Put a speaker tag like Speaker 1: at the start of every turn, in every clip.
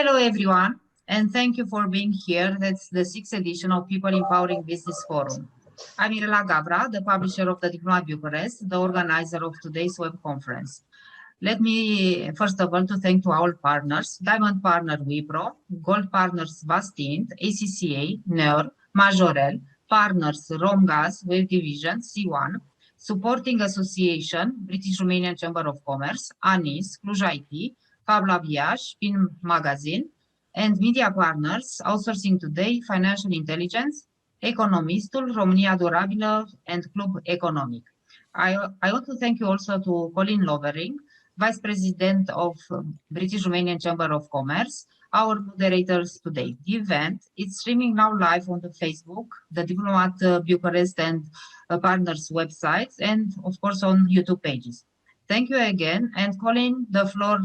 Speaker 1: Hello, everyone, and thank you for being here. That's the sixth edition of People Empowering Business Forum. I'm Mirela Gavra, the publisher of TheDiplomat Bucharest, the organizer of today's web conference. Let me, first of all, to thank to our partners, Diamond Partner Wipro, Gold Partners Vastint, ACCA, NER, Majorel, Partners Romgaz, Wave Division, C1, Supporting Association, British Romanian Chamber of Commerce, ANIS, Cluj IT, Fabla Viaș, Pin Magazine, and media partners, Outsourcing Today, Financial Intelligence, Economistul, România Durabilă, and Club Economic. I want to thank you also to Colin Lovering, Vice President of British Romanian Chamber of Commerce, our moderators today. The event is streaming now live on the Facebook, the Diplomat Bucharest and partners websites, and of course on YouTube pages. Thank you again, and Colin, the floor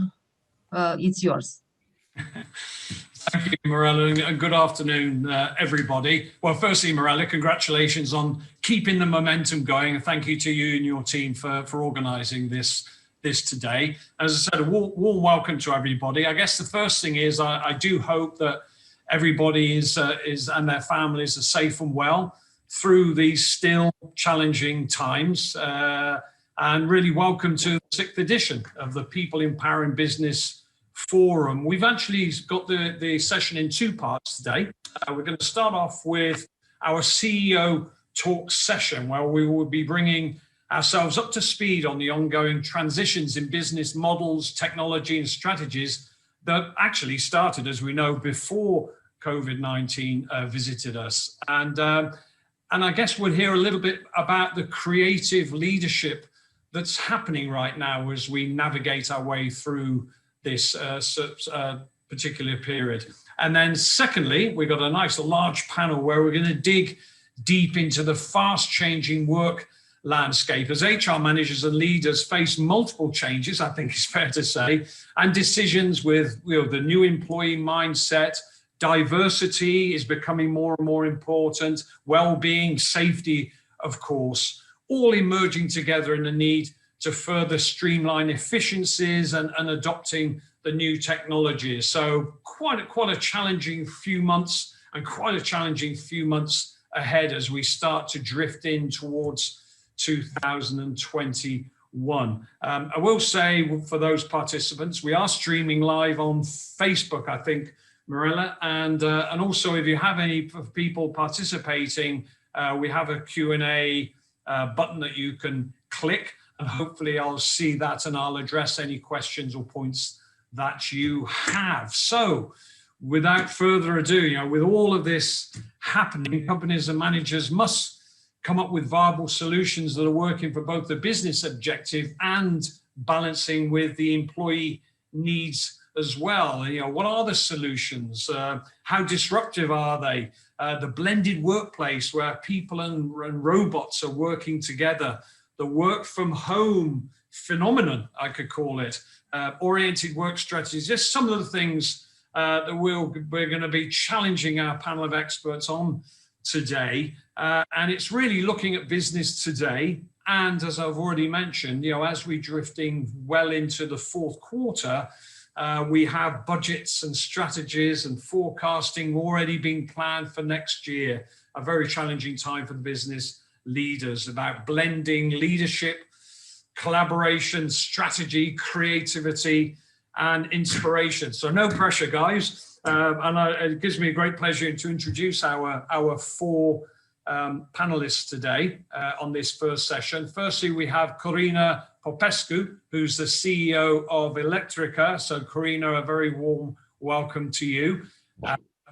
Speaker 1: it's yours.
Speaker 2: Thank you, Mirela, and good afternoon, everybody. Well, firstly, Mirela, congratulations on keeping the momentum going, and thank you to you and your team for organising this today. As I said, a warm welcome to everybody. I guess the first thing is I do hope that everybody is and their families are safe and well through these still challenging times. And really welcome to the 6th edition of the People Empowering Business Forum. We've actually got the session in two parts today. We're going to start off with our CEO talk session, where we will be bringing ourselves up to speed on the ongoing transitions in business models, technology and strategies that actually started, as we know, before COVID-19 visited us. And I guess we'll hear a little bit about the creative leadership that's happening right now as we navigate our way through this particular period. And then secondly, we've got a nice large panel where we're going to dig deep into the fast changing work landscape as HR managers and leaders face multiple changes, I think it's fair to say, and decisions with the new employee mindset. Diversity is becoming more and more important, well-being, safety, of course, all emerging together in the need to further streamline efficiencies and adopting the new technologies. So quite a challenging few months, and quite a challenging few months ahead as we start to drift in towards 2021. I will say for those participants, we are streaming live on Facebook, I think, Mirela, and also if you have any people participating, we have a Q&A button that you can click, and hopefully I'll see that and I'll address any questions or points that you have. So without further ado, with all of this happening, companies and managers must come up with viable solutions that are working for both the business objective and balancing with the employee needs as well. What are the solutions? How disruptive are they? The blended workplace where people and robots are working together. The work from home phenomenon, I could call it, oriented work strategies, just some of the things that we're going to be challenging our panel of experts on today. And it's really looking at business today. And as I've already mentioned, as we're drifting well into the fourth quarter, we have budgets and strategies and forecasting already being planned for next year. A very challenging time for the business leaders about blending leadership, collaboration, strategy, creativity, and inspiration. So no pressure, guys. It gives me a great pleasure to introduce our four panelists today on this first session. Firstly, we have Corina Popescu, who's the CEO of Electrica. So Corina, a very warm welcome to you.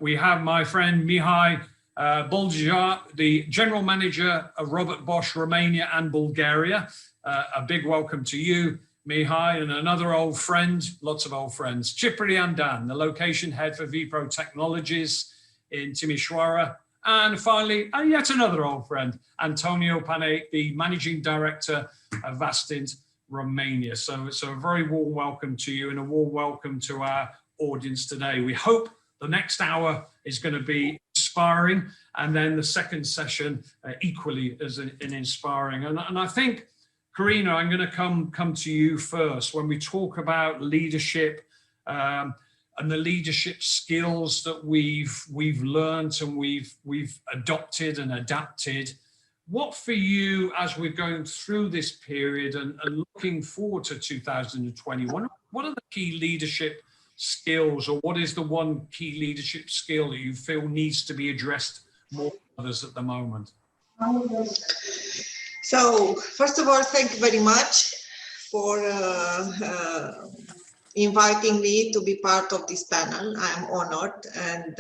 Speaker 2: We have my friend Mihai Bolja, the General Manager of Robert Bosch Romania and Bulgaria. A big welcome to you, Mihai, and another old friend, lots of old friends, Ciprian Dan, the Location Head for Vipro Technologies in Timișoara. And finally, yet another old friend, Antonio Pane, the Managing Director of Vastint Romania. So it's a very warm welcome to you and a warm welcome to our audience today. We hope the next hour is going to be inspiring, and then the second session equally as an inspiring. And I think, Corina, I'm going to come to you first. When we talk about leadership, the leadership skills that we've learned and we've adopted and adapted. What for you, as we're going through this period and looking forward to 2021, what are the key leadership skills, or what is the one key leadership skill that you feel needs to be addressed more than others at the moment?
Speaker 3: So, first of all, thank you very much for inviting me to be part of this panel. I'm honored, and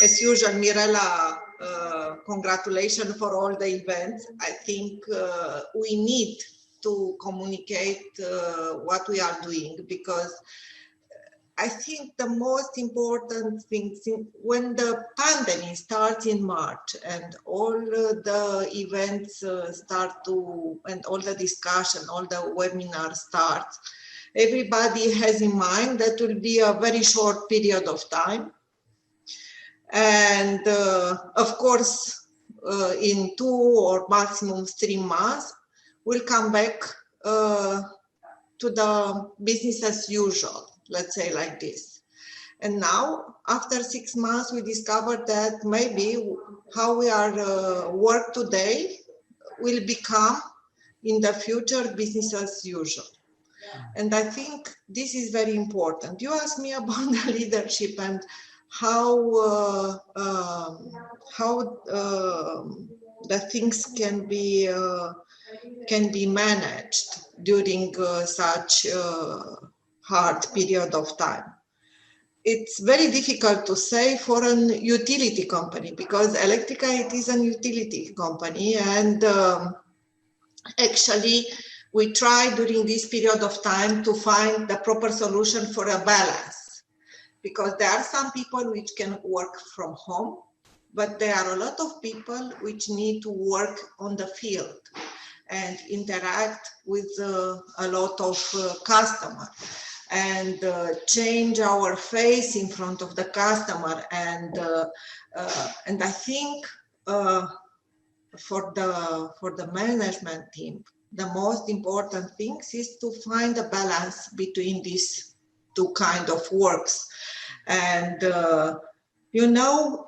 Speaker 3: as usual, Mirela, congratulations for all the events. I think we need to communicate what we are doing, because I think the most important thing, when the pandemic starts in March and all the events start to, and all the discussion, all the webinars start, everybody has in mind that will be a very short period of time. And of course, in 2 or maximum 3 months, we'll come back to the business as usual, let's say like this. And now, after 6 months, we discovered that maybe how we are work today will become in the future business as usual. And I think this is very important. You asked me about the leadership and how the things can be managed during such hard period of time. It's very difficult to say for an utility company, because Electrica, it is a utility company, and actually we try during this period of time to find the proper solution for a balance, because there are some people which can work from home, but there are a lot of people which need to work on the field and interact with a lot of customers, and change our face in front of the customer. And I think for the management team, the most important thing is to find a balance between these two kind of works. And you know,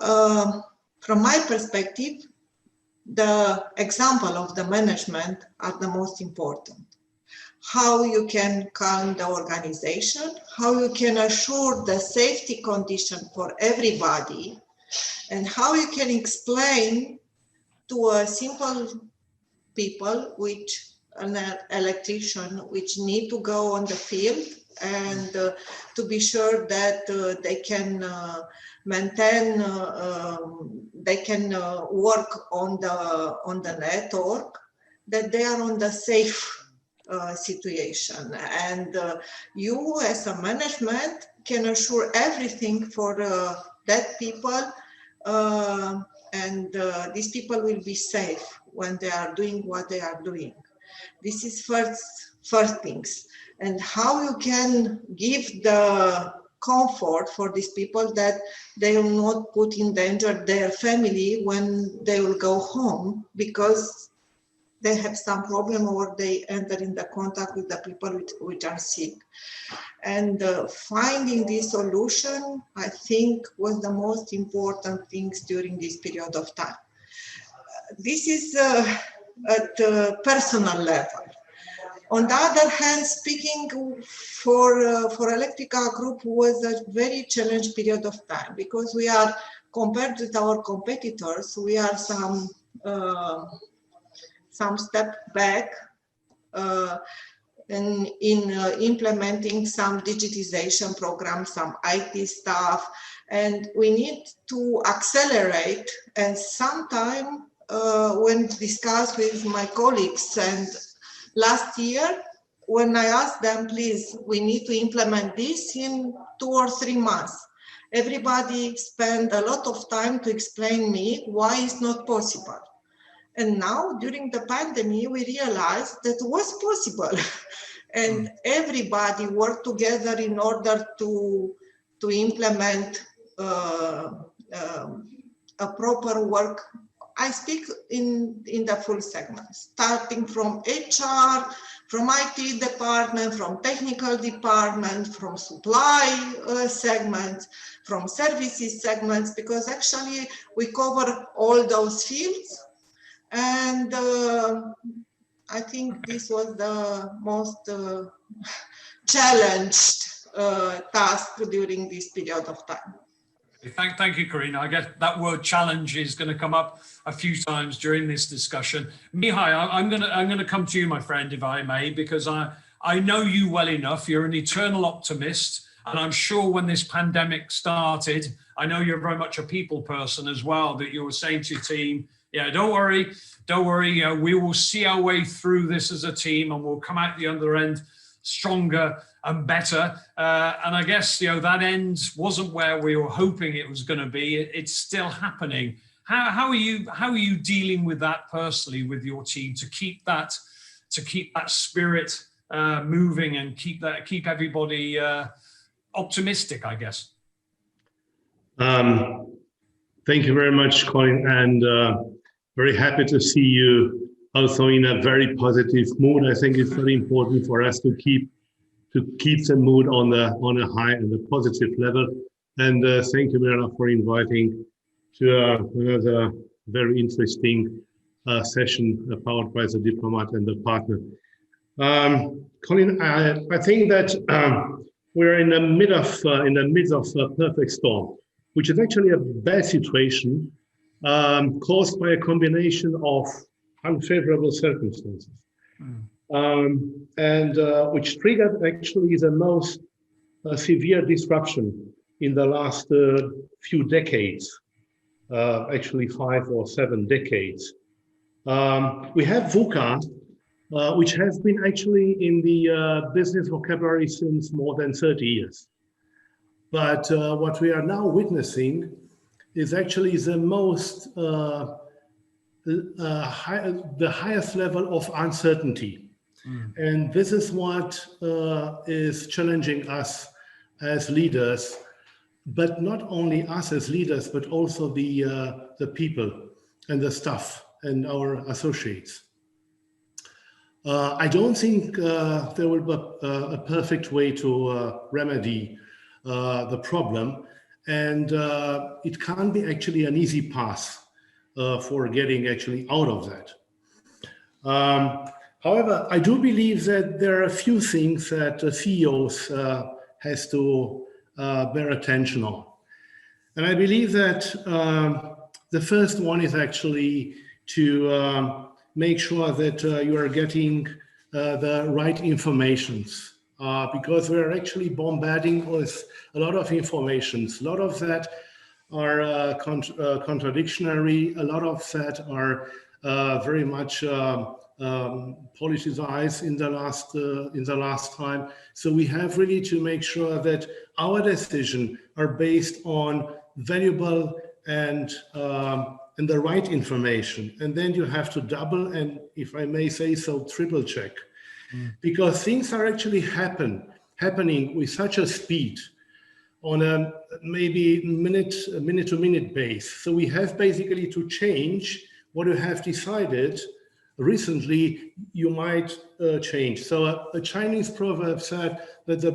Speaker 3: from my perspective, the example of the management are the most important. How you can calm the organization, how you can assure the safety condition for everybody, and how you can explain to a simple people, which an electrician, which need to go on the field, and to be sure that they can maintain, they can work on the network, that they are on the safe situation. And you as a management can assure everything for that people, and these people will be safe when they are doing what they are doing. This is first things. And how you can give the comfort for these people that they will not put in danger their family when they will go home, because they have some problem or they enter in the contact with the people which are sick. And finding this solution, I think, was the most important things during this period of time. This is at the personal level. On the other hand, speaking for Electrica Group was a very challenging period of time, because we are, compared with our competitors, we are some step back in implementing some digitization programs, some IT stuff, and we need to accelerate. And sometime when discussed with my colleagues, and last year, when I asked them, please, we need to implement this in 2 or 3 months, everybody spent a lot of time to explain me why it's not possible. And now, during the pandemic, we realized that it was possible. And everybody worked together in order to implement a proper work. I speak in the full segment, starting from HR, from IT department, from technical department, from supply segments, from services segments, because actually we cover all those fields. And I think this was the most challenged task during this period of time.
Speaker 2: Thank you, Karina. I guess that word challenge is going to come up a few times during this discussion. Mihai, I'm going to come to you, my friend, if I may, because I know you well enough. You're an eternal optimist, and I'm sure when this pandemic started, I know you're very much a people person as well, that you were saying to your team, yeah, don't worry, we will see our way through this as a team, and we'll come out the other end stronger and better. And I guess, that end wasn't where we were hoping it was going to be. It's still happening. How are you dealing with that personally with your team to keep that spirit moving and keep everybody optimistic, I guess?
Speaker 4: Thank you very much, Colin, and very happy to see you also in a very positive mood. I think it's very important for us to keep the mood on a high and a positive level. And thank you, Mirela, for inviting to another very interesting session powered by the Diplomat and the partner. Colin, I think that we're in the midst of a perfect storm, which is actually a bad situation caused by a combination of unfavorable circumstances. And which triggered actually the most severe disruption in the last few decades, actually 5 or 7 decades. We have VUCA, which has been actually in the business vocabulary since more than 30 years. But what we are now witnessing is actually the most, the highest level of uncertainty. And this is what is challenging us as leaders, but not only us as leaders, but also the people and the staff and our associates. I don't think there will be a perfect way to remedy the problem, and it can't be actually an easy path for getting actually out of that. However, I do believe that there are a few things that CEOs has to bear attention on. And I believe that the first one is actually to make sure that you are getting the right informations, because we're actually bombarding with a lot of informations. A lot of that are contradictory. A lot of that are very much politicized in the last time. So we have really to make sure that our decisions are based on valuable and the right information. And then you have to double and, if I may say so, triple check, because things are actually happening with such a speed on a maybe minute to minute base. So we have basically to change what you have decided recently you might change. So a Chinese proverb said that the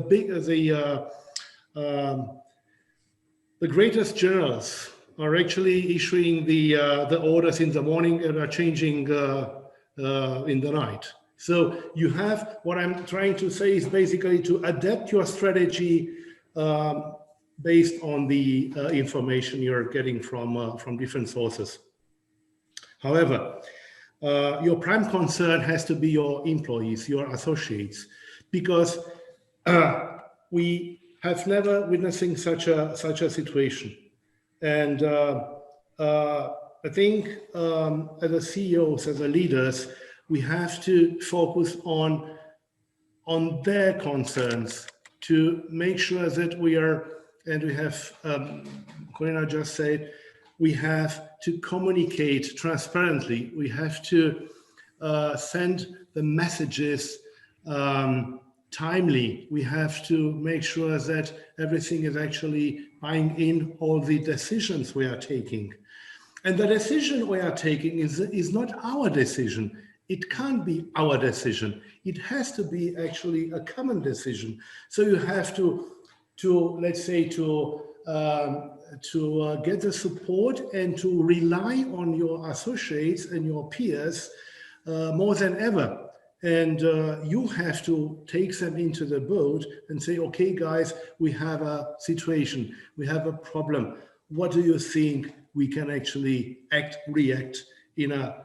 Speaker 4: greatest generals are actually issuing the orders in the morning and are changing in the night. So you have, what I'm trying to say is basically to adapt your strategy based on the information you're getting from different sources. However, your prime concern has to be your employees, your associates, because we have never witnessing such a situation. And I think as a CEOs, as a leaders, we have to focus on their concerns to make sure that we are, and we have, Corina just said, we have to communicate transparently. We have to send the messages timely. We have to make sure that everything is actually buying in all the decisions we are taking. And the decision we are taking is not our decision. It can't be our decision. It has to be actually a common decision. So you have to let's say, to get the support and to rely on your associates and your peers more than ever. And you have to take them into the boat and say, okay, guys, we have a situation, we have a problem. What do you think we can actually react in a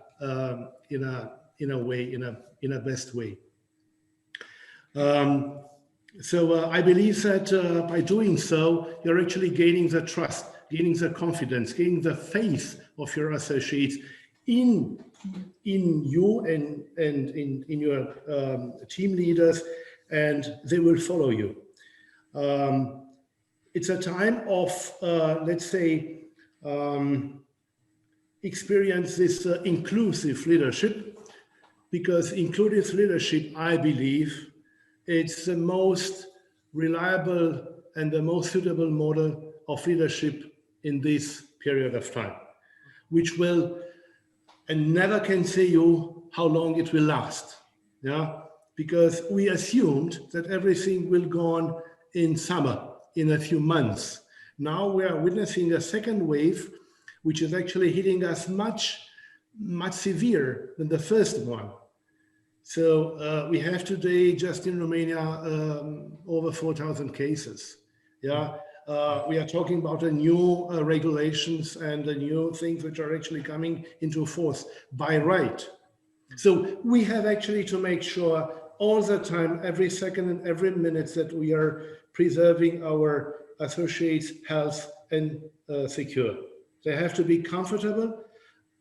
Speaker 4: way, in a best way? So I believe that by doing so, you're actually gaining the trust, gaining the confidence, gaining the faith of your associates in you and in your team leaders, and they will follow you. It's a time of, let's say, experience this inclusive leadership, because inclusive leadership, I believe, it's the most reliable and the most suitable model of leadership in this period of time, which will, and never can say you how long it will last. Yeah, because we assumed that everything will go on in summer, in a few months. Now we are witnessing a second wave, which is actually hitting us much severe than the first one. So we have today, just in Romania, over 4,000 cases. Yeah, we are talking about a new regulations and the new things which are actually coming into force by right. So we have actually to make sure all the time, every second and every minute, that we are preserving our associates' health and secure. They have to be comfortable,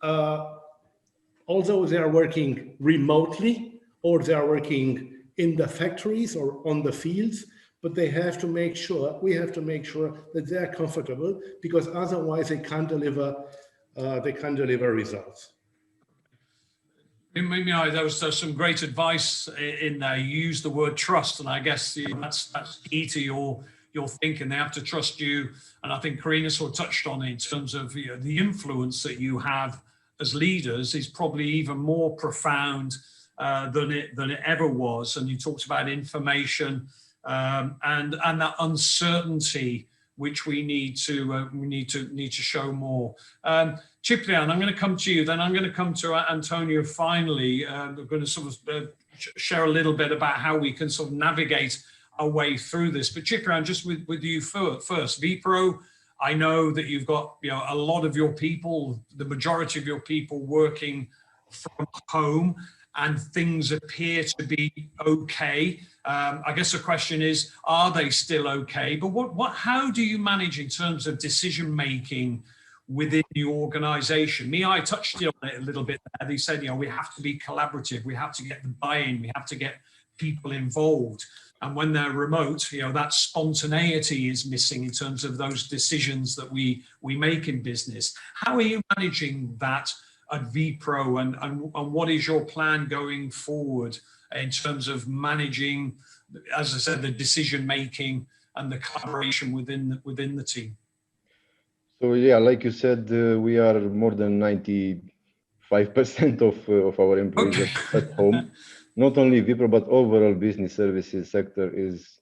Speaker 4: although they are working remotely or they are working in the factories or on the fields, but they have to make sure, we have to make sure that they are comfortable, because otherwise they can't deliver results.
Speaker 2: Maybe there was some great advice in there. You used the word trust, and I guess that's key to your thinking. They have to trust you, and I think Karina sort of touched on it in terms of the influence that you have as leaders is probably even more profound than it ever was. And you talked about information and that uncertainty, which we need to show more. Ciprian, I'm going to come to you, then I'm going to come to Antonio finally. We're going to sort of share a little bit about how we can sort of navigate our way through this. But Ciprian, just with you first, Vipro, I know that you've got a lot of your people, the majority of your people working from home, and things appear to be okay. I guess the question is, are they still okay? But how do you manage in terms of decision making within the organization? I touched on it a little bit there. They said, we have to be collaborative. We have to get the buy-in. We have to get people involved. And when they're remote, that spontaneity is missing in terms of those decisions that we make in business. How are you managing that at Vipro, and what is your plan going forward in terms of managing, as I said, the decision making and the collaboration within the team?
Speaker 5: So yeah, like you said, we are more than 95% of our employees at home. Not only Vipro, but overall business services sector is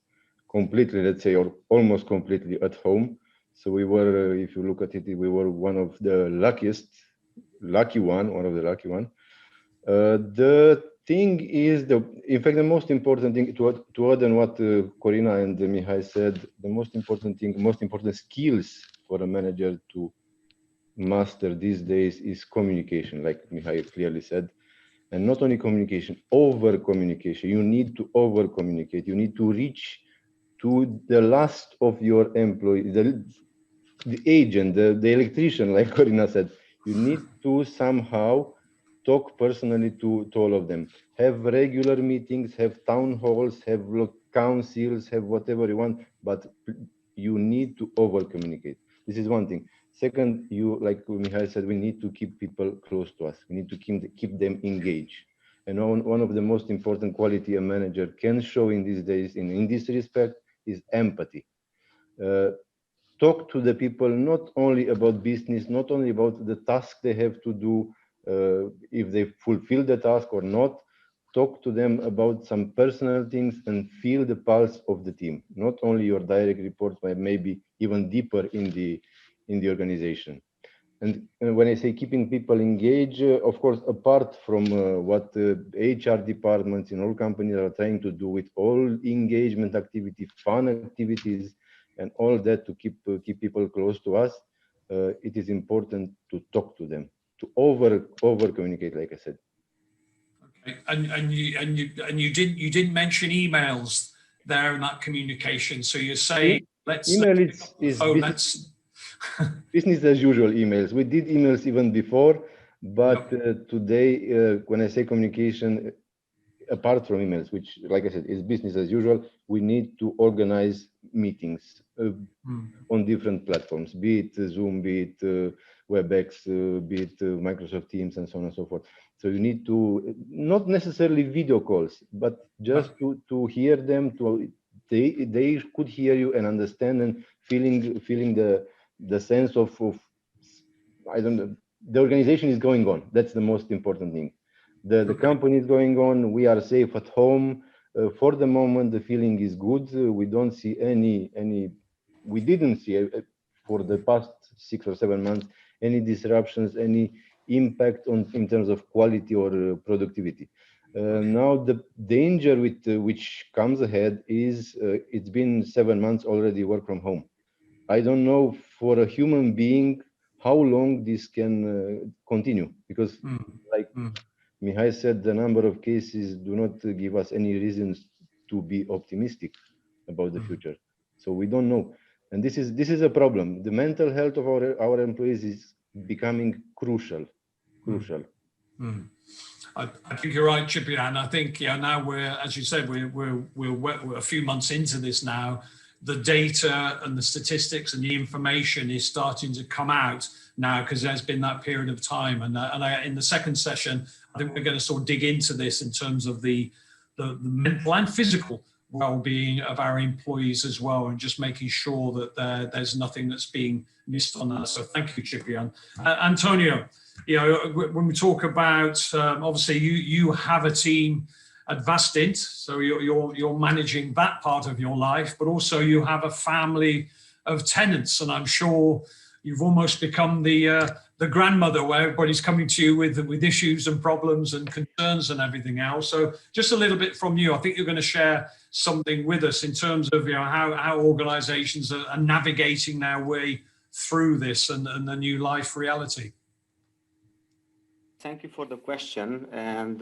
Speaker 5: completely, let's say, or almost completely at home. So we were, if you look at it, we were one of the lucky one. The thing is, in fact, the most important thing to add on what Corina and Mihai said, the most important skills for a manager to master these days is communication, like Mihai clearly said. And not only communication, over communication. You need to over communicate. You need to reach to the last of your employees, the agent, the electrician, like Corina said. You need to somehow talk personally to all of them. Have regular meetings, have town halls, have councils, have whatever you want, but you need to over communicate. This is one thing. Second, like Mihai said, we need to keep people close to us. We need to keep them engaged. And one of the most important quality a manager can show in these days in this respect is empathy. Talk to the people not only about business, not only about the task they have to do, if they fulfill the task or not. Talk to them about some personal things and feel the pulse of the team, not only your direct reports, but maybe even deeper in the organization. And when I say keeping people engaged, of course, apart from what HR departments in all companies are trying to do with all engagement activity, fun activities, and all that to keep people close to us, it is important to talk to them, to over communicate, like I said.
Speaker 2: Okay. And you didn't mention emails there in that communication. So you say
Speaker 5: Email
Speaker 2: pick up the
Speaker 5: is
Speaker 2: phone.
Speaker 5: business as usual emails. We did emails even before, but today, when I say communication, apart from emails, which, like I said, is business as usual, we need to organize meetings on different platforms, be it Zoom, be it WebEx, be it Microsoft Teams, and so on and so forth. So you need to, not necessarily video calls, but just to hear them, they could hear you and understand and feeling the sense of I don't know, the organization is going on. That's the most important thing. The company is going on. We are safe at home. For the moment, the feeling is good. We don't see we didn't see for the past 6 or 7 months any disruptions, any impact in terms of quality or productivity. Now the danger with which comes ahead is it's been 7 months already work from home. I don't know for a human being how long this can continue, because like Mihai said, the number of cases do not give us any reasons to be optimistic about the future. So we don't know. And this is a problem. The mental health of our employees is becoming crucial.
Speaker 2: I think you're right, Ciprian. I think now we're, as you said, we're a few months into this now. The data and the statistics and the information is starting to come out now because there's been that period of time. And in the second session, I think we're going to sort of dig into this in terms of the mental and physical well-being of our employees as well, and just making sure that there's nothing that's being missed on that. So thank you, Ciprian. Antonio, when we talk about, obviously you have a team at Vastint, so you're managing that part of your life, but also you have a family of tenants, and I'm sure you've almost become the grandmother where everybody's coming to you with issues and problems and concerns and everything else. So just a little bit from you. I think you're going to share something with us in terms of how organizations are navigating their way through this and the new life reality.
Speaker 6: Thank you for the question, and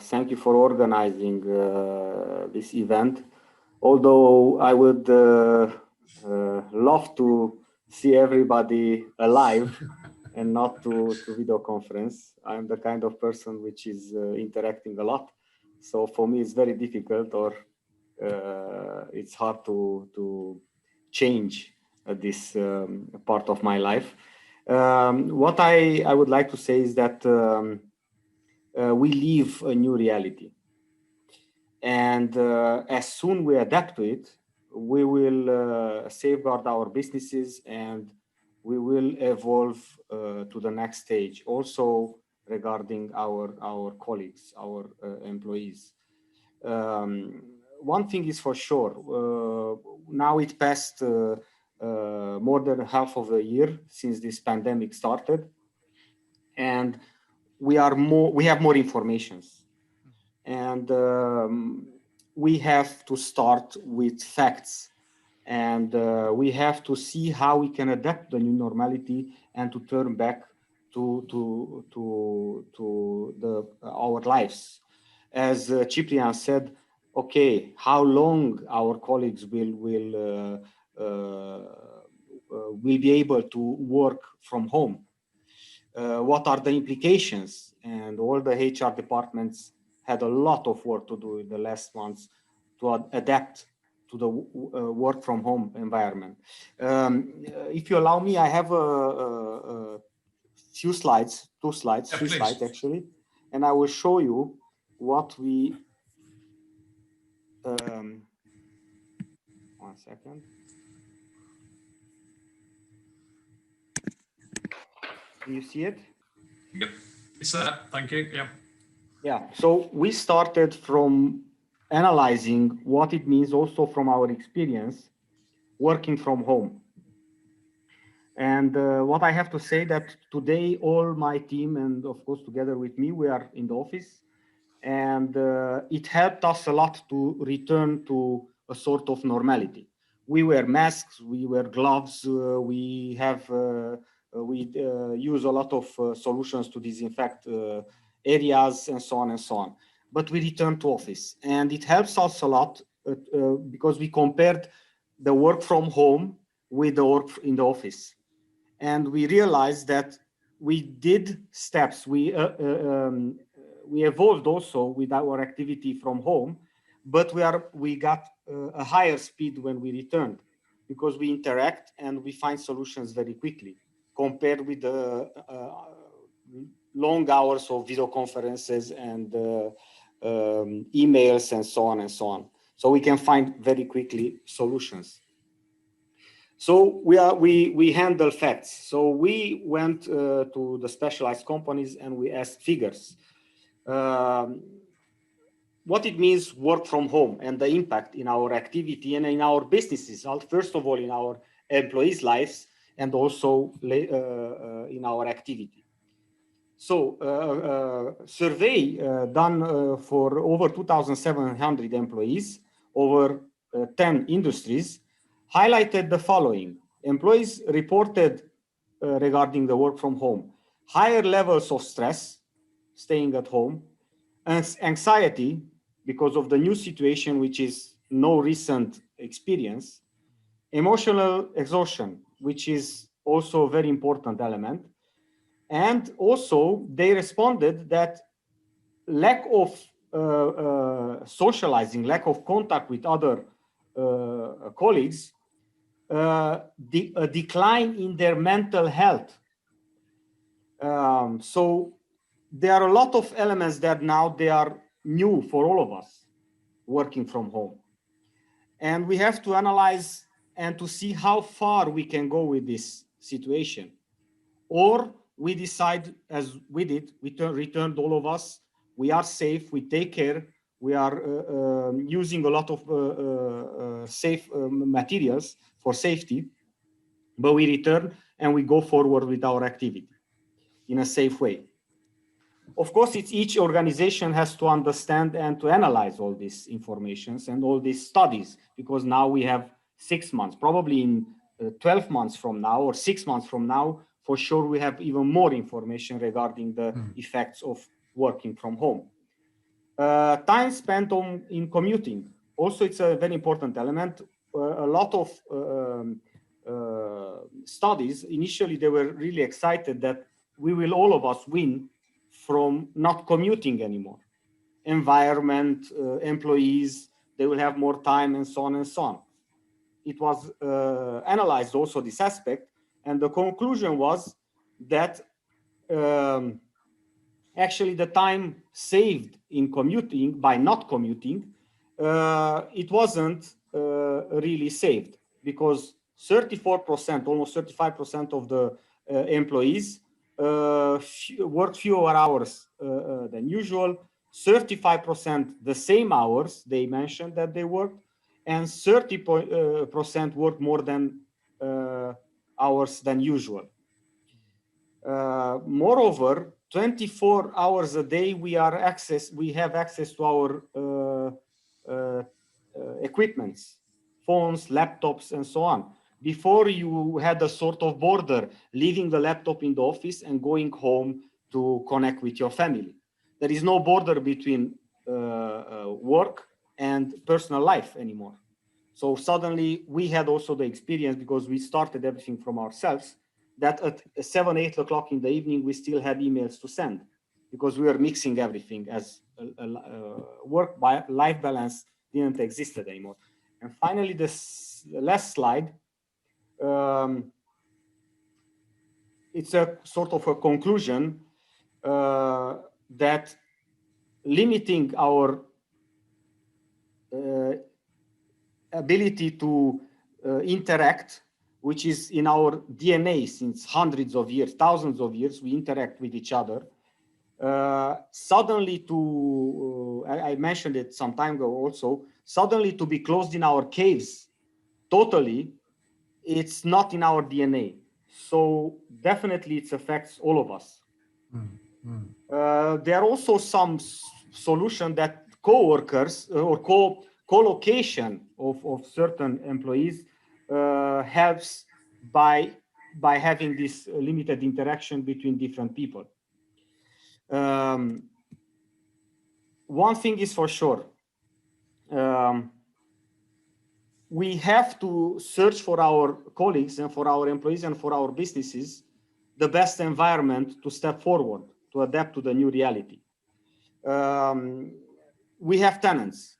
Speaker 6: thank you for organizing this event. Although I would love to see everybody alive and not to video conference. I'm the kind of person which is interacting a lot. So for me, it's very difficult, or it's hard to change this part of my life. What I would like to say is that we live a new reality. And as soon we adapt to it, we will safeguard our businesses and we will evolve to the next stage, also regarding our colleagues, our employees. One thing is for sure, now it passed more than half of a year since this pandemic started, and we have more information. And we have to start with facts, and we have to see how we can adapt the new normality and to turn back to our lives. As Ciprian said, okay, how long our colleagues will be able to work from home? What are the implications? And all the HR departments had a lot of work to do in the last months to adapt to the work from home environment. If you allow me, I have a few slides, three slides actually, and I will show you what we, one second. Do you see it?
Speaker 2: Yep. It's that. Thank you. Yeah.
Speaker 6: Yeah, so we started from analyzing what it means also from our experience working from home. And what I have to say that today all my team and of course together with me, we are in the office, and it helped us a lot to return to a sort of normality. We wear masks, we wear gloves, we use a lot of solutions to disinfect areas and so on and so on. But we return to office, and it helps us a lot because we compared the work from home with the work in the office. And we realized that we did steps. We evolved also with our activity from home, but we got a higher speed when we returned because we interact and we find solutions very quickly compared with the long hours of video conferences and emails and so on and so on. So we can find very quickly solutions. So we handle facts. So we went to the specialized companies and we asked figures. What it means work from home and the impact in our activity and in our businesses. First of all, in our employees' lives and also in our activity. So survey done for over 2,700 employees over 10 industries highlighted the following. Employees reported regarding the work from home, higher levels of stress, staying at home, and anxiety because of the new situation, which is no recent experience, emotional exhaustion, which is also a very important element. And also they responded that lack of socializing, lack of contact with other colleagues, a decline in their mental health. So there are a lot of elements that now they are new for all of us working from home. And we have to analyze and to see how far we can go with this situation. Or we decide, as we did, we returned all of us, we are safe, we take care, we are using a lot of safe materials for safety, but we return and we go forward with our activity in a safe way. Of course, each organization has to understand and to analyze all these informations and all these studies, because now we have 6 months, probably in 12 months from now or 6 months from now, for sure we have even more information regarding the effects of working from home. Time spent in commuting. Also, it's a very important element. A lot of studies, initially they were really excited that we will all of us win from not commuting anymore. Environment, employees, they will have more time and so on and so on. It was analyzed also this aspect, and the conclusion was that actually the time saved in commuting by not commuting, it wasn't really saved, because 34%, almost 35% of the employees worked fewer hours than usual. 35% the same hours they mentioned that they worked, and 30% worked more than hours than usual. Moreover, 24 hours a day we have access to our equipments, phones, laptops, and so on. Before, you had a sort of border, leaving the laptop in the office and going home to connect with your family. There is no border between work and personal life anymore. So suddenly we had also the experience, because we started everything from ourselves, that at 7, 8 o'clock in the evening, we still had emails to send, because we were mixing everything, as work-life balance didn't exist anymore. And finally, the last slide, it's a sort of a conclusion that limiting our ability to interact, which is in our DNA since hundreds of years, thousands of years, we interact with each other. suddenly I mentioned it some time ago also, suddenly to be closed in our caves totally, it's not in our DNA. So definitely it affects all of us. There are also some solution that co-workers or co-location of certain employees helps by having this limited interaction between different people. One thing is for sure, we have to search for our colleagues and for our employees and for our businesses the best environment to step forward, to adapt to the new reality. We have tenants.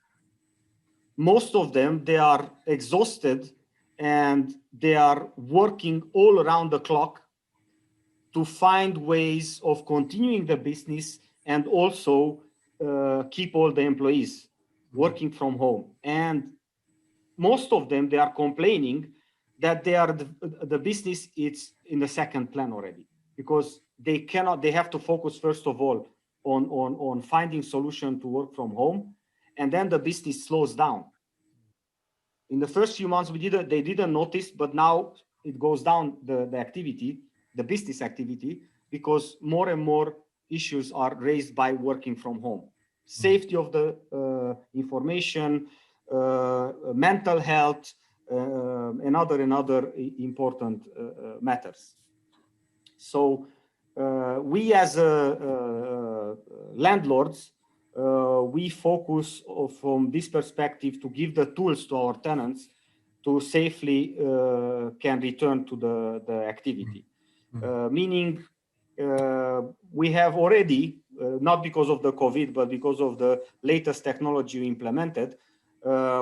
Speaker 6: Most of them, they are exhausted and they are working all around the clock to find ways of continuing the business and also keep all the employees working from home. And most of them, they are complaining that the business is in the second plan already, because they have to focus first of all on finding solution to work from home, and then the business slows down. In the first few months, they didn't notice, but now it goes down the activity, the business activity, because more and more issues are raised by working from home. Safety of the information, mental health, and other important matters. So we as landlords, we focus from this perspective to give the tools to our tenants to safely can return to the activity. Meaning we have already, not because of the COVID, but because of the latest technology we implemented,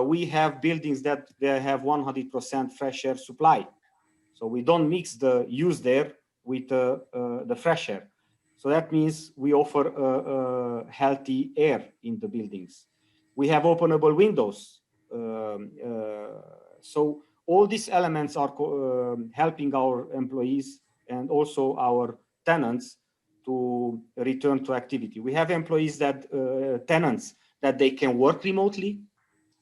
Speaker 6: we have buildings that they have 100% fresh air supply. So we don't mix the used air with the fresh air. So that means we offer healthy air in the buildings. We have openable windows. So all these elements are helping our employees and also our tenants to return to activity. We have employees tenants that they can work remotely,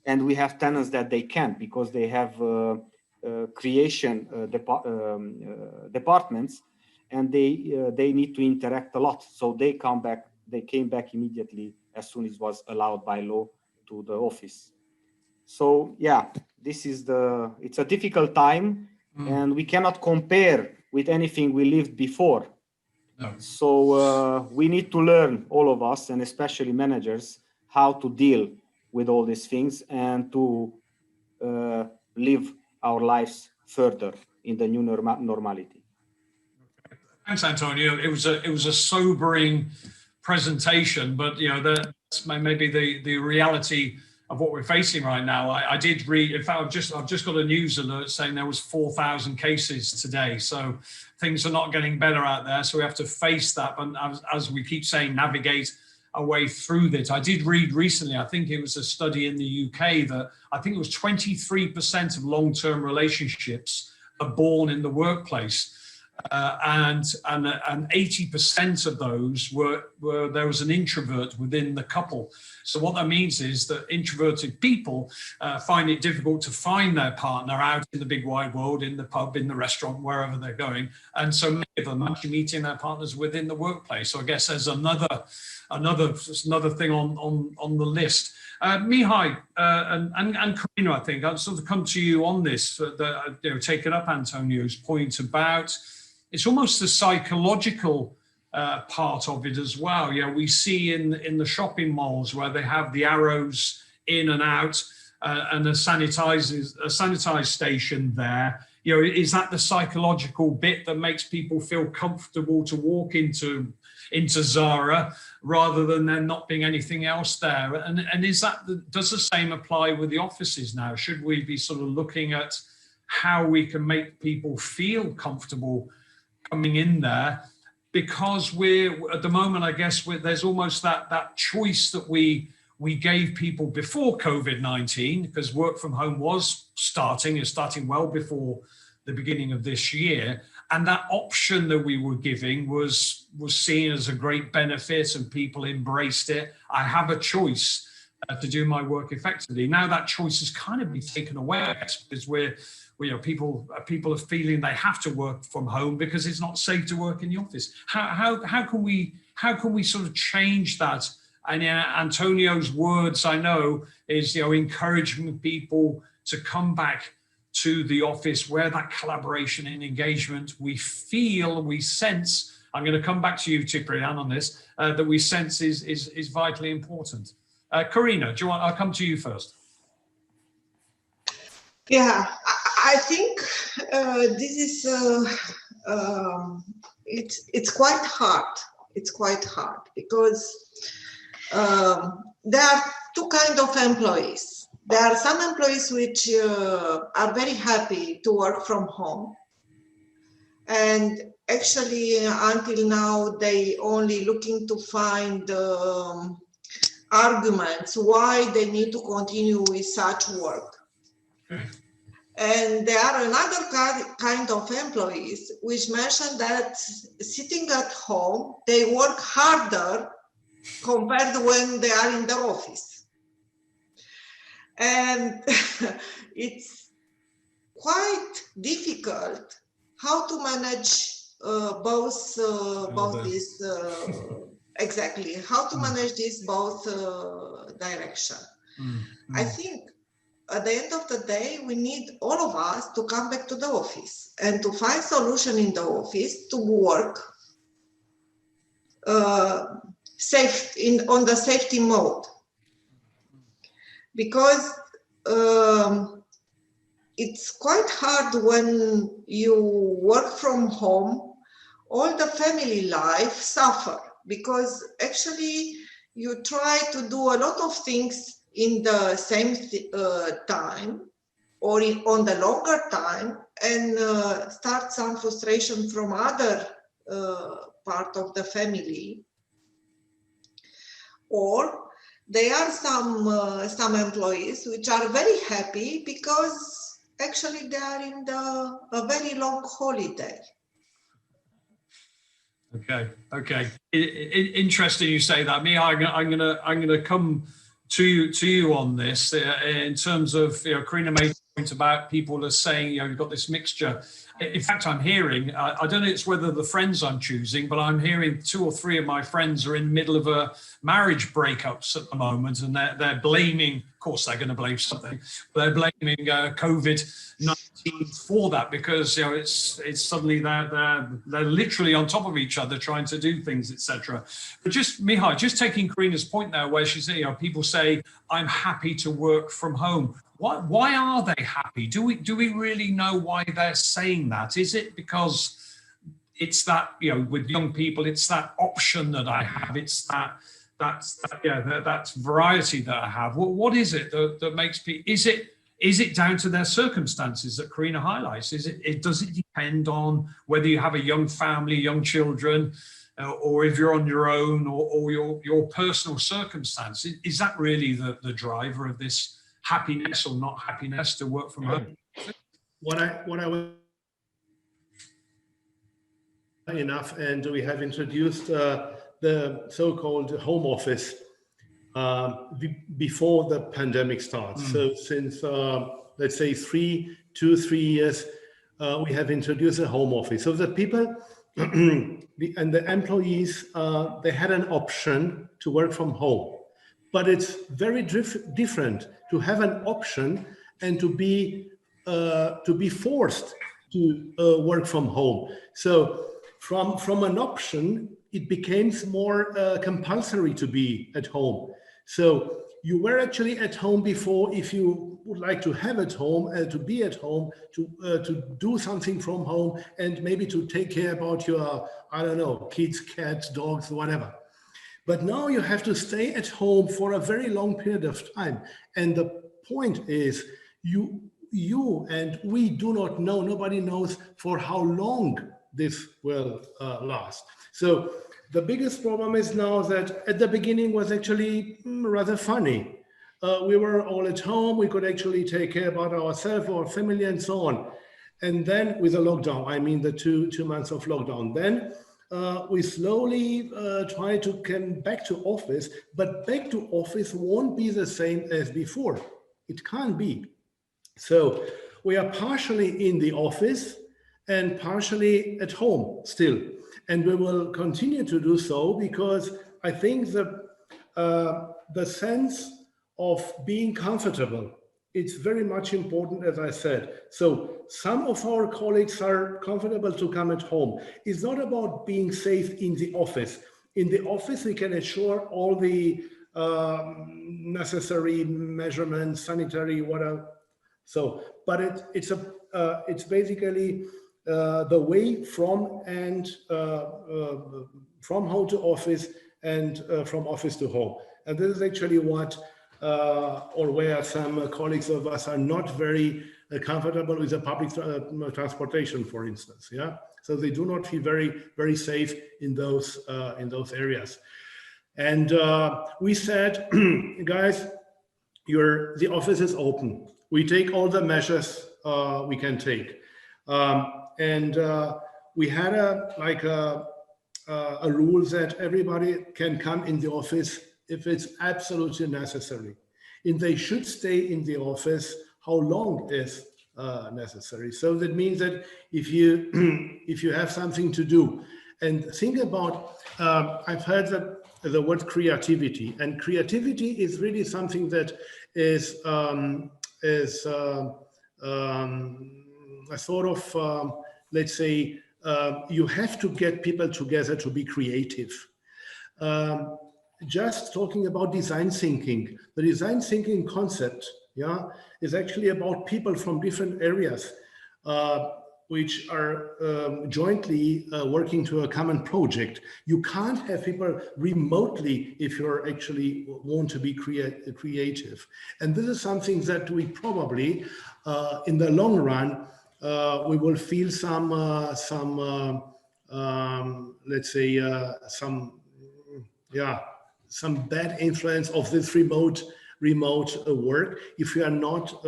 Speaker 6: and we have tenants that they can't because they have creation departments, and they need to interact a lot. So they came back immediately as soon as it was allowed by law to the office. So yeah, it's a difficult time, and we cannot compare with anything we lived before. No. So we need to learn, all of us, and especially managers, how to deal with all these things and to live our lives further in the new normality.
Speaker 2: Thanks, Antonio. It was a sobering presentation, but that's maybe the reality of what we're facing right now. I did read, in fact, I've just got a news alert saying there was 4,000 cases today. So things are not getting better out there. So we have to face that. And as we keep saying, navigate our way through this. I did read recently, I think it was a study in the UK, that I think it was 23% of long-term relationships are born in the workplace. And 80% of those were there was an introvert within the couple. So what that means is that introverted people find it difficult to find their partner out in the big wide world, in the pub, in the restaurant, wherever they're going. And so many of them are actually meeting their partners within the workplace. So I guess there's another thing on the list. Mihai and Karina, I think I'll sort of come to you on this, taking up Antonio's point about it's almost the psychological part of it as well. We see in the shopping malls where they have the arrows in and out and a sanitized station there. Is that the psychological bit that makes people feel comfortable to walk into Zara rather than there not being anything else there? And does the same apply with the offices now? Should we be sort of looking at how we can make people feel comfortable coming in there? Because we're at the moment, I guess there's almost that choice that we gave people before COVID-19, because work from home was starting well before the beginning of this year. and that option that we were giving was seen as a great benefit, and people embraced it. I have a choice to do my work effectively. Now that choice has kind of been taken away, because people are feeling they have to work from home because it's not safe to work in the office. How can we sort of change that? And Antonio's words, I know, is encouraging people to come back to the office where that collaboration and engagement we sense. I'm going to come back to you, Ciprian, on this. That we sense is vitally important. Karina, I'll come to you first.
Speaker 3: Yeah, I think this is it's quite hard. It's quite hard because there are two kinds of employees. There are some employees which are very happy to work from home, and actually until now they only looking to find arguments why they need to continue with such work. And there are another kind of employees which mention that sitting at home, they work harder compared to when they are in the office. And it's quite difficult how to manage both these, exactly, how to manage this both direction. I think at the end of the day, we need all of us to come back to the office and to find solution in the office to work safe on the safety mode. Because it's quite hard when you work from home, all the family life suffer, because actually you try to do a lot of things in the same time or on the longer time, and start some frustration from other part of the family. Or there are some employees which are very happy because actually they are in a very long holiday.
Speaker 2: Okay. Interesting you say that. I'm gonna come to you on this in terms of Karina made a point about people are saying you've got this mixture. In fact, I'm hearing, I don't know it's whether the friends I'm choosing, but I'm hearing 2 or 3 of my friends are in the middle of a marriage breakups at the moment, and they're blaming, of course they're going to blame something, but they're blaming COVID-19 for that, because it's suddenly they're literally on top of each other trying to do things, etc. But just Mihai, just taking Karina's point there, where she's people say I'm happy to work from home. Why are they happy? Do we really know why they're saying that? Is it because it's that with young people, it's that option that I have, it's that variety that I have? What is it that makes people? Is it down to their circumstances that Karina highlights? Does it depend on whether you have a young family, young children, or if you're on your own, or your personal circumstance? Is that really the driver of this happiness or not happiness to work from home?
Speaker 4: What I was enough, and we have introduced the so-called home office before the pandemic starts. So since let's say 3 years, we have introduced a home office, so that people and the employees they had an option to work from home. But it's very different to have an option and to be forced to work from home. So from an option, it becomes more compulsory to be at home. So you were actually at home before, if you would like to have at home, to be at home, to do something from home, and maybe to take care about your, I don't know, kids, cats, dogs, whatever. But now you have to stay at home for a very long period of time. And the point is, you and we do not know, nobody knows for how long this will last. So the biggest problem is now that at the beginning was actually rather funny. We were all at home, we could actually take care about ourselves, our family, and so on. And then with the lockdown, I mean the two months of lockdown, then we slowly try to come back to office, but back to office won't be the same as before. It can't be. So we are partially in the office and partially at home still. And we will continue to do so because I think the sense of being comfortable, it's very much important, as I said. So some of our colleagues are comfortable to come at home. It's not about being safe in the office. In the office, we can ensure all the necessary measurements, sanitary, whatever. So, but it's basically the way from home to office and from office to home. And this is actually what, or where some colleagues of us are not very comfortable with the public transportation, for instance. Yeah, so they do not feel very, very safe in those areas. And we said, guys, the office is open. We take all the measures we can take, and we had a rule that everybody can come in the office if it's absolutely necessary, and they should stay in the office how long is necessary. So that means that if you have something to do, and think about, I've heard the word creativity, and creativity is really something that is a sort of, let's say, you have to get people together to be creative. Just talking about design thinking, the design thinking concept, yeah, is actually about people from different areas, which are jointly working to a common project. You can't have people remotely if you're actually want to be creative. And this is something that we probably, in the long run, we will feel some let's say, some bad influence of this remote work if you are not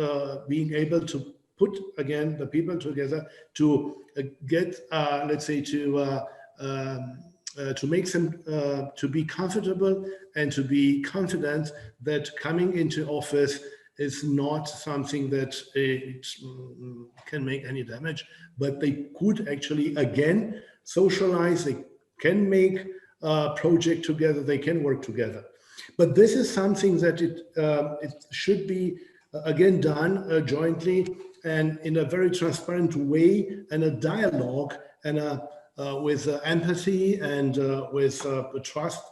Speaker 4: being able to put again the people together to get let's say to make them to be comfortable and to be confident that coming into office is not something that it can make any damage, but they could actually again socialize, they can make a project together, they can work together. But this is something that it should be again done jointly and in a very transparent way, and a dialogue and with empathy and with trust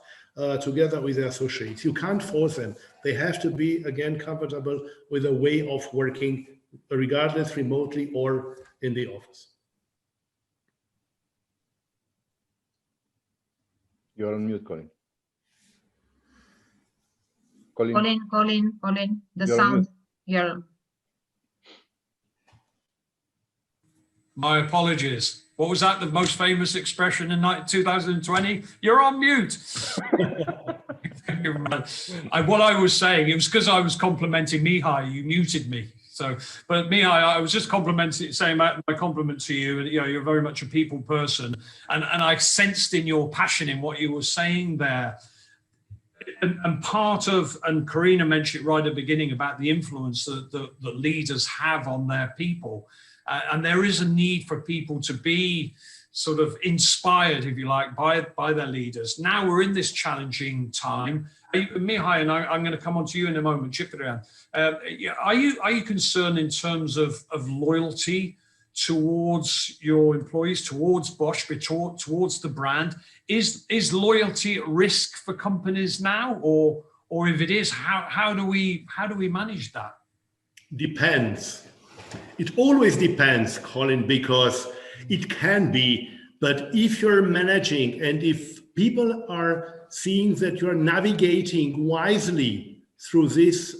Speaker 4: together with the associates. You can't force them. They have to be again comfortable with a way of working, regardless remotely or in the office.
Speaker 5: You're on mute, Colin.
Speaker 1: Colin, the
Speaker 5: You're
Speaker 1: sound here.
Speaker 2: My apologies. What was that? The most famous expression in 2020? You're on mute. What I was saying, it was because I was complimenting Mihai, you muted me. So, but Mihai, I was just saying my compliment to you. You know, you're very much a people person, and I sensed in your passion in what you were saying there. And part of, and Karina mentioned right at the beginning about the influence that leaders have on their people. And there is a need for people to be sort of inspired, if you like, by their leaders. Now we're in this challenging time. Mihai, and I'm going to come on to you in a moment, Ciprian. Are you concerned in terms of loyalty towards your employees, towards Bosch, towards the brand? Is loyalty at risk for companies now, or if it is, how do we manage that?
Speaker 4: Depends. It always depends, Colin, because it can be, but if you're managing and if people are seeing that you're navigating wisely through this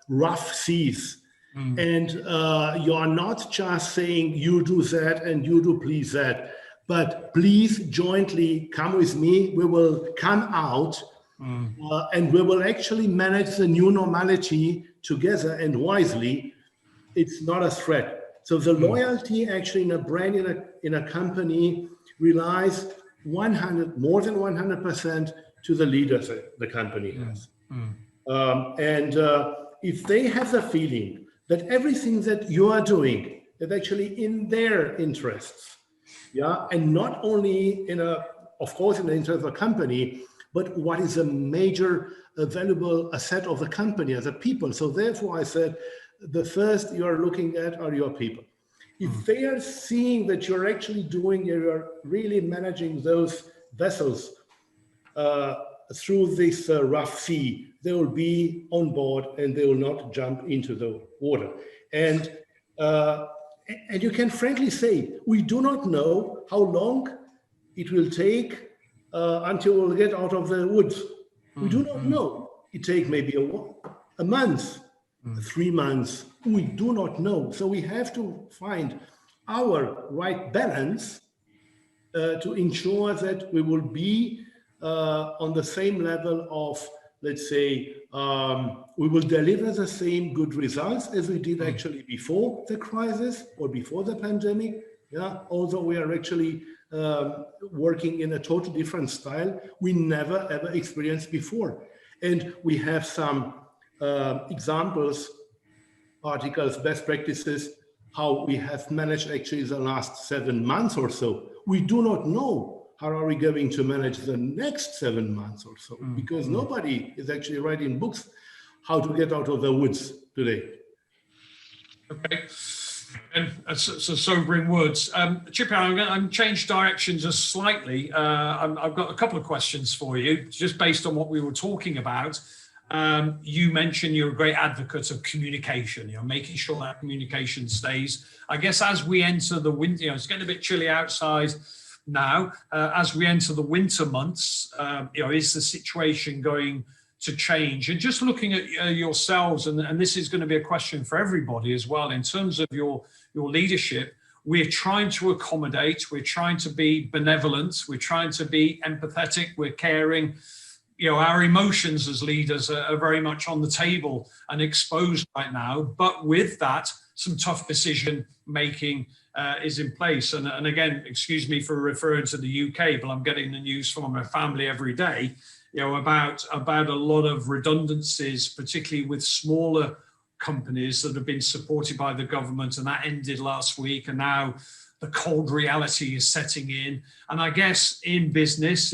Speaker 4: rough seas, and you're not just saying you do that and you do please that, but please jointly come with me, we will come out and we will actually manage the new normality together and wisely. It's not a threat. So the loyalty actually in a brand, in a company relies more than 100% to the leaders the company has. If they have the feeling that everything that you are doing is actually in their interests, yeah, and not only of course, in the interest of the company, but what is a major valuable asset of the company as a people. So therefore, I said, the first you are looking at are your people. If they are seeing that you're actually you're really managing those vessels through this rough sea, they will be on board and they will not jump into the water. And you can frankly say, we do not know how long it will take until we'll get out of the woods. We do not know. It takes maybe a month, 3 months. We do not know. So we have to find our right balance to ensure that we will be on the same level of, let's say, we will deliver the same good results as we did actually before the crisis or before the pandemic. Yeah, although we are actually working in a totally different style we never ever experienced before. And we have some examples, articles, best practices, how we have managed actually the last 7 months or so. We do not know how are we going to manage the next 7 months or so, because nobody is actually writing books how to get out of the woods today.
Speaker 2: Okay, and so sobering words. Ciprian, I'm going to change direction just slightly. I've got a couple of questions for you, just based on what we were talking about. You mentioned you're a great advocate of communication, making sure that communication stays. I guess as we enter the winter, it's getting a bit chilly outside now. As we enter the winter months, is the situation going to change? And just looking at yourselves, and this is going to be a question for everybody as well, in terms of your leadership, we're trying to accommodate, we're trying to be benevolent, we're trying to be empathetic, we're caring. Our emotions as leaders are very much on the table and exposed right now. But with that, some tough decision making is in place. And again, excuse me for referring to the UK, but I'm getting the news from my family every day, about a lot of redundancies, particularly with smaller companies that have been supported by the government, and that ended last week. And now the cold reality is setting in. And I guess in business,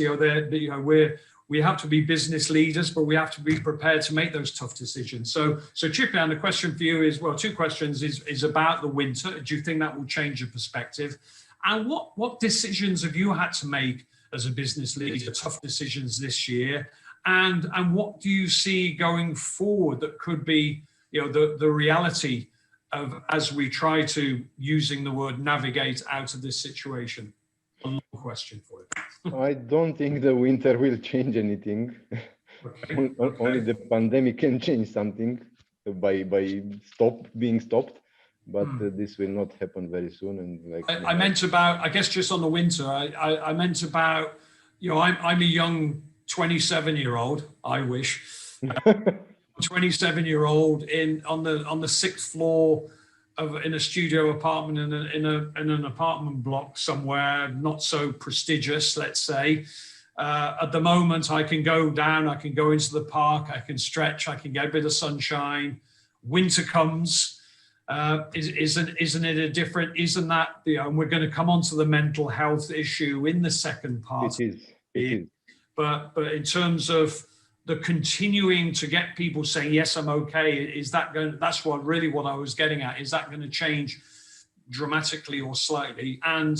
Speaker 2: we have to be business leaders, but we have to be prepared to make those tough decisions. So Ciprian, the question for you is, well, two questions is about the winter. Do you think that will change your perspective? And what decisions have you had to make as a business leader, tough decisions this year? And what do you see going forward that could be, the reality of, as we try to, using the word, navigate out of this situation? A long question for you.
Speaker 5: I don't think the winter will change anything. Okay. Only the pandemic can change something by being stopped, but this will not happen very soon. And
Speaker 2: I meant about, I guess, just on the winter. I meant about, I'm a young 27-year-old. I wish. 27-year-old on the 6th floor in a studio apartment in an apartment block somewhere not so prestigious, let's say. At the moment, I can go down, I can go into the park, I can stretch, I can get a bit of sunshine. Winter comes, isn't it a different? Isn't that and we're going to come on to the mental health issue in the second part.
Speaker 5: It is.
Speaker 2: But in terms of the continuing to get people saying, yes, I'm okay, is that going, that's what I was getting at. Is that going to change dramatically or slightly? And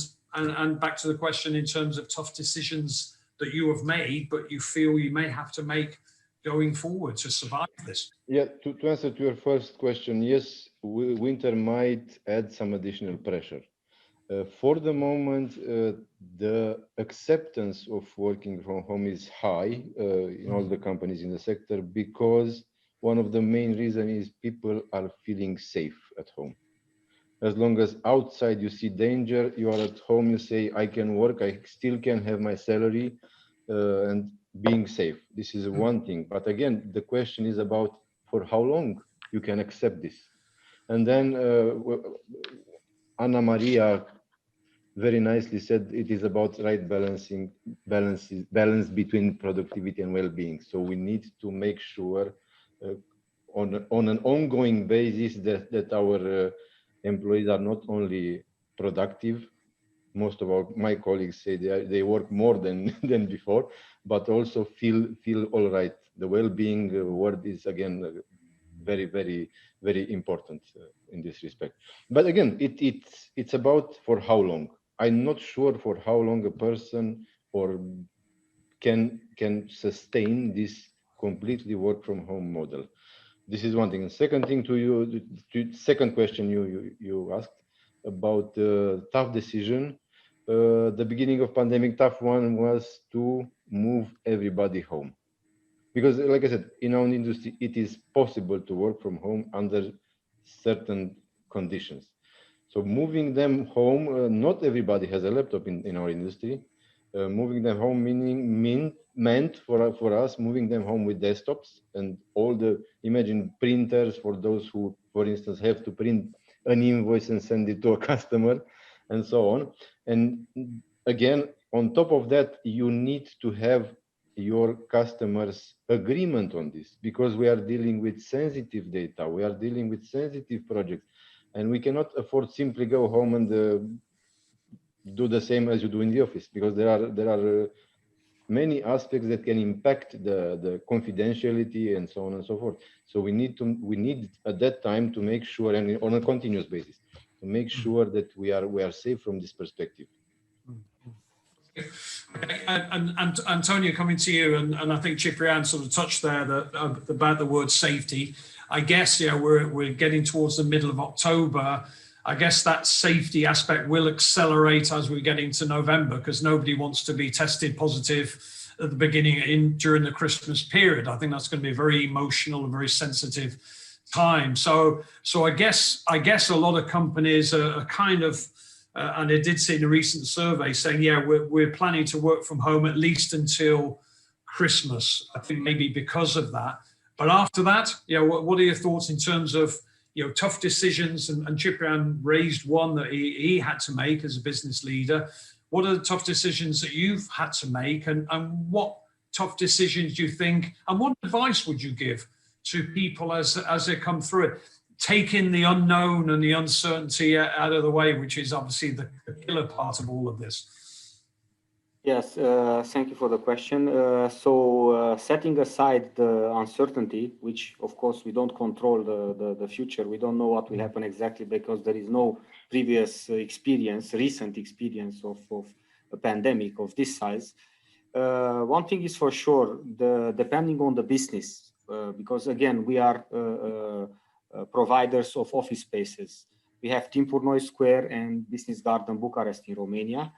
Speaker 2: back to the question in terms of tough decisions that you have made, but you feel you may have to make going forward to survive this.
Speaker 5: Yeah, to answer to your first question, yes, winter might add some additional pressure. For the moment, the acceptance of working from home is high in all the companies in the sector, because one of the main reasons is people are feeling safe at home. As long as outside you see danger, you are at home, you say, I can work, I still can have my salary, and being safe. This is one thing. But again, the question is about for how long you can accept this. And then Anna Maria very nicely said, it is about right balance between productivity and well-being. So we need to make sure on an ongoing basis that our employees are not only productive. Most of my colleagues say they work more than than before, but also feel all right. The well-being word is again very important in this respect. But again, it's about for how long. I'm not sure for how long a person or can sustain this completely work from home model. This is one thing. And second thing second question you asked about tough decision. The beginning of pandemic, tough one was to move everybody home. Because like I said, in our industry, it is possible to work from home under certain conditions. So moving them home, not everybody has a laptop in our industry. Moving them home meant for us moving them home with desktops and all the imagine printers for those who, for instance, have to print an invoice and send it to a customer and so on. And again, on top of that, you need to have your customers' agreement on this, because we are dealing with sensitive data, we are dealing with sensitive projects, and we cannot afford simply go home and do the same as you do in the office, because there are many aspects that can impact the confidentiality and so on and so forth. So we need at that time to make sure, and on a continuous basis, to make sure that we are safe from this perspective.
Speaker 2: Okay. And Antonio, coming to you, and I think Ciprian sort of touched there about the word safety. I guess we're getting towards the middle of October. I guess that safety aspect will accelerate as we get into November, because nobody wants to be tested positive at the beginning during the Christmas period. I think that's going to be a very emotional and very sensitive time. So I guess a lot of companies are kind of. And I did see in a recent survey saying, yeah, we're planning to work from home at least until Christmas. I think maybe because of that. But after that, what are your thoughts in terms of tough decisions? And Ciprian raised one that he had to make as a business leader. What are the tough decisions that you've had to make, and what tough decisions do you think, and what advice would you give to people as they come through it? Taking the unknown and the uncertainty out of the way, which is obviously the killer part of all of this.
Speaker 6: Yes, thank you for the question. So setting aside the uncertainty, which of course we don't control the future, we don't know what will happen exactly, because there is no previous recent experience of a pandemic of this size. One thing is for sure, depending on the business, because again, we are providers of office spaces. We have Timpurnoi Square and Business Garden Bucharest in Romania,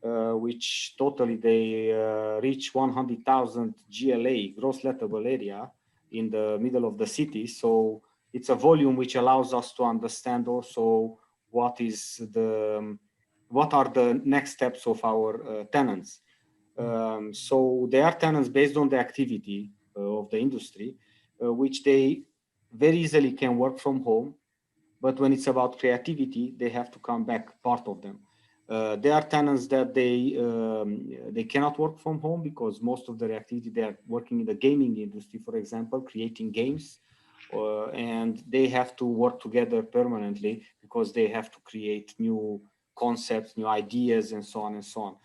Speaker 6: which totally they reach 100,000 GLA, gross lettable area, in the middle of the city. So it's a volume which allows us to understand also what are the next steps of our tenants. So they are tenants based on the activity of the industry, which they very easily can work from home, but when it's about creativity, they have to come back, part of them. There are tenants that they cannot work from home because most of their activity, they are working in the gaming industry, for example, creating games, and they have to work together permanently because they have to create new concepts, new ideas, and so on and so on.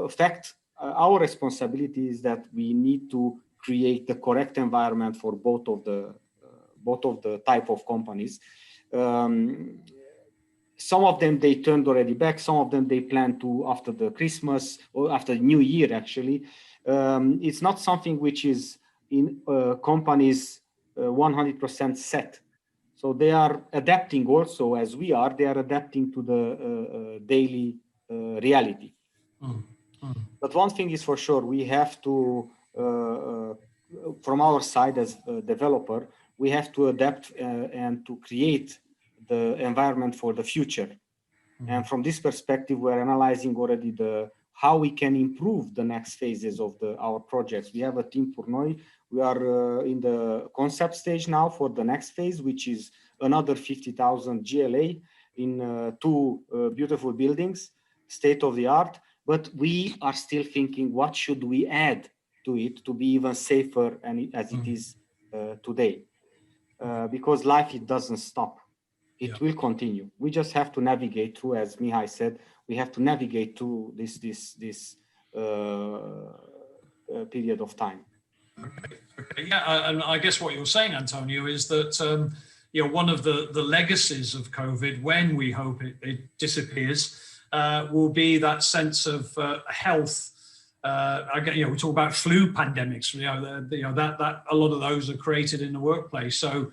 Speaker 6: In fact, our responsibility is that we need to create the correct environment for both of the type of companies. Some of them they turned already back. Some of them they plan to after the Christmas or after New Year. Actually, it's not something which is in companies 100% set. So they are adapting also, as we are. They are adapting to the daily reality. But one thing is for sure, we have to, from our side as a developer, we have to adapt and to create the environment for the future. And from this perspective, we're analyzing already how we can improve the next phases of our projects. We have a team Timpurnoi. We are in the concept stage now for the next phase, which is another 50,000 GLA in two beautiful buildings, state of the art, but we are still thinking what should we add to it to be even safer and as it is today. Because life, it doesn't stop. It will continue. We just have to navigate through, as Mihai said, we have to navigate through this period of time.
Speaker 2: Okay. Yeah, and I guess what you're saying, Antonio, is that one of the legacies of COVID, when we hope it disappears, will be that sense of health. We talk about flu pandemics. That a lot of those are created in the workplace. So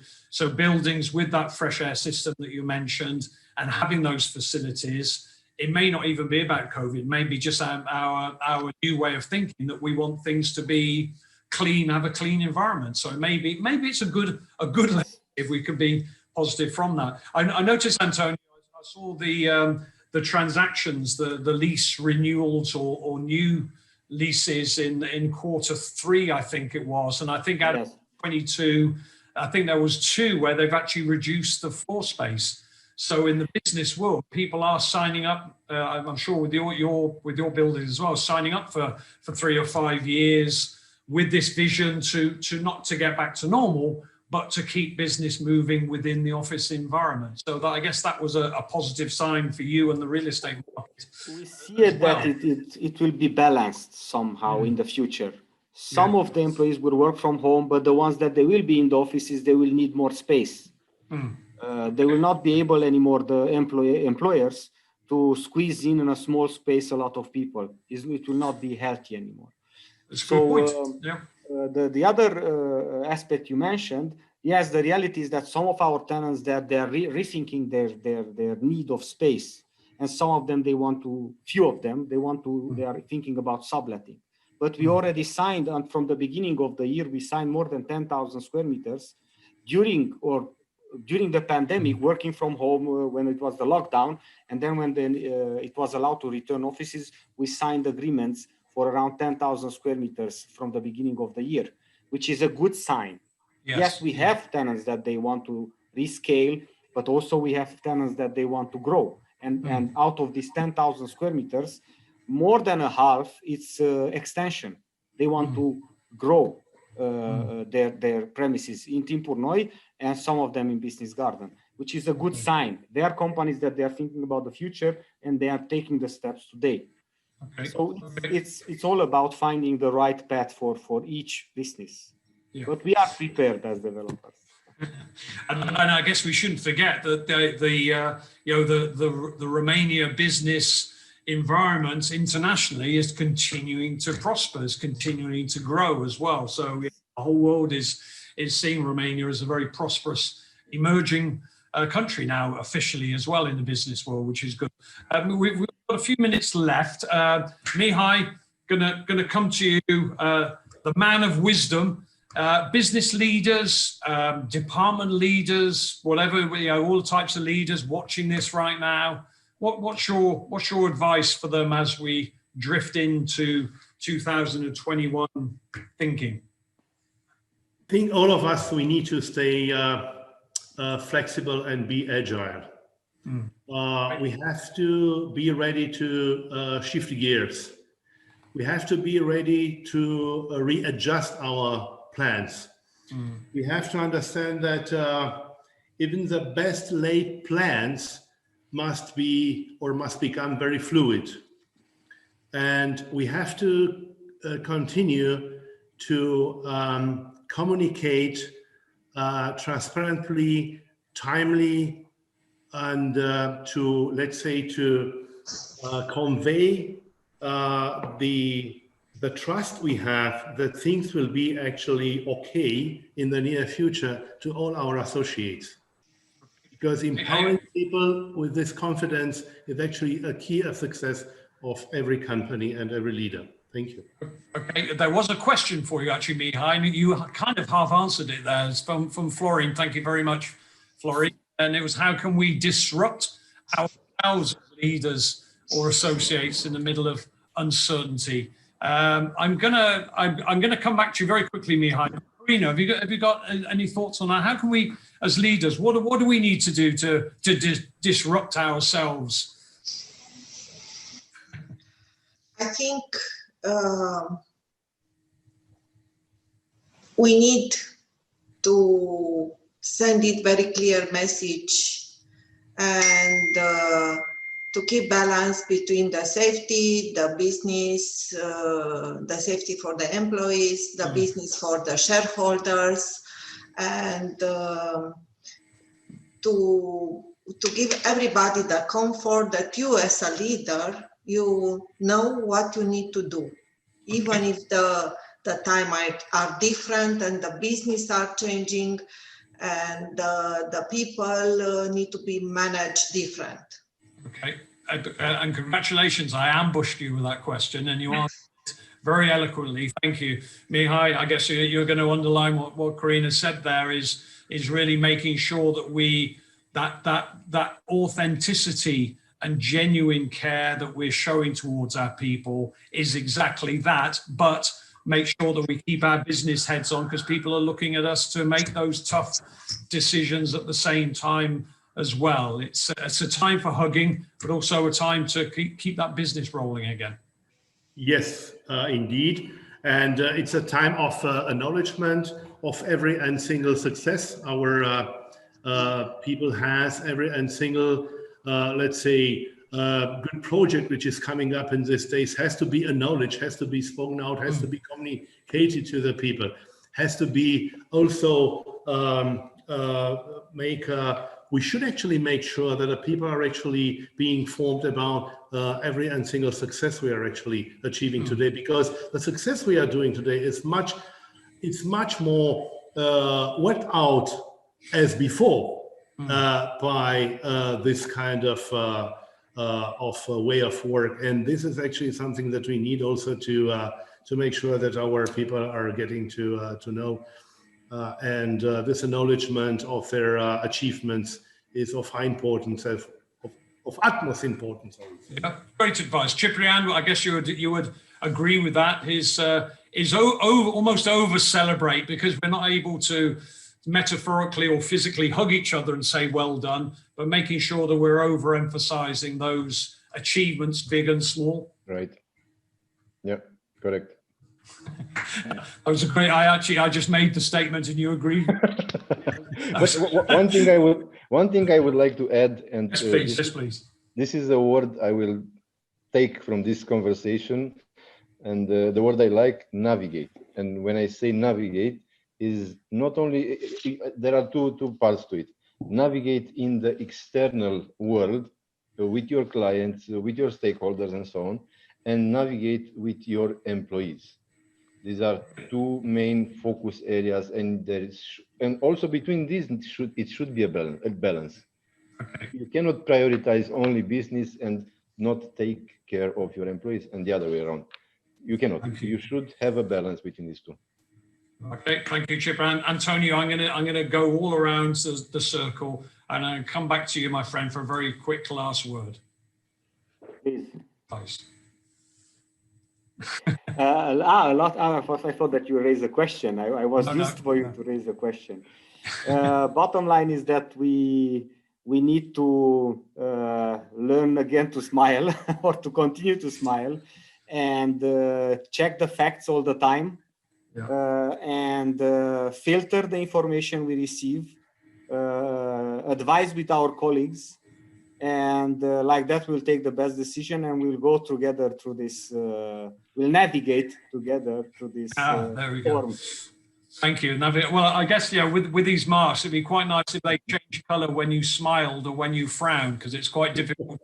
Speaker 2: buildings with that fresh air system that you mentioned, and having those facilities. It may not even be about COVID. Maybe just our new way of thinking that we want things to be clean, have a clean environment. So maybe it's a good lesson if we could be positive from that. I noticed, Antonio, I saw the transactions, the lease renewals or new leases in Q3, I think it was, and I think out of 22, I think there was 2 where they've actually reduced the floor space. So in the business world, people are signing up. I'm sure with your buildings as well, signing up for 3 or 5 years with this vision to not to get back to normal, but to keep business moving within the office environment. So I guess that was a positive sign for you and the real estate market.
Speaker 6: We see it that it will be balanced somehow in the future. Some of the employees will work from home, but the ones that they will be in the offices, they will need more space. They will not be able anymore, the employers, to squeeze in a small space a lot of people. It will not be healthy anymore.
Speaker 2: That's a good point.
Speaker 6: The other aspect you mentioned, yes, the reality is that some of our tenants, that they are rethinking their need of space, and some of them, few of them, they are thinking about subletting. But we already signed, and from the beginning of the year, we signed more than 10,000 square meters during the pandemic, working from home when it was the lockdown, and then when it was allowed to return offices, we signed agreements for around 10,000 square meters from the beginning of the year, which is a good sign. Yes, we have tenants that they want to rescale, but also we have tenants that they want to grow. And out of these 10,000 square meters, more than a half, it's extension. They want to grow their premises in Timpuri Noi, and some of them in Business Garden, which is a good sign. They are companies that they are thinking about the future, and they are taking the steps today. So it's all about finding the right path for each business. But we are prepared as developers.
Speaker 2: And I guess we shouldn't forget that the Romania business environment internationally is continuing to prosper, is continuing to grow as well. So the whole world is seeing Romania as a very prosperous emerging country now officially as well in the business world, which is good. We've got a few minutes left. Mihai, gonna come to you, the man of wisdom. Business leaders, department leaders, whatever, all types of leaders watching this right now. What's your advice for them as we drift into 2021 thinking?
Speaker 4: I think all of us, we need to stay flexible and be agile. We have to be ready to shift gears. We have to be ready to readjust our plans. We have to understand that even the best laid plans must become very fluid. And we have to continue to communicate transparently, timely, and to convey the trust we have that things will be actually okay in the near future to all our associates. Because empowering people with this confidence is actually a key of success of every company and every leader. Thank you.
Speaker 2: Okay, there was a question for you actually, Mihai. You kind of half answered it there. It's from Florian. Thank you very much, Florian. And it was, how can we disrupt ourselves as leaders or associates in the middle of uncertainty? I'm gonna come back to you very quickly, Mihai. Marina, have you got any thoughts on that? How can we as leaders? What do we need to do to disrupt ourselves?
Speaker 3: I think we need to send it very clear message and to keep balance between the safety, the business, the safety for the employees, the business for the shareholders, and to give everybody the comfort that you as a leader, you know what you need to do, even if the time are different and the business are changing and the people need to be managed different.
Speaker 2: Okay, and congratulations, I ambushed you with that question and you answered it very eloquently. Thank you. Mihai, I guess you're going to underline what Corina said there is really making sure that that authenticity and genuine care that we're showing towards our people is exactly that, but make sure that we keep our business heads on, because people are looking at us to make those tough decisions at the same time as well. It's a time for hugging, but also a time to keep that business rolling again. Yes,
Speaker 4: indeed. And it's a time of acknowledgement of every and single success our people has, every and single, let's say, good project which is coming up in these days has to be acknowledged, has to be spoken out, has to be communicated to the people, has to be also we should actually make sure that the people are actually being informed about every and single success we are actually achieving today, because the success we are doing today is much more worked out as before by this kind of way of work. And this is actually something that we need also to make sure that our people are getting to know. And this acknowledgement of their achievements is of high importance, of utmost importance.
Speaker 2: Yeah, great advice. Ciprian, I guess you would agree with that. Is almost over celebrate, because we're not able to metaphorically or physically hug each other and say well done, but making sure that we're overemphasizing those achievements, big and small.
Speaker 5: Right. Yeah, correct.
Speaker 2: That was a great. I just made the statement and you agreed.
Speaker 5: But one thing I would like to add, and
Speaker 2: yes, please. Yes, please.
Speaker 5: This is a word I will take from this conversation, and the word I like, navigate. And when I say navigate, is not only, there are two parts to it. Navigate in the external world with your clients, with your stakeholders and so on, and navigate with your employees. These are two main focus areas, and also between these it should be a balance. Okay. You cannot prioritize only business and not take care of your employees, and the other way around. You cannot. You should have a balance between these two.
Speaker 2: Okay, thank you, Ciprian. Antonio, I'm gonna go all around the circle, and I'll come back to you, my friend, for a very quick last word.
Speaker 6: Please.
Speaker 2: Please.
Speaker 6: A lot. I thought that you raised a question. I was used for you to raise a question. Bottom line is that we need to learn again to smile, or to continue to smile, and check the facts all the time. Yeah. And filter the information we receive, advise with our colleagues, and like that we'll take the best decision, and we'll go together through this, we'll navigate together through this
Speaker 2: there we go. Thank you. Well, I guess, yeah, with these masks, it'd be quite nice if they change color when you smiled or when you frowned, because it's quite difficult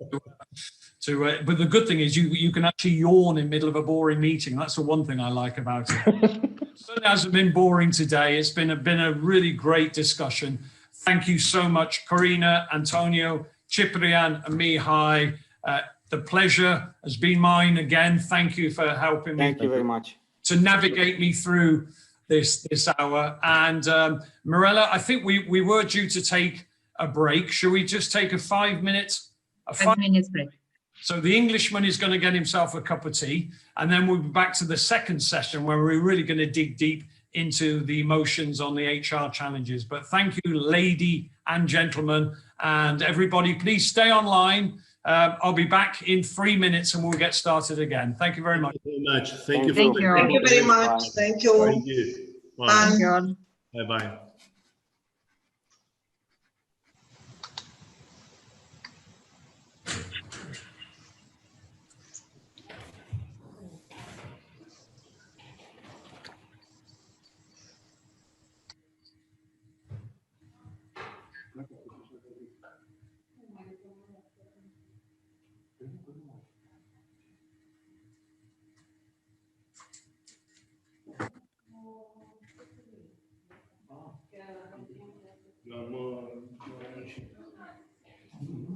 Speaker 2: but the good thing is you can actually yawn in the middle of a boring meeting. That's the one thing I like about it. Certainly hasn't been boring today. It's been a really great discussion. Thank you so much, Corina, Antonio, Ciprian, and Mihai. The pleasure has been mine again. Thank you for helping me.
Speaker 6: Thank you very much.
Speaker 2: To navigate me through this hour. And Mirella, I think we were due to take a break. Should we just take a 5 minutes? A
Speaker 1: 5 minutes break.
Speaker 2: So the Englishman is going to get himself a cup of tea, and then we'll be back to the second session where we're really going to dig deep into the emotions on the HR challenges. But thank you, lady and gentlemen, and everybody, please stay online. I'll be back in 3 minutes and we'll get started again. Thank you very much.
Speaker 4: Thank you very much. Thank you.
Speaker 1: Thank you.
Speaker 3: Thank you very much. Thank you.
Speaker 4: Thank you. Bye.
Speaker 3: Bye.
Speaker 1: Thank you.
Speaker 4: Bye-bye.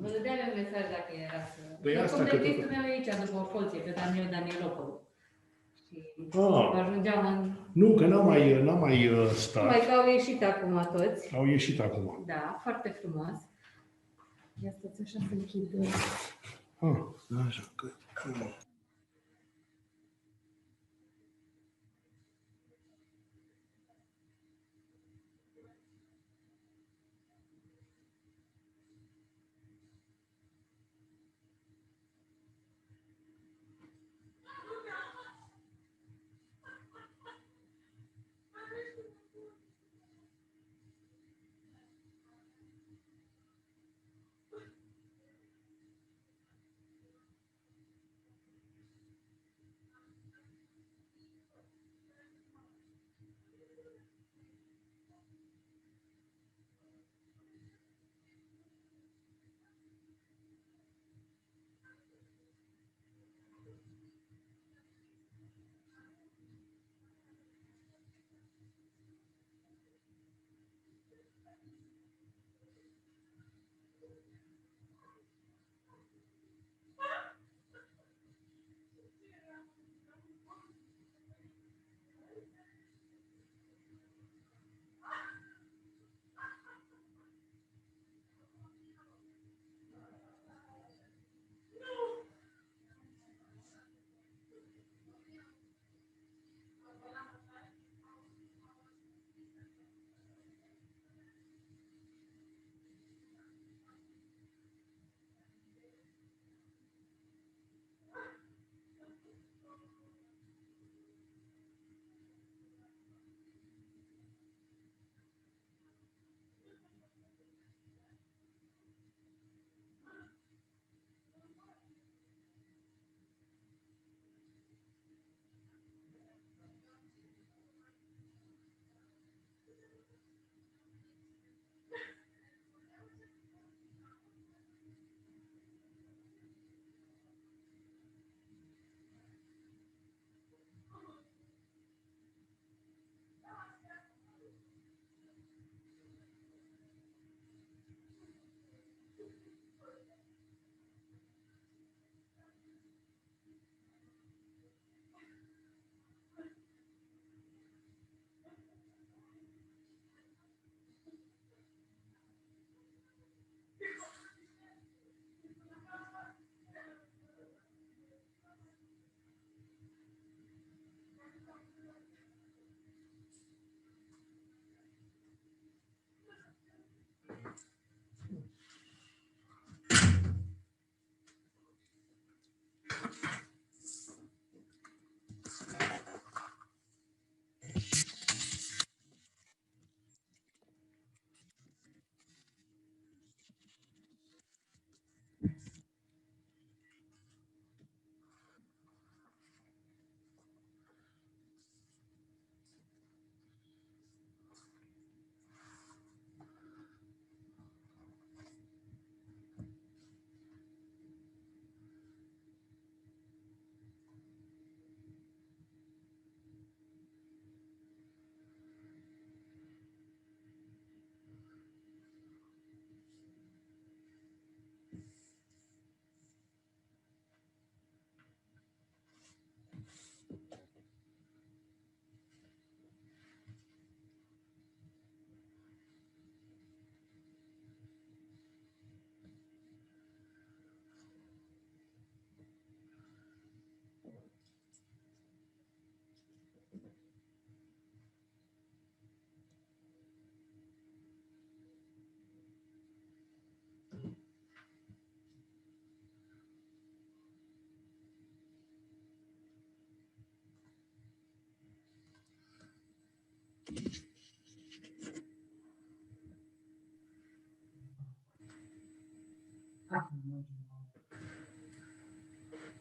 Speaker 7: Vă dădeam un mesaj dacă era să...
Speaker 4: Păi
Speaker 7: Eu
Speaker 4: asta
Speaker 7: cum
Speaker 4: că
Speaker 7: de
Speaker 4: tot-
Speaker 7: textul meu e aici, după o colție, pe Danielopoulos. Și
Speaker 4: Ah.
Speaker 7: ajungeam în...
Speaker 4: Nu, că n-am mai
Speaker 7: Numai
Speaker 4: stat.
Speaker 7: că au ieșit acum toți.
Speaker 4: Au ieșit acum.
Speaker 7: Da, foarte frumos. Ia stați așa să închid.
Speaker 4: Ah, așa că...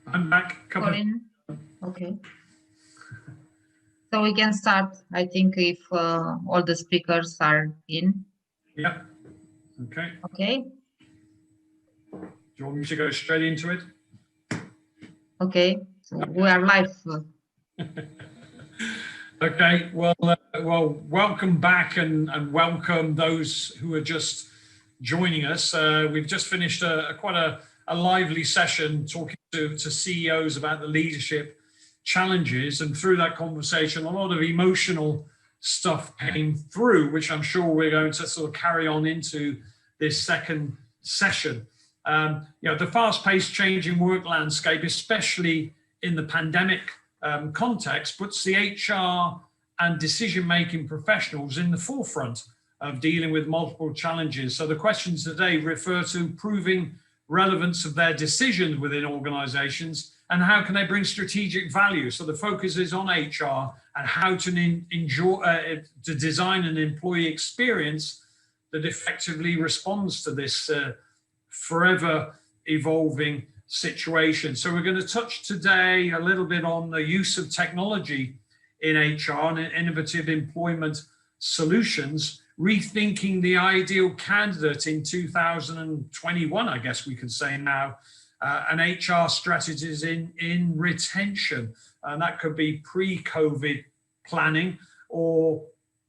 Speaker 2: I'm back.
Speaker 1: Corinne? Okay. So we can start, I think, if all the speakers are in.
Speaker 2: Yeah. Okay.
Speaker 1: Okay.
Speaker 2: Do you want me to go straight into it?
Speaker 1: Okay. So we are live.
Speaker 2: Okay. Well, welcome back and welcome those who are just joining us. We've just finished quite a lively session talking to CEOs about the leadership challenges, and through that conversation a lot of emotional stuff came through, which I'm sure we're going to sort of carry on into this second session. The fast-paced changing work landscape, especially in the pandemic context, puts the HR and decision-making professionals in the forefront of dealing with multiple challenges. So the questions today refer to proving relevance of their decisions within organizations and how can they bring strategic value. So the focus is on HR and how to design an employee experience that effectively responds to this forever evolving situation. So we're going to touch today a little bit on the use of technology in HR and innovative employment solutions, rethinking the ideal candidate in 2021, I guess we could say now, and HR strategies in retention. And that could be pre-COVID planning or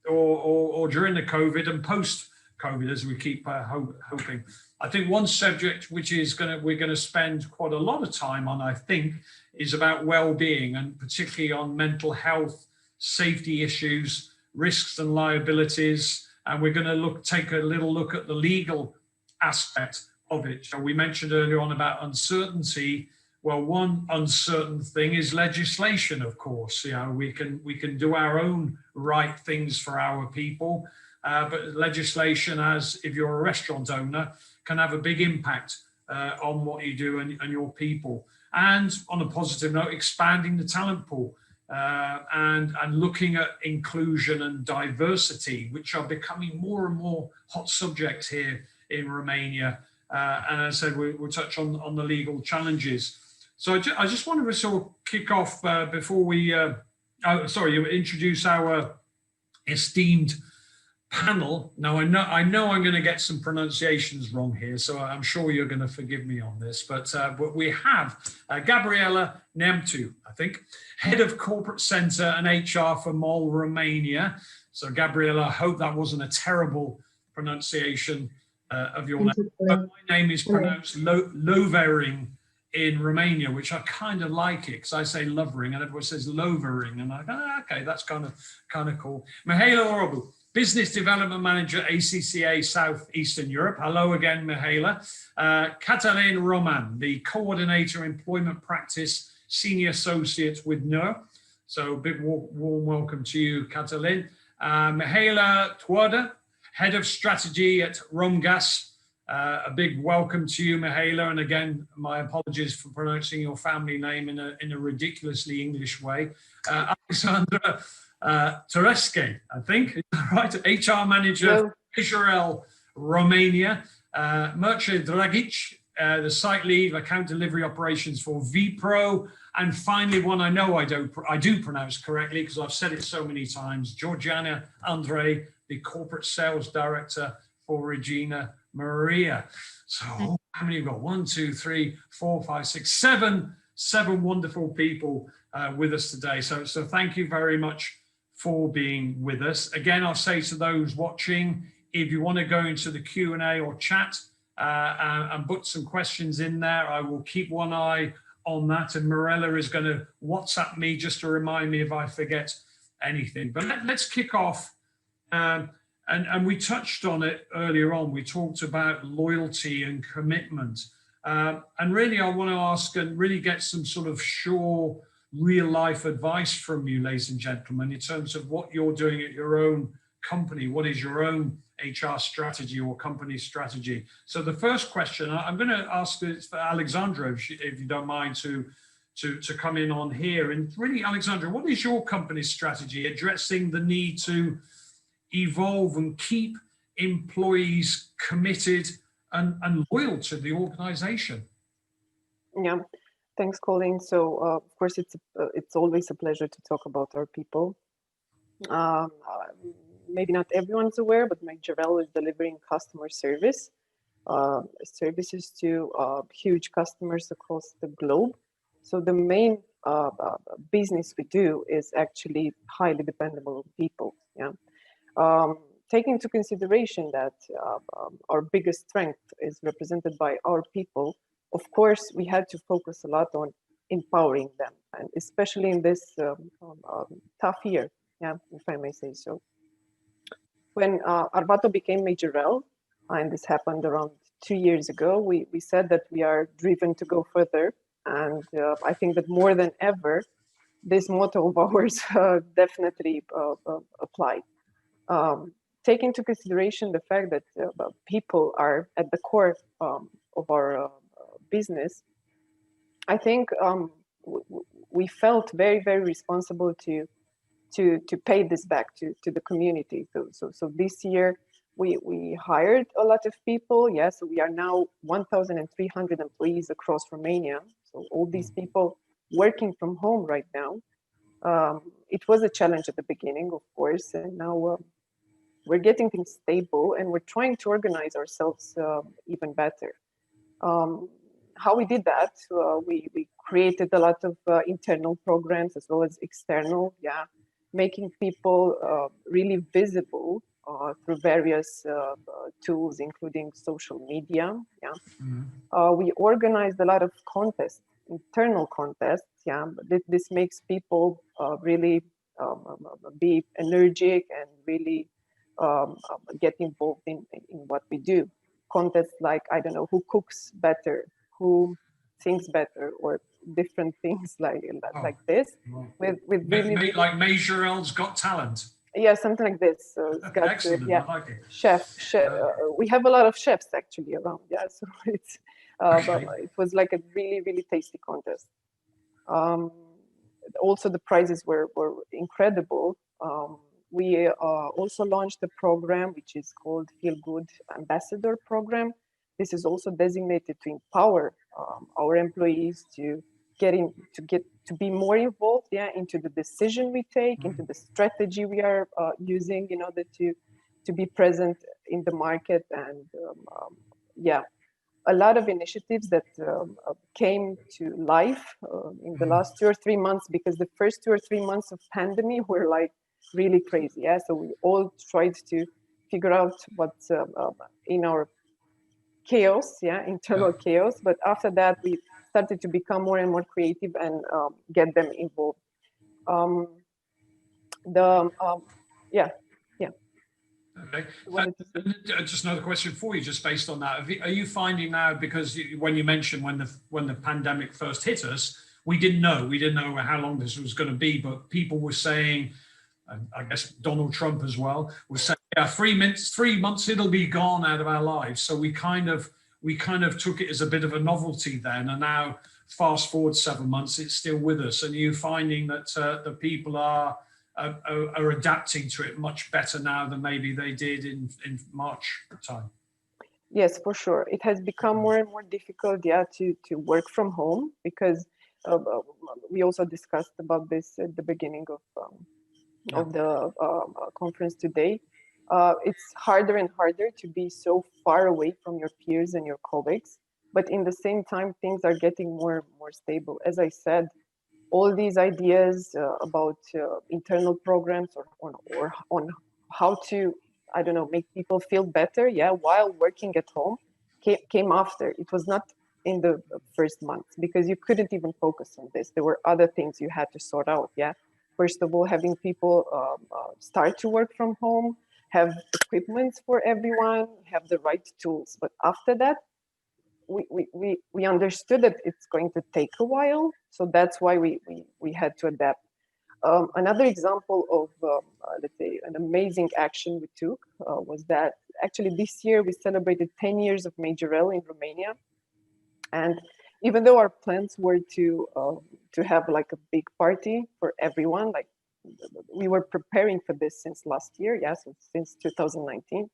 Speaker 2: during the COVID and post-COVID, as we keep hoping. I think one subject which is we're going to spend quite a lot of time on, I think, is about well-being, and particularly on mental health, safety issues, risks and liabilities. And we're going to take a little look at the legal aspect of it. So we mentioned earlier on about uncertainty. Well, one uncertain thing is legislation, of course. We can do our own right things for our people, but legislation, as if you're a restaurant owner, can have a big impact on what you do and your people. And on a positive note, expanding the talent pool and looking at inclusion and diversity, which are becoming more and more hot subjects here in Romania. And as I said, we'll touch on the legal challenges. So I just wanted to sort of kick off before we, introduce our esteemed panel. Now I know I'm going to get some pronunciations wrong here, so I'm sure you're going to forgive me on this. But we have Gabriela Nemtu, I think, head of corporate center and HR for MOL Romania. So Gabriela, I hope that wasn't a terrible pronunciation of your name. But my name is pronounced Lovering in Romania, which I kind of like it because I say Lovering and everyone says Lovering, and I go, okay, that's kind of cool. Mihaela Orobu, Business Development Manager, ACCA Southeastern Europe. Hello again, Mihaela. Catalin Roman, the Coordinator Employment Practice Senior Associate with NER. So a big warm welcome to you, Catalin. Mihaela Tuada, Head of Strategy at Romgas. A big welcome to you, Mihaela. And again, my apologies for pronouncing your family name in a ridiculously English way. Alexandra Teresche, I think, right? HR Manager, Israel, Romania. Mircea Dragic, the Site Lead, Account Delivery Operations for vPro. And finally, one I know I do pronounce correctly because I've said it so many times, Georgiana Andrei, the Corporate Sales Director for Regina Maria. So how many have you got? 1, 2, 3, 4, 5, 6, 7 wonderful people with us today. So thank you very much for being with us. Again, I'll say to those watching, if you want to go into the Q&A or chat and put some questions in there, I will keep one eye on that. And Mirella is going to WhatsApp me just to remind me if I forget anything. But let's kick off. And we touched on it earlier on. We talked about loyalty and commitment. And really, I want to ask and really get some sort of sure, real life advice from you, ladies and gentlemen, in terms of what you're doing at your own company. What is your own HR strategy or company strategy? So the first question I'm going to ask is for Alexandra, if you don't mind, to to come in on here. And really, Alexandra, what is your company's strategy addressing the need to evolve and keep employees committed and loyal to the organization?
Speaker 8: Yeah, thanks, Colin. So, of course, it's always a pleasure to talk about our people. Maybe not everyone's aware, but Majorel is delivering customer services to huge customers across the globe. So the main business we do is actually highly dependable on people. Yeah. Taking into consideration that our biggest strength is represented by our people, of course, we had to focus a lot on empowering them, and especially in this tough year, yeah, if I may say so. When Arvato became Majorel, and this happened around 2 years ago, we said that we are driven to go further. And I think that more than ever, this motto of ours definitely applied. Take into consideration the fact that people are at the core of our business. I think we felt very, very responsible to pay this back to the community. So this year we hired a lot of people. Yeah, so we are now 1,300 employees across Romania. So all these people working from home right now. It was a challenge at the beginning, of course, and now we're getting things stable, and we're trying to organize ourselves even better. How we did that, we created a lot of internal programs as well as external, yeah, making people really visible through various tools, including social media. Yeah, we organized a lot of contests, internal contests. Yeah, this makes people really be energetic and really get involved in what we do. Contests like, I don't know, who cooks better, who sings better, or different things like this. With really
Speaker 2: like Majorel's Got Talent.
Speaker 8: Yeah, something like this. So it's got
Speaker 2: Excellent.
Speaker 8: yeah,
Speaker 2: I like it.
Speaker 8: chef. We have a lot of chefs actually around. Yeah, so it's but it was like a really, really tasty contest. Also, the prizes were incredible. We also launched a program which is called Feel Good Ambassador Program. This is also designated to empower our employees to be more involved, yeah, into the decision we take, into the strategy we are using in order to be present in the market. And yeah, a lot of initiatives that came to life in the last 2 or 3 months, because the first 2 or 3 months of pandemic were like really crazy. Yeah, so we all tried to figure out what's in our chaos, yeah, internal chaos. But after that, we started to become more and more creative and get them involved. Yeah.
Speaker 2: Okay. Just another question for you, just based on that. Are you finding now, because when you mentioned when the pandemic first hit us, we didn't know how long this was going to be, but people were saying, and I guess Donald Trump as well, was saying, yeah, 3 months, it'll be gone out of our lives. So we kind of took it as a bit of a novelty then, and now fast forward 7 months, it's still with us. And you're finding that the people are adapting to it much better now than maybe they did in March time.
Speaker 8: Yes, for sure. It has become more and more difficult, yeah, to work from home, because we also discussed about this at the beginning of the conference today. It's harder and harder to be so far away from your peers and your colleagues, but in the same time, things are getting more and more stable. As I said, all these ideas about internal programs or on how to, I don't know, make people feel better, yeah, while working at home came after. It was not in the first months, because you couldn't even focus on this. There were other things you had to sort out, yeah. First of all, having people start to work from home, have equipment for everyone, have the right tools. But after that, we understood that it's going to take a while. So that's why we had to adapt. Another example of, let's say, an amazing action we took was that actually this year we celebrated 10 years of Majorel in Romania. And even though our plans were to have like a big party for everyone, like we were preparing for this since last year, since 2019,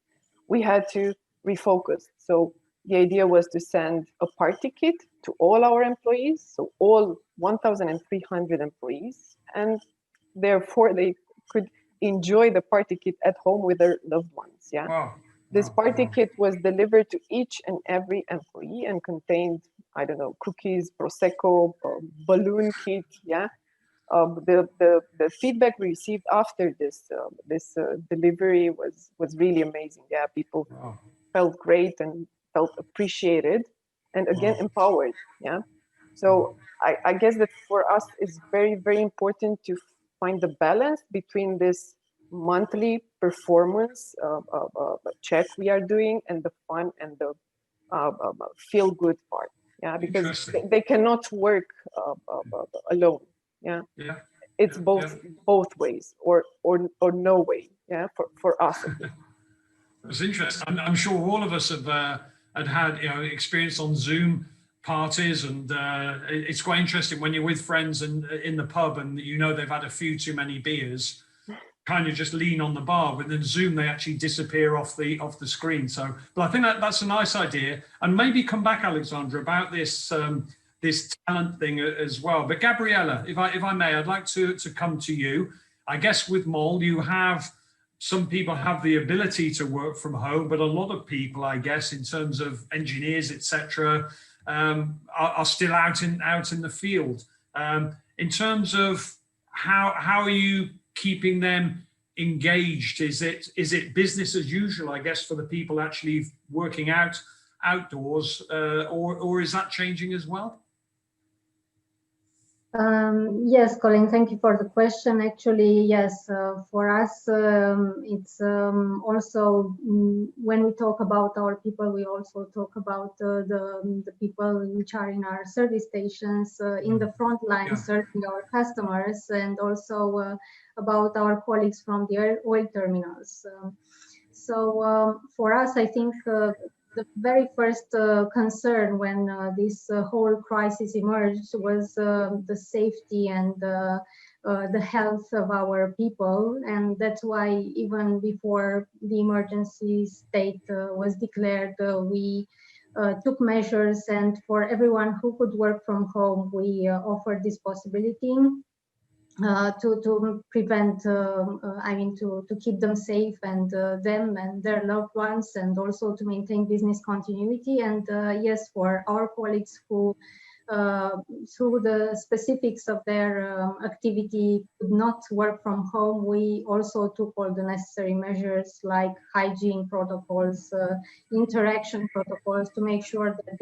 Speaker 8: we had to refocus. So the idea was to send a party kit to all our employees, so all 1,300 employees, and therefore they could enjoy the party kit at home with their loved ones. Yeah.
Speaker 2: Wow.
Speaker 8: This
Speaker 2: Wow.
Speaker 8: party kit was delivered to each and every employee and contained, I don't know, cookies, prosecco, balloon kit. Yeah. The feedback we received after this delivery was really amazing. Yeah, people
Speaker 2: Wow.
Speaker 8: felt great and felt appreciated, and again
Speaker 2: Wow.
Speaker 8: empowered. Yeah. So I guess that for us it's very important to find the balance between this monthly performance check we are doing and the fun and the feel good part. Yeah, because
Speaker 2: Interesting.
Speaker 8: they cannot work alone. Yeah,
Speaker 2: Yeah.
Speaker 8: it's
Speaker 2: Yeah.
Speaker 8: both ways or no way. Yeah, for us at least.
Speaker 2: It's interesting. I'm sure all of us have had experience on Zoom parties, and it's quite interesting when you're with friends and in the pub, and they've had a few too many beers, kind of just lean on the bar. But then Zoom, they actually disappear off the screen. So, but I think that's a nice idea, and maybe come back, Alexandra, about this this talent thing as well. But Gabriella, if I may, I'd like to come to you. I guess with Mol, some people have the ability to work from home, but a lot of people, I guess, in terms of engineers, etc., are still out in the field. In terms of how are you keeping them engaged? Is it business as usual, I guess, for the people actually working outdoors, or is that changing as well?
Speaker 9: Yes, Colin, thank you for the question. Actually, yes, for us, it's also when we talk about our people, we also talk about the people which are in our service stations in the front line serving our customers, and also about our colleagues from the oil terminals. So for us, I think the very first concern when this whole crisis emerged was the safety and the health of our people. And that's why even before the emergency state was declared, we took measures, and for everyone who could work from home, we offered this possibility. To prevent, to keep them safe, and them and their loved ones, and also to maintain business continuity. And yes, for our colleagues who, through the specifics of their activity, could not work from home, we also took all the necessary measures like hygiene protocols, interaction protocols, to make sure that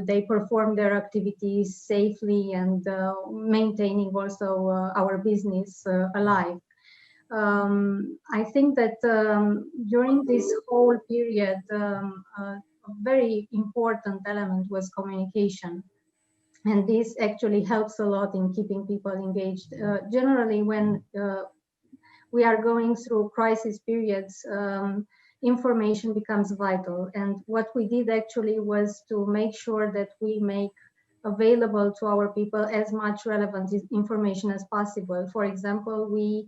Speaker 9: they perform their activities safely, and maintaining also our business alive. I think that during this whole period, a very important element was communication. And this actually helps a lot in keeping people engaged. Generally, when we are going through crisis periods, information becomes vital. And what we did actually was to make sure that we make available to our people as much relevant information as possible. For example, we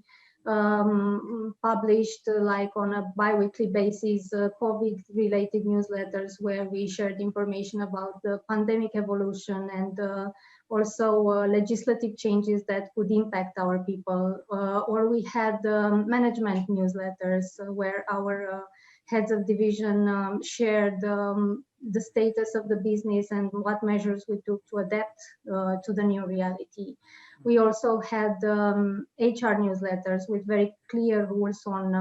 Speaker 9: published like on a bi-weekly basis COVID-related newsletters where we shared information about the pandemic evolution, and also legislative changes that could impact our people. Or we had management newsletters where our heads of division shared the status of the business and what measures we took to adapt to the new reality. We also had HR newsletters with very clear rules on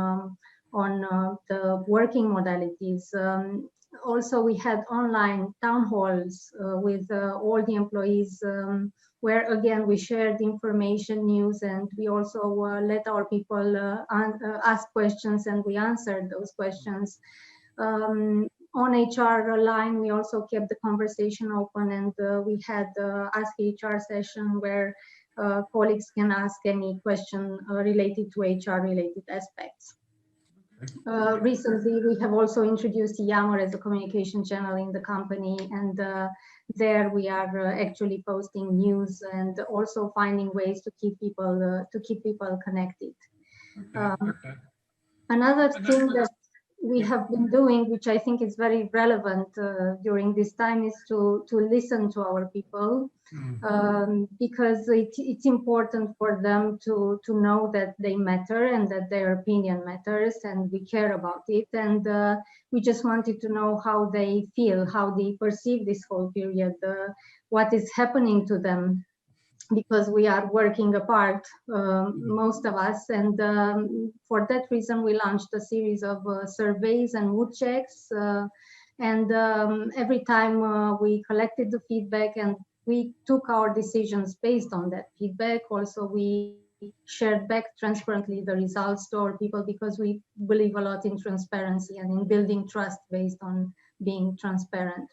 Speaker 9: the working modalities. Also, we had online town halls with all the employees, where again we shared information, news, and we also let our people ask questions, and we answered those questions. On HR line, we also kept the conversation open, and we had Ask HR session where colleagues can ask any question related to HR related aspects. Recently, we have also introduced Yammer as a communication channel in the company, and there we are actually posting news and also finding ways to keep people connected. Another thing that we have been doing, which I think is very relevant during this time, is to listen to our people, because it's important for them to know that they matter and that their opinion matters, and we care about it. And we just wanted to know how they feel, how they perceive this whole period, what is happening to them, because we are working apart, most of us. And for that reason, we launched a series of surveys and mood checks. And every time we collected the feedback and we took our decisions based on that feedback. Also, we shared back transparently the results to our people, because we believe a lot in transparency and in building trust based on being transparent.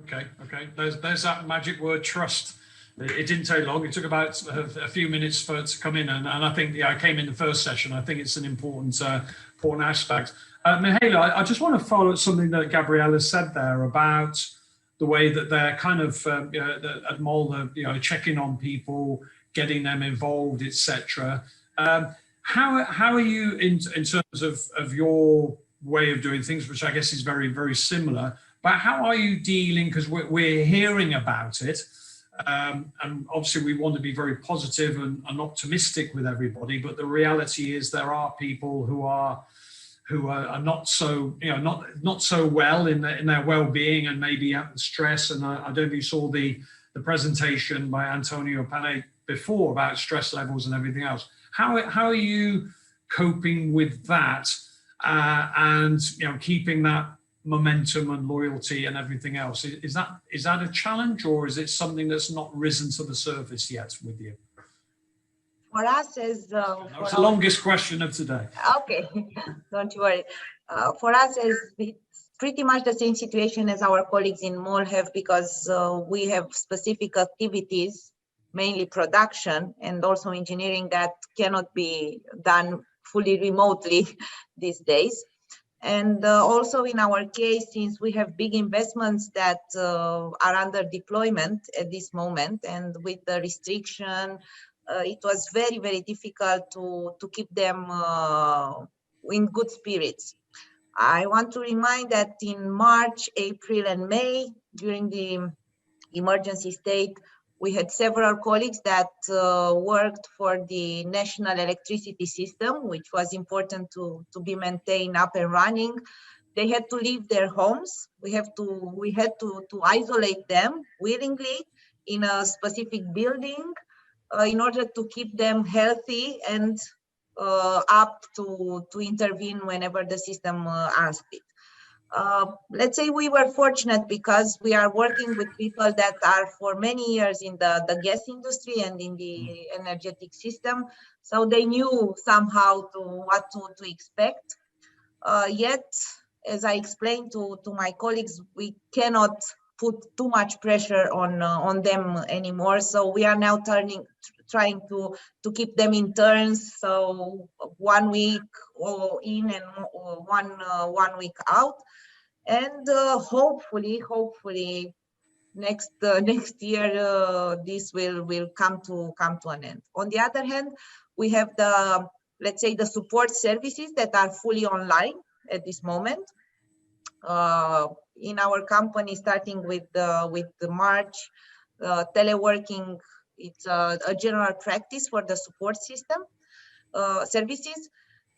Speaker 2: Okay. There's that magic word, trust. It didn't take long. It took about a few minutes for it to come in, and I think I came in the first session. I think it's an important aspect. Mihaela, I just want to follow up something that Gabriella said there about the way that they're kind of at MOL, checking on people, getting them involved, etc. How are you in terms of your way of doing things, which I guess is very, very similar? But how are you dealing? Because we're hearing about it. And obviously we want to be very positive and optimistic with everybody, but the reality is there are people who are not so not so well in their well-being, and maybe have stress. And I don't know if you saw the presentation by Antonio Pane before about stress levels and everything else. How are you coping with that, and keeping that momentum and loyalty and everything else? Is that a challenge, or is it something that's not risen to the surface yet with you?
Speaker 10: For us, as
Speaker 2: that's the longest question of today.
Speaker 10: Okay, don't worry. For us, it's pretty much the same situation as our colleagues in MOL have, because we have specific activities, mainly production and also engineering, that cannot be done fully remotely these days. And also in our case, since we have big investments that are under deployment at this moment, and with the restriction, it was very, very difficult to keep them in good spirits. I want to remind that in March, April, and May, during the emergency state, we had several colleagues that worked for the national electricity system, which was important to be maintained up and running. They had to leave their homes. We had to isolate them willingly in a specific building in order to keep them healthy and up to intervene whenever the system asked it. Let's say we were fortunate because we are working with people that are for many years in the gas industry and in the energetic system, so they knew somehow what to expect. Yet, as I explained to my colleagues, we cannot put too much pressure on them anymore. So we are now trying to keep them in turns. So 1 week in and 1 week out. And hopefully next year this will come to an end. On the other hand, we have let's say the support services that are fully online at this moment. In our company, starting with the March, teleworking, it's a general practice for the support system services.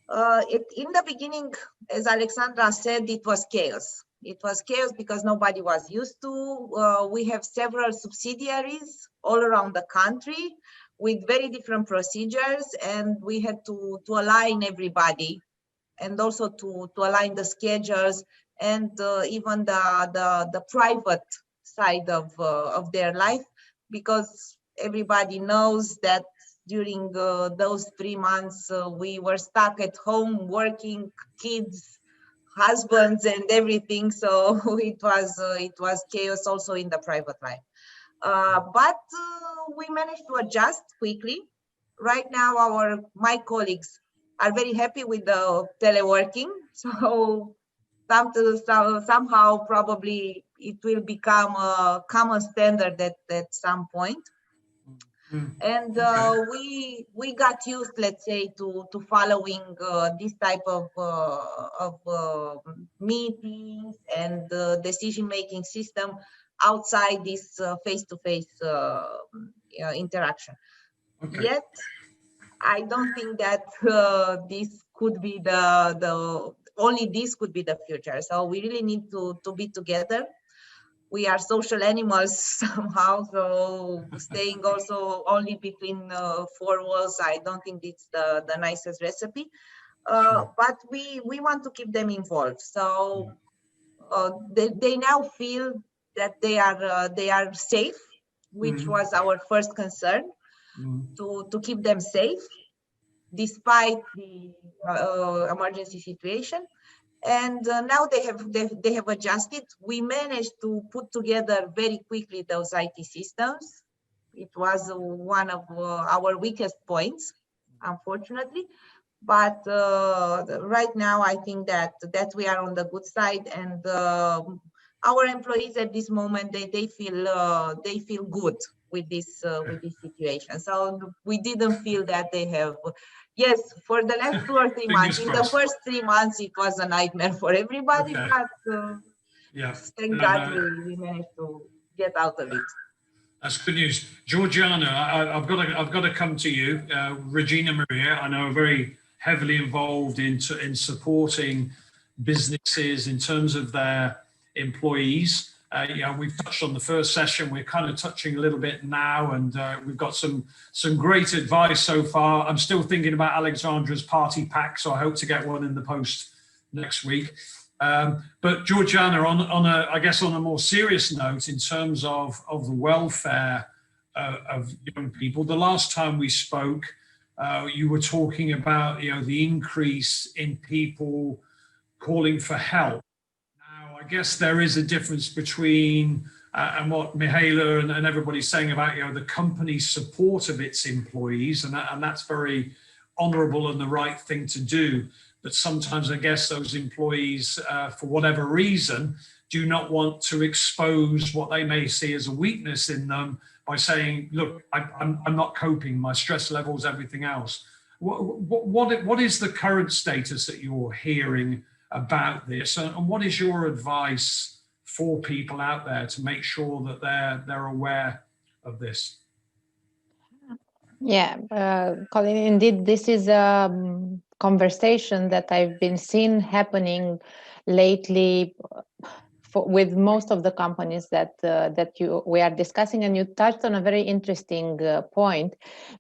Speaker 10: In the beginning, as Alexandra said, it was chaos. It was chaos because nobody was used to. We have several subsidiaries all around the country with very different procedures, and we had to align everybody, and also to align the schedules and even the private side of their life, because everybody knows that during those 3 months we were stuck at home working, kids, husbands, and everything. So it was chaos also in the private life. But we managed to adjust quickly. Right now, my colleagues are very happy with the teleworking. So somehow probably it will become a common standard at some point. And we got used, let's say, to following this type of meetings and decision-making system outside this face-to-face interaction.
Speaker 2: Okay.
Speaker 10: Yet, I don't think that this could be only this could be the future. So we really need to be together. We are social animals somehow, so staying also only between four walls, I don't think it's the nicest recipe. But we want to keep them involved. So they now feel that they are safe, which was our first concern, to keep them safe despite the emergency situation. And now they have adjusted. We managed to put together very quickly those IT systems. It was one of our weakest points, unfortunately. But right now, I think that we are on the good side, and our employees at this moment they feel good with this situation. So we didn't feel that they have. Yes, for the last 2 or 3 months. In the first 3 months, it was a nightmare for everybody, but thank God we managed to get out of it.
Speaker 2: That's good news. Georgiana, I've got to come to you. Regina Maria, I know, very heavily involved in supporting businesses in terms of their employees. We've touched on the first session. We're kind of touching a little bit now, and we've got some great advice so far. I'm still thinking about Alexandra's party pack, so I hope to get one in the post next week. But Georgiana, I guess on a more serious note, in terms of the welfare of young people, the last time we spoke, you were talking about the increase in people calling for help. Now, I guess there is a difference between and what Mihaela and everybody's saying about the company's support of its employees, and that's very honourable and the right thing to do. But sometimes I guess those employees, for whatever reason, do not want to expose what they may see as a weakness in them by saying, look, I'm not coping, my stress levels, everything else. What is the current status that you're hearing about this? And what is your advice for people out there to make sure that they're aware of this?
Speaker 11: Yeah, Colin, indeed, this is a conversation that I've been seeing happening lately with most of the companies that we are discussing, and you touched on a very interesting point,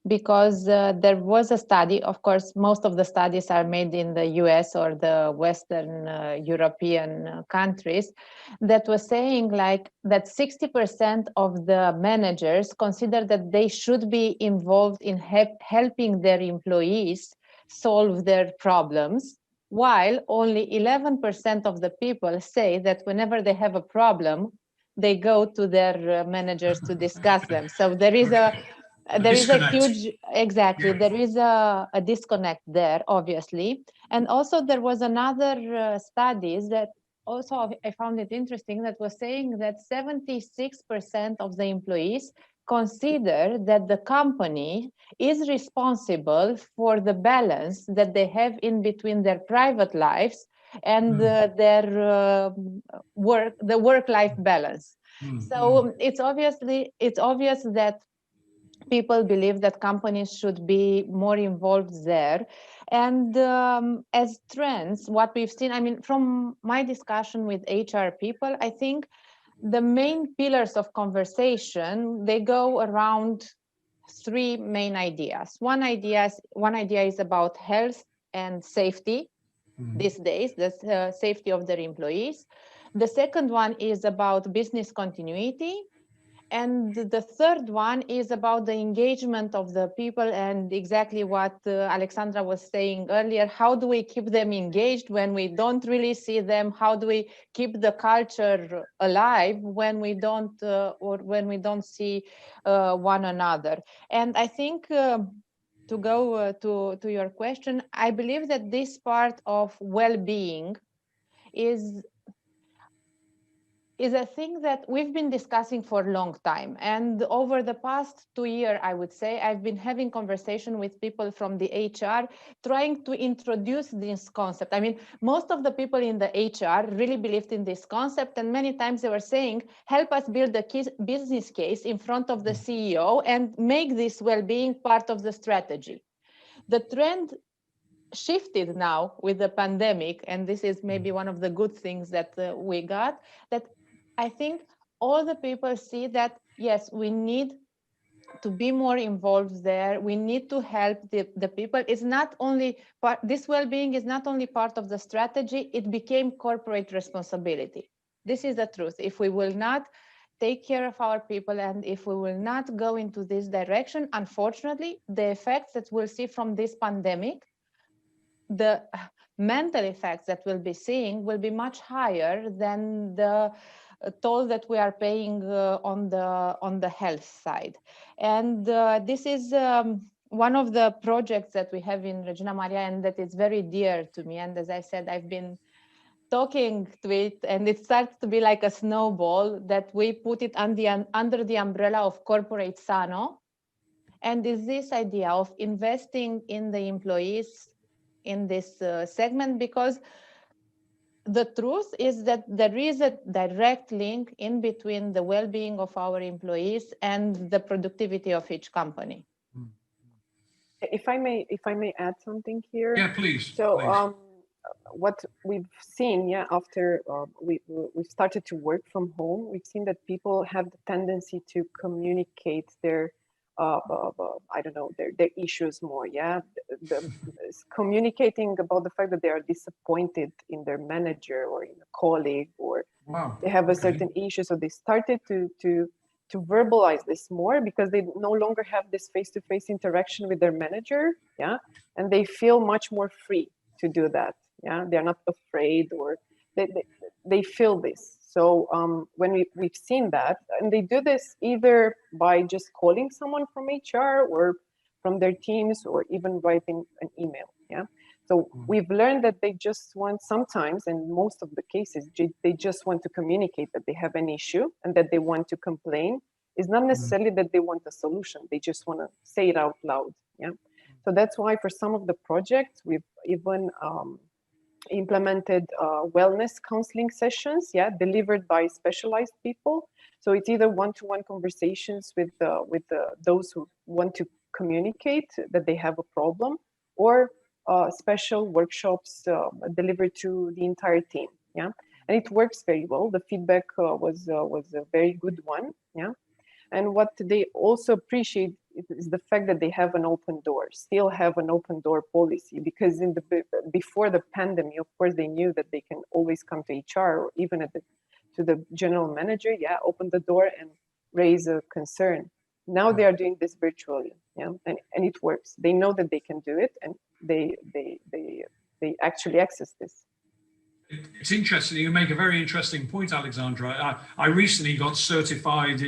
Speaker 11: because there was a study. Of course, most of the studies are made in the US or the Western European countries, that was saying like that 60% of the managers consider that they should be involved in helping their employees solve their problems, while only 11% of the people say that whenever they have a problem, they go to their managers to discuss them. So there is a huge, exactly, there is a disconnect there, obviously. And also there was another studies that also I found it interesting, that was saying that 76% of the employees consider that the company is responsible for the balance that they have in between their private lives and their work-life balance. So it's obvious that people believe that companies should be more involved there. And as trends, what we've seen, I mean, from my discussion with HR people, I think the main pillars of conversation, they go around 3 main ideas. One idea is about health and safety these days, the safety of their employees. The second one is about business continuity. And the third one is about the engagement of the people, and exactly what Alexandra was saying earlier. How do we keep them engaged when we don't really see them? How do we keep the culture alive when we don't see one another? And I think to go to your question, I believe that this part of well-being is a thing that we've been discussing for a long time. And over the past 2 years, I would say, I've been having conversation with people from the HR, trying to introduce this concept. I mean, most of the people in the HR really believed in this concept. And many times they were saying, help us build a business case in front of the CEO and make this well-being part of the strategy. The trend shifted now with the pandemic, and this is maybe one of the good things that we got, that I think all the people see that, yes, we need to be more involved there. We need to help the people. It's not only part, this well-being is not only part of the strategy, it became corporate responsibility. This is the truth. If we will not take care of our people and if we will not go into this direction, unfortunately, the effects that we'll see from this pandemic, the mental effects that we'll be seeing will be much higher than the toll that we are paying on the health side. And this is one of the projects that we have in Regina Maria, and that is very dear to me. And as I said, I've been talking to it, and it starts to be like a snowball, that we put it under the umbrella of corporate sano. And is this idea of investing in the employees in this segment, because the truth is that there is a direct link in between the well-being of our employees and the productivity of each company.
Speaker 8: If I may add something here.
Speaker 2: Yeah, please.
Speaker 8: So
Speaker 2: please.
Speaker 8: What we've seen, after we've started to work from home, we've seen that people have the tendency to communicate their I don't know, their issues more, communicating about the fact that they are disappointed in their manager or in a colleague, or they have a certain issue. So they started to verbalize this more, because they no longer have this face-to-face interaction with their manager, and they feel much more free to do that. They're not afraid, or they feel this. So when we've seen that, and they do this either by just calling someone from HR or from their teams, or even writing an email. So we've learned that they just want, sometimes, in most of the cases, they just want to communicate that they have an issue and that they want to complain. It's not necessarily that they want a solution. They just want to say it out loud. So that's why for some of the projects, we've even implemented wellness counseling sessions, delivered by specialized people. So it's either one-to-one conversations with those who want to communicate that they have a problem, or special workshops delivered to the entire team. And it works very well. The feedback was a very good one. And what they also appreciate is the fact that they have an open door, still have an open door policy, because before the pandemic, of course, they knew that they can always come to HR or even to the general manager, open the door and raise a concern. Now they are doing this virtually, and it works. They know that they can do it, and they actually access this.
Speaker 2: It's interesting. You make a very interesting point, Alexandra. I recently got certified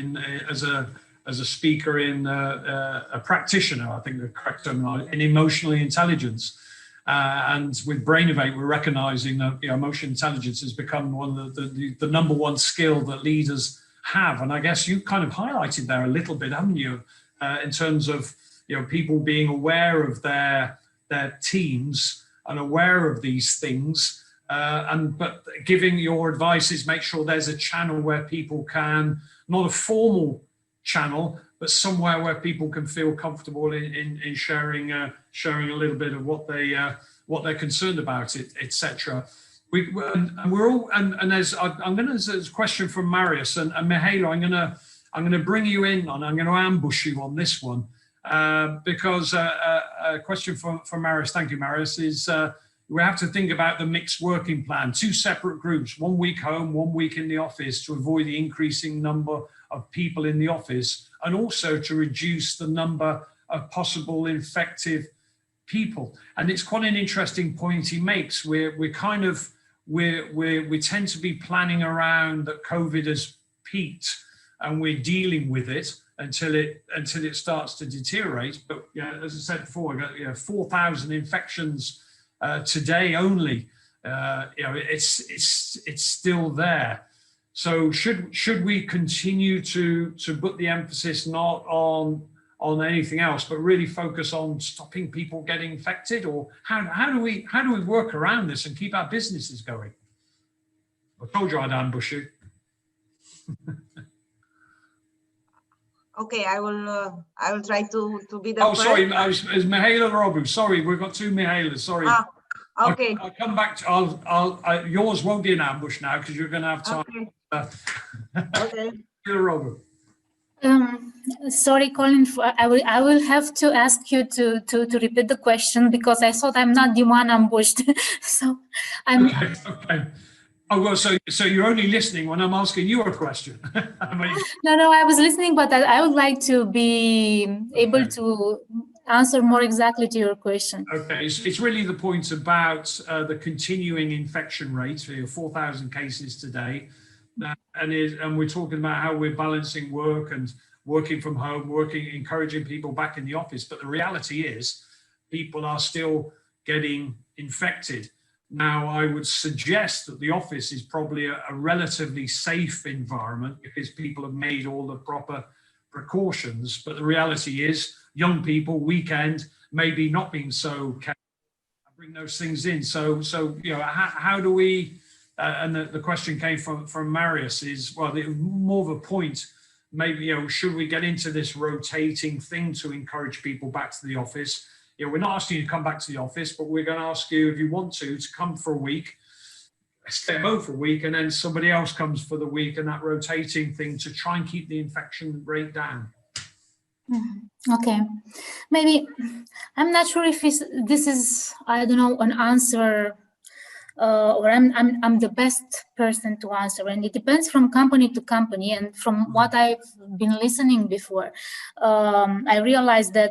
Speaker 2: as a speaker in a practitioner, I think the correct term, in emotional intelligence. And with Brainovate, we're recognizing that emotional intelligence has become one of the number one skill that leaders have. And I guess you kind of highlighted there a little bit, haven't you, in terms of people being aware of their teams and aware of these things. But giving your advice is make sure there's a channel where people can, not a formal channel, but somewhere where people can feel comfortable in sharing a little bit of what they're concerned about, etc. There's a question from Marius and Mihaela. I'm gonna bring you in on. I'm going to ambush you on this one because a question from Marius. Thank you, Marius. Is we have to think about the mixed working plan, 2 separate groups, 1 week home, 1 week in the office, to avoid the increasing number of people in the office, and also to reduce the number of possible infective people. And it's quite an interesting point he makes. We tend to be planning around that COVID has peaked and we're dealing with it, until it starts to deteriorate. But yeah, as I said before, we got 4,000 infections today only. It's still there. So should we continue to put the emphasis not on anything else, but really focus on stopping people getting infected, or how do we work around this and keep our businesses going? I told you I'd ambush you.
Speaker 10: Okay, I will try to be the first.
Speaker 2: Sorry, it's Mihaela Robu. Sorry, we've got two Mihaelas. Sorry.
Speaker 10: Okay.
Speaker 2: I'll come back to. Yours won't be an ambush now because you're going to have time.
Speaker 10: Okay.
Speaker 2: Robu.
Speaker 12: Sorry, Colin. I will have to ask you to repeat the question because I thought I'm not the one ambushed. So I'm.
Speaker 2: Okay. Oh well, so you're only listening when I'm asking you a question.
Speaker 12: No, I was listening, but I would like to be able to answer more exactly to your question.
Speaker 2: Okay, it's really the point about the continuing infection rate. 4,000 cases today, and we're talking about how we're balancing work and working from home, encouraging people back in the office. But the reality is, people are still getting infected. Now, I would suggest that the office is probably a relatively safe environment because people have made all the proper precautions. But the reality is, young people, weekend, maybe not being so careful, bring those things in. So how do we? And the question came from Marius is, well, more of a point. Maybe should we get into this rotating thing to encourage people back to the office? We're not asking you to come back to the office, but we're going to ask you, if you want to come for a week, stay home for a week, and then somebody else comes for the week, and that rotating thing to try and keep the infection rate down.
Speaker 12: Okay, maybe I'm not sure if this is, I don't know, an answer, or I'm the best person to answer, and it depends from company to company. And from what I've been listening before, I realized that.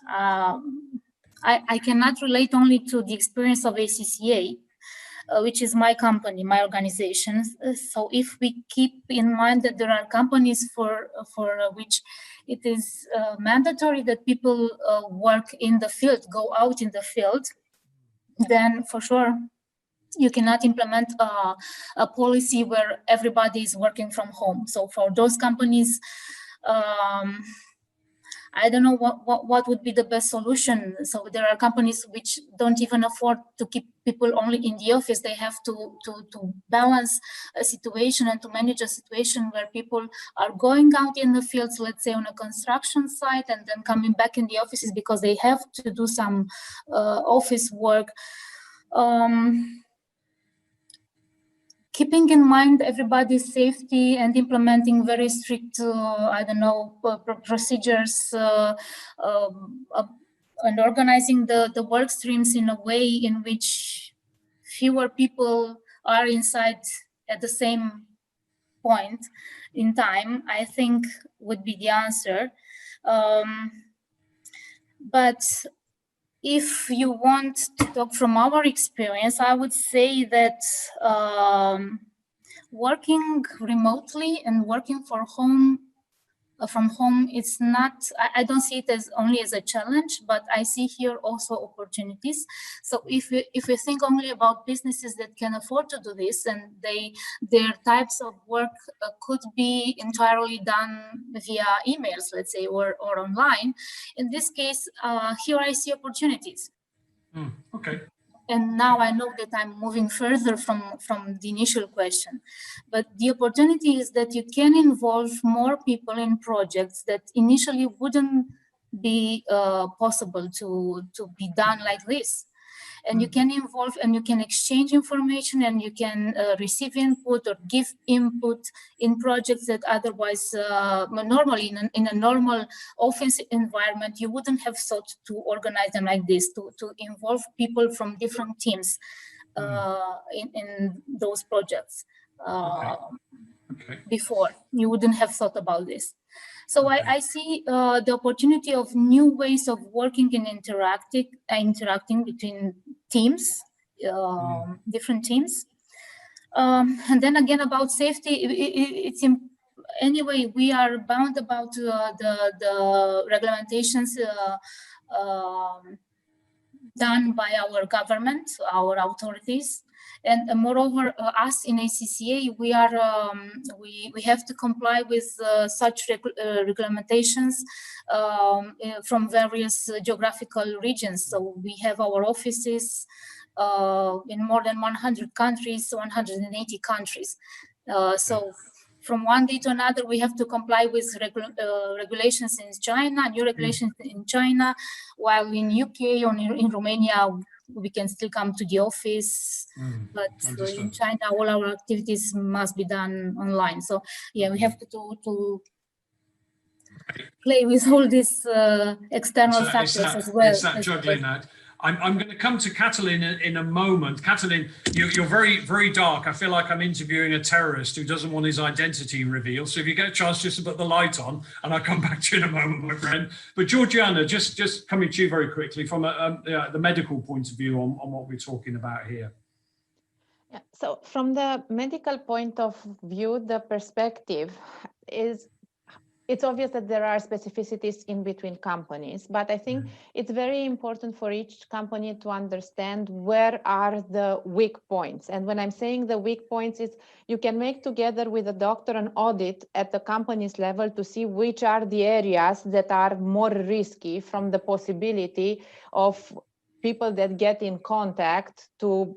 Speaker 12: I cannot relate only to the experience of ACCA, which is my company, my organization. So if we keep in mind that there are companies for which it is mandatory that people work in the field, go out in the field, then for sure you cannot implement a policy where everybody is working from home. So for those companies, I don't know what would be the best solution. So there are companies which don't even afford to keep people only in the office. They have to balance a situation and to manage a situation where people are going out in the fields, let's say on a construction site, and then coming back in the offices because they have to do some office work. Keeping in mind everybody's safety and implementing very strict, procedures and organizing the work streams in a way in which fewer people are inside at the same point in time, I think would be the answer. But if you want to talk from our experience, I would say that working remotely and working from home, it's not, I don't see it as only as a challenge, but I see here also opportunities. So if we think only about businesses that can afford to do this, and their types of work could be entirely done via emails, let's say, or online. In this case, here I see opportunities.
Speaker 2: Okay.
Speaker 12: And now I know that I'm moving further from the initial question. But the opportunity is that you can involve more people in projects that initially wouldn't be possible to be done like this. And you can involve and you can exchange information, and you can receive input or give input in projects that otherwise normally in a normal office environment you wouldn't have thought to organize them like this, to involve people from different teams in those projects. Before you wouldn't have thought about this. So I see the opportunity of new ways of working and interacting between teams, different teams. And then again about safety, anyway, we are bound about the regulations done by our government, our authorities, and moreover, us in ACCA, we are we have to comply with such regulations from various geographical regions. So we have our offices in more than 100 countries, 180 countries. So from one day to another, we have to comply with regulations in China, new regulations in China, while in UK or in Romania, we can still come to the office. But in China, all our activities must be done online. So yeah, we have to play with all these external factors as well.
Speaker 2: It's that juggling act. I'm going to come to Catalin in a moment. Catalin, you're very, very dark. I feel like I'm interviewing a terrorist who doesn't want his identity revealed. So if you get a chance, just to put the light on, and I'll come back to you in a moment, my friend. But Georgiana, just coming to you very quickly from the medical point of view on what we're talking about here.
Speaker 11: Yeah. So from the medical point of view, the perspective is, it's obvious that there are specificities in between companies, but I think it's very important for each company to understand where are the weak points. And when I'm saying the weak points, is you can make together with a doctor an audit at the company's level to see which are the areas that are more risky from the possibility of people that get in contact to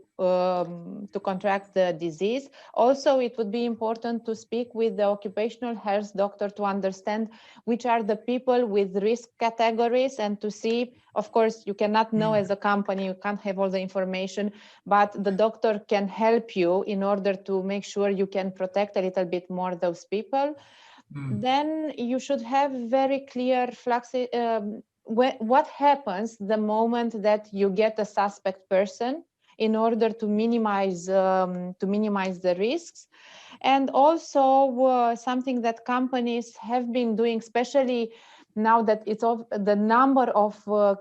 Speaker 11: contract the disease. Also, it would be important to speak with the occupational health doctor to understand which are the people with risk categories, and to see, of course, you cannot know as a company, you can't have all the information, but the doctor can help you in order to make sure you can protect a little bit more those people. Then you should have very clear what happens the moment that you get a suspect person in order to minimize the risks. And also something that companies have been doing, especially now that the number of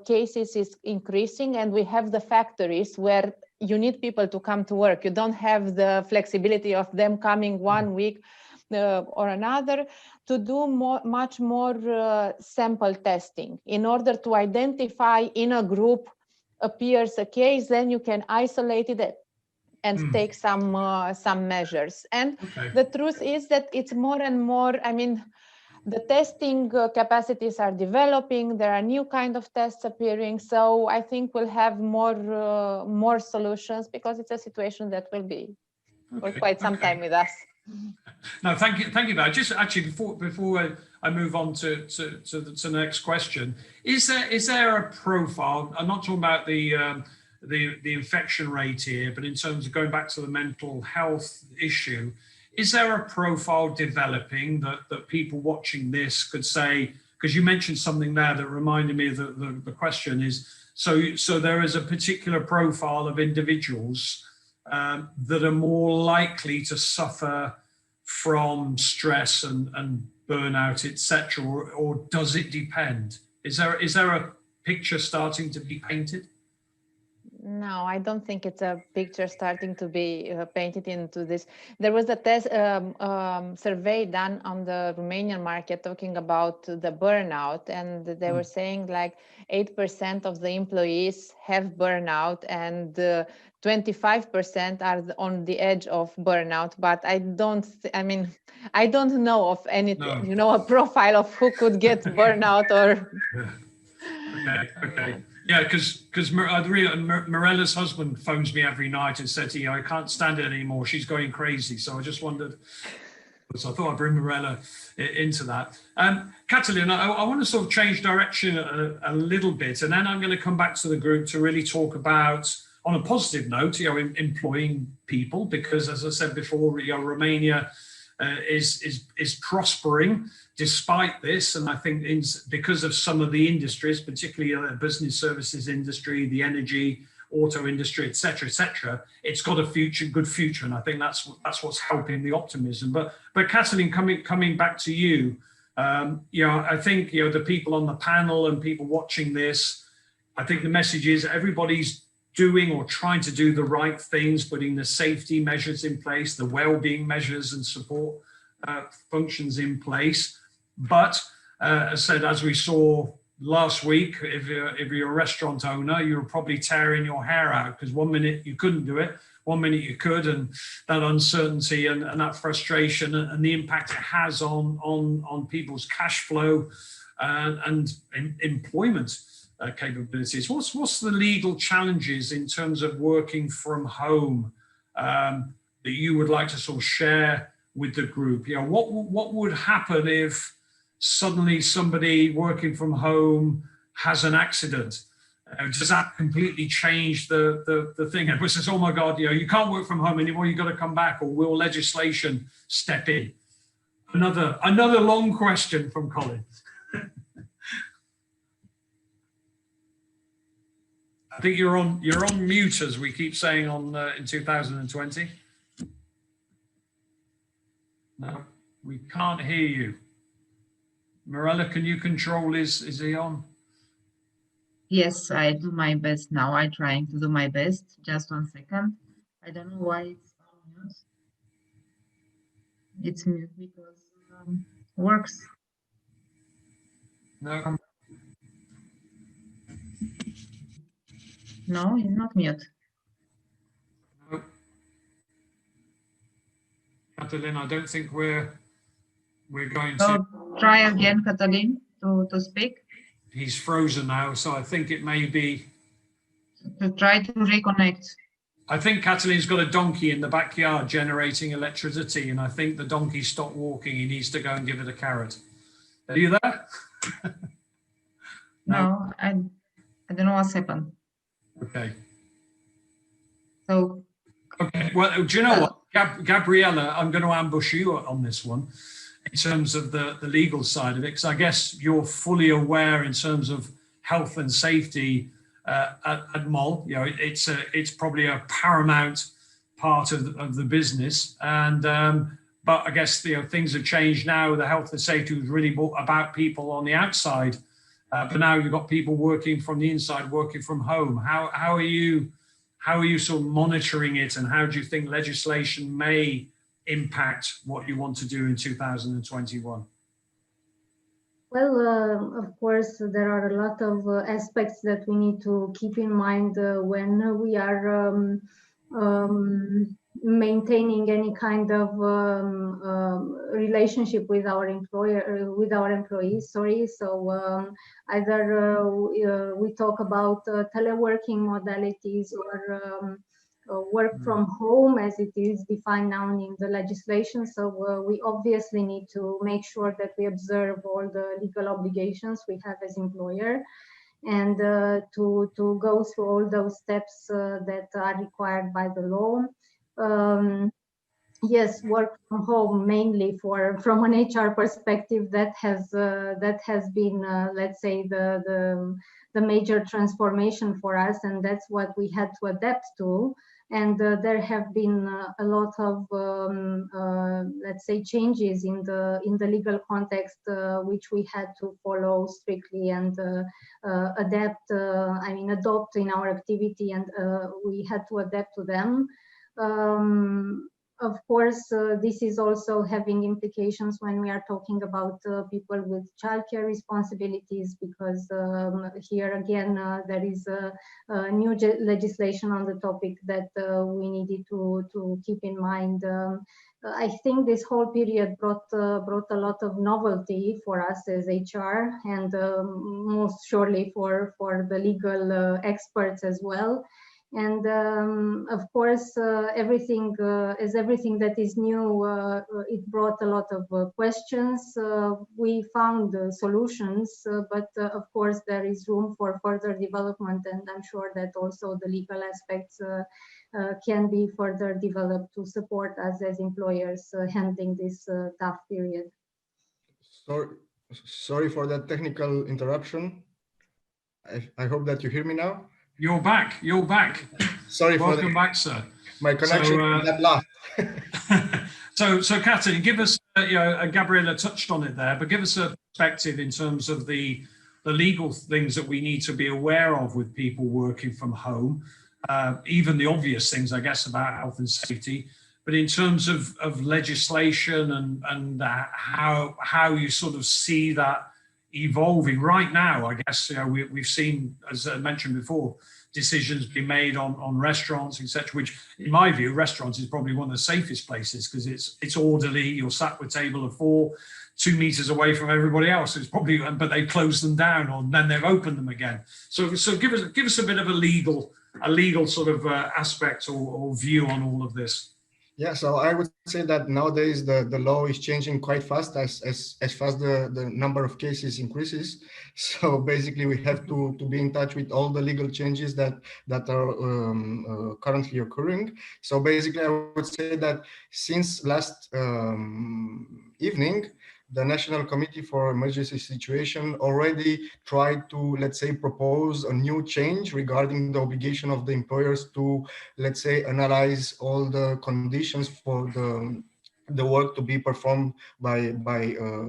Speaker 11: cases is increasing, and we have the factories where you need people to come to work. You don't have the flexibility of them coming 1 week or another, to do much more sample testing in order to identify in a group appears a case, then you can isolate it and take some measures. And the truth is that it's more and more, I mean, the testing capacities are developing, there are new kind of tests appearing, so I think we'll have more solutions, because it's a situation that will be for quite some time with us.
Speaker 2: No, thank you. Just actually, before I move on to the next question, is there a profile? I'm not talking about the infection rate here, but in terms of going back to the mental health issue, is there a profile developing that people watching this could say? Because you mentioned something there that reminded me of the question is, so there is a particular profile of individuals that are more likely to suffer from stress and burnout, etc., or does it depend? Is there a picture starting to be painted?
Speaker 11: No, I don't think it's a picture starting to be painted into this. There was a survey done on the Romanian market talking about the burnout, and they were saying like 8% of the employees have burnout, and 25% are on the edge of burnout. But I don't know of anything, a profile of who could get burnout or.
Speaker 2: Okay. Yeah, because Morella's husband phones me every night and said to me, I can't stand it anymore. She's going crazy. So I just wondered. So I thought I'd bring Morella into that. Catalin, I want to sort of change direction a little bit, and then I'm going to come back to the group to really talk about, on a positive note, employing people, because as I said before, Romania is prospering despite this, and I think because of some of the industries, particularly the business services industry, the energy, auto industry, etc., it's got a good future, and I think that's what's helping the optimism. But Catalin, coming back to you, I think the people on the panel and people watching this, I think the message is everybody's doing or trying to do the right things, putting the safety measures in place, the well-being measures and support functions in place. But as said, as we saw last week, if you're a restaurant owner, you're probably tearing your hair out because 1 minute you couldn't do it, 1 minute you could, and that uncertainty and that frustration and the impact it has on people's cash flow and employment capabilities. What's the legal challenges in terms of working from home that you would like to sort of share with the group? You know, what would happen if suddenly somebody working from home has an accident? Does that completely change the thing? Everyone says, oh my God, you know, you can't work from home anymore, you've got to come back, or will legislation step in? Another long question from Colin. I think you're on mute, as we keep saying in 2020. No, we can't hear you. Mirella, can you control is he on?
Speaker 1: Yes, I do my best now. I'm trying to do my best. Just 1 second. I don't know why it's on mute. It's mute because works.
Speaker 2: No.
Speaker 1: No, it's not mute.
Speaker 2: No. Catalin, I don't think we're going to.
Speaker 1: So try again, Catalin, to speak.
Speaker 2: He's frozen now, so I think it may be.
Speaker 1: To try to reconnect.
Speaker 2: I think Catalin's got a donkey in the backyard generating electricity, and I think the donkey stopped walking. He needs to go and give it a carrot. Are you there?
Speaker 1: No, I don't know what's happened.
Speaker 2: Okay.
Speaker 1: So.
Speaker 2: Okay. Well, do you know what, Gabriella? I'm going to ambush you on this one in terms of the legal side of it, because I guess you're fully aware in terms of health and safety at MOL. You know, it's probably a paramount part of the business, and but I guess, you know, things have changed now. The health and safety was really about people on the outside, but now you've got people working from the inside, working from home. How are you sort of monitoring it, and how do you think legislation may impact what you want to do in 2021?
Speaker 9: Well, of course, there are a lot of aspects that we need to keep in mind when we are maintaining any kind of relationship with our employees. Sorry. So either we talk about teleworking modalities or work from home as it is defined now in the legislation. So we obviously need to make sure that we observe all the legal obligations we have as employer, and to go through all those steps that are required by the law. Yes, work from home mainly from an HR perspective, that has been let's say the major transformation for us, and that's what we had to adapt to. And there have been a lot of let's say changes in the legal context which we had to follow strictly and adopt in our activity, and we had to adapt to them. Of course, this is also having implications when we are talking about people with childcare responsibilities, because here again there is a new legislation on the topic that we needed to keep in mind. I think this whole period brought a lot of novelty for us as HR, and most surely for the legal experts as well. And of course, everything that is new, it brought a lot of questions. We found solutions, but of course there is room for further development, and I'm sure that also the legal aspects can be further developed to support us as employers handling this tough period.
Speaker 13: Sorry for that technical interruption. I hope that you hear me now.
Speaker 2: You're back. You're back.
Speaker 13: Sorry for
Speaker 2: welcome back, sir.
Speaker 13: My connection got lost.
Speaker 2: So, Katin, give us, Gabriella touched on it there, but give us a perspective in terms of the legal things that we need to be aware of with people working from home, even the obvious things, I guess, about health and safety. But in terms of legislation and how you sort of see that evolving right now, I guess, you know, we've seen, as I mentioned before, decisions being made on restaurants, etc., which in my view, restaurants is probably one of the safest places because it's orderly, you're sat with a table of 4, 2 meters away from everybody else. It's probably, but they close them down or then they've opened them again. So give us a bit of a legal sort of aspect or view on all of this.
Speaker 13: Yeah, so I would say that nowadays the law is changing quite fast as fast the number of cases increases. So basically we have to be in touch with all the legal changes that are currently occurring. So basically I would say that since last evening, the National Committee for Emergency Situation already tried to, let's say, propose a new change regarding the obligation of the employers to, let's say, analyze all the conditions for the work to be performed by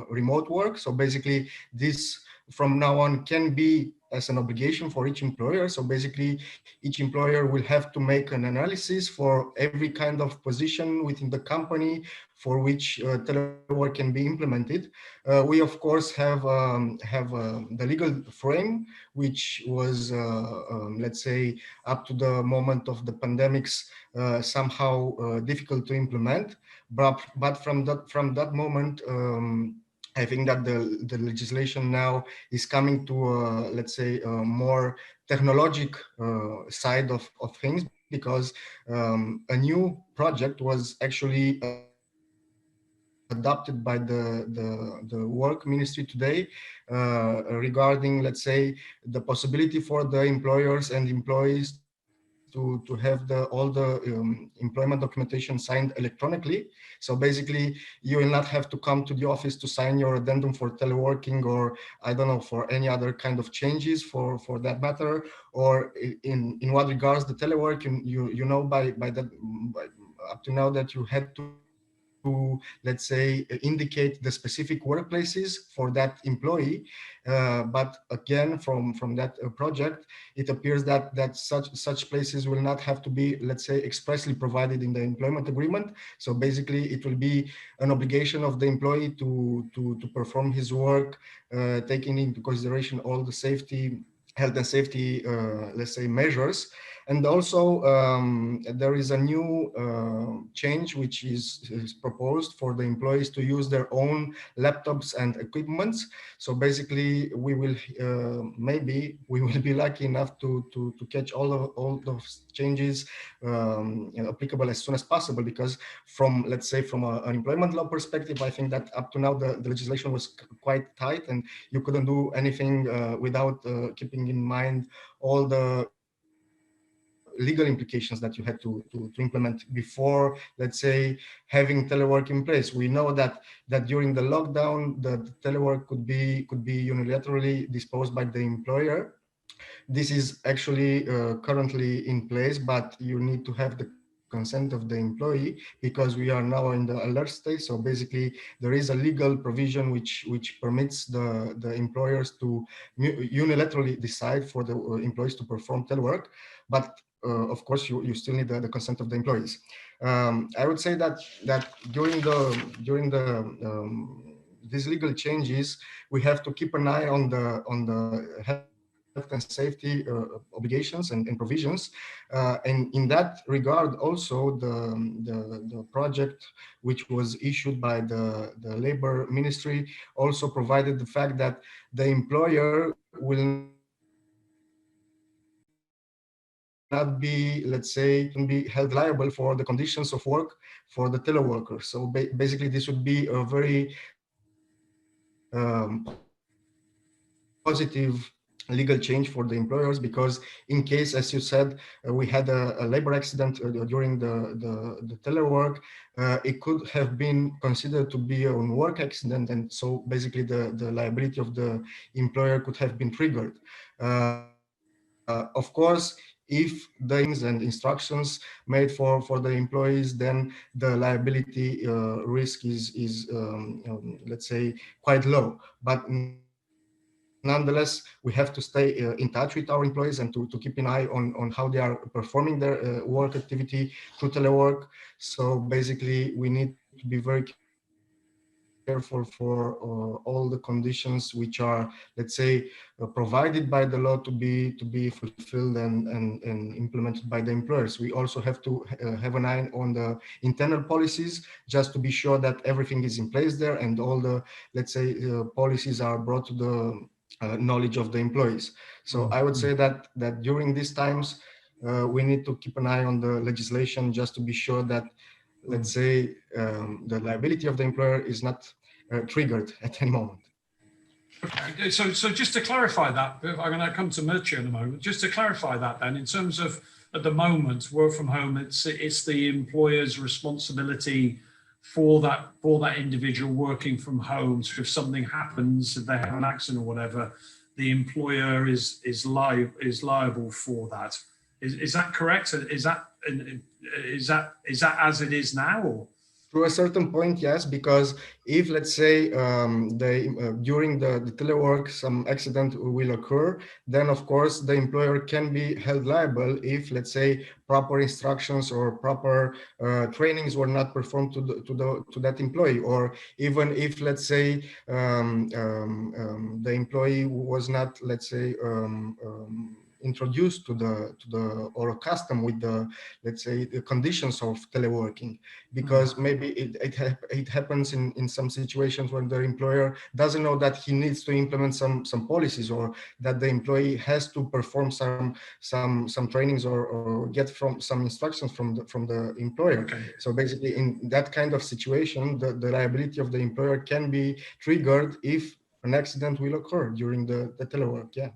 Speaker 13: remote work. So basically this from now on can be as an obligation for each employer. So basically each employer will have to make an analysis for every kind of position within the company for which telework can be implemented. We of course have the legal frame, which was let's say up to the moment of the pandemics somehow difficult to implement, but from that moment I think that the legislation now is coming to let's say a more technologic side of things, because a new project was actually adopted by the work ministry today regarding, let's say, the possibility for the employers and employees to have all the employment documentation signed electronically. So basically you will not have to come to the office to sign your addendum for teleworking, or I don't know, for any other kind of changes for that matter, or in what regards the telework, you know by that up to now that you had to, let's say, indicate the specific workplaces for that employee. But again, from that project, it appears that such places will not have to be, let's say, expressly provided in the employment agreement. So basically, it will be an obligation of the employee to perform his work, taking into consideration all the health and safety, let's say, measures. And also there is a new change which is proposed for the employees to use their own laptops and equipments. So basically we will maybe we will be lucky enough to catch all those changes applicable as soon as possible, because from, let's say, from an employment law perspective, I think that up to now the legislation was quite tight and you couldn't do anything without keeping in mind all the legal implications that you had to implement before, let's say, having telework in place. We know that during the lockdown, the telework could be unilaterally disposed by the employer. This is actually currently in place, but you need to have the consent of the employee, because we are now in the alert stage. So basically there is a legal provision which permits the employers to unilaterally decide for the employees to perform telework, but of course you still need the consent of the employees. I would say that during these legal changes, we have to keep an eye on the health and safety obligations and provisions. And in that regard, also the project which was issued by the Labor Ministry also provided the fact that the employer will not be, let's say, be held liable for the conditions of work for the teleworkers. So basically this would be a very positive legal change for the employers, because in case, as you said, we had a labor accident during the telework, it could have been considered to be a work accident, and so basically the liability of the employer could have been triggered. Of course, if the and instructions made for the employees, then the liability risk is let's say, quite low. But nonetheless, we have to stay in touch with our employees and to keep an eye on how they are performing their work activity through telework. So basically, we need to be very careful for all the conditions which are, let's say, provided by the law to be fulfilled and implemented by the employers. We also have to have an eye on the internal policies, just to be sure that everything is in place there and all the, let's say, policies are brought to the knowledge of the employees. So I would say that during these times, we need to keep an eye on the legislation just to be sure that, let's say, the liability of the employer is not triggered at any moment.
Speaker 2: Okay, so just to clarify that, I'm going to come to Mircea in a moment. Just to clarify that, then, in terms of at the moment, work from home, it's the employer's responsibility for that individual working from home. So if something happens, if they have an accident or whatever, the employer is liable for that. Is that correct? Is that as it is now? Or?
Speaker 13: To a certain point, yes, because if, let's say, during the telework some accident will occur, then of course the employer can be held liable if, let's say, proper instructions or proper trainings were not performed to that employee, or even if, let's say, the employee was not, let's say, introduced to the or accustomed with the, let's say, the conditions of teleworking, because maybe it happens in some situations when the employer doesn't know that he needs to implement some policies, or that the employee has to perform some trainings or get from some instructions from the employer.
Speaker 2: Okay.
Speaker 13: So basically, in that kind of situation, the liability of the employer can be triggered if an accident will occur during the telework. Yeah.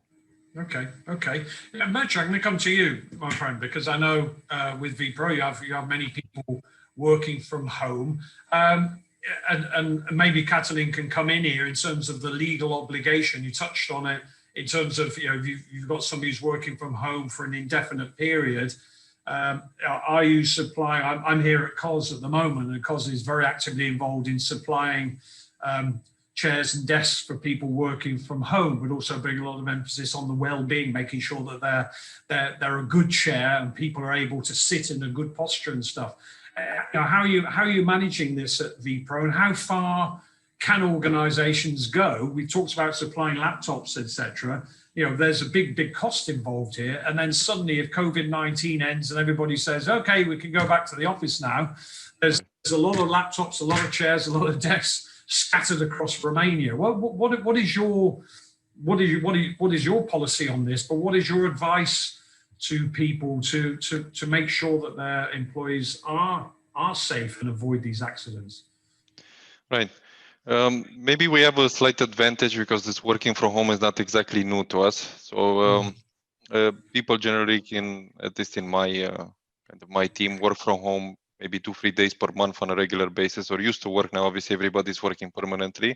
Speaker 2: Okay. Mircea, I'm going to come to you, my friend, because I know with vPro you have many people working from home, and maybe Catalin can come in here in terms of the legal obligation. You touched on it in terms of, you know, you've got somebody who's working from home for an indefinite period. Are you supplying? I'm here at COS at the moment, and COS is very actively involved in supplying chairs and desks for people working from home, but also bring a lot of emphasis on the well-being, making sure that they're a good chair and people are able to sit in a good posture and stuff. How are you managing this at vPro, and how far can organizations go? We talked about supplying laptops, etc. You know, there's a big cost involved here, and then suddenly if COVID-19 ends and everybody says, okay, we can go back to the office now, there's a lot of laptops, a lot of chairs, a lot of desks scattered across Romania. What is your policy on this? But what is your advice to people to make sure that their employees are safe and avoid these accidents?
Speaker 14: Right. Maybe we have a slight advantage because this working from home is not exactly new to us. So people generally can, at least in my my team, work from home maybe 2-3 days per month on a regular basis, or used to work. Now obviously everybody's working permanently.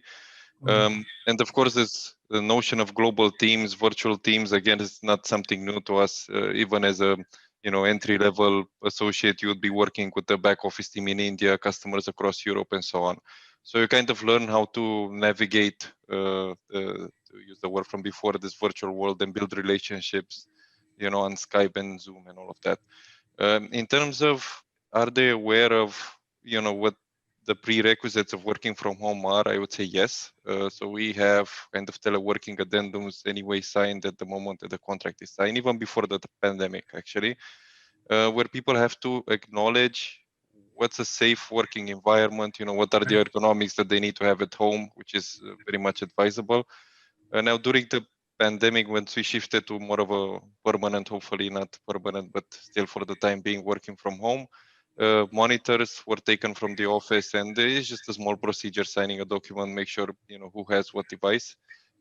Speaker 14: And of course this the notion of global teams, virtual teams, again, is not something new to us. Even as a entry-level associate, you would be working with the back office team in India, customers across Europe, and so on. So you kind of learn how to navigate, to use the word from before, this virtual world, and build relationships, on Skype and Zoom and all of that. In terms of, are they aware of, what the prerequisites of working from home are? I would say yes. So we have kind of teleworking addendums anyway signed at the moment that the contract is signed, even before the pandemic, actually, where people have to acknowledge what's a safe working environment, what are the ergonomics that they need to have at home, which is very much advisable. Now, during the pandemic, when we shifted to more of a permanent, hopefully not permanent, but still for the time being, working from home, monitors were taken from the office, and there is just a small procedure, signing a document, make sure who has what device.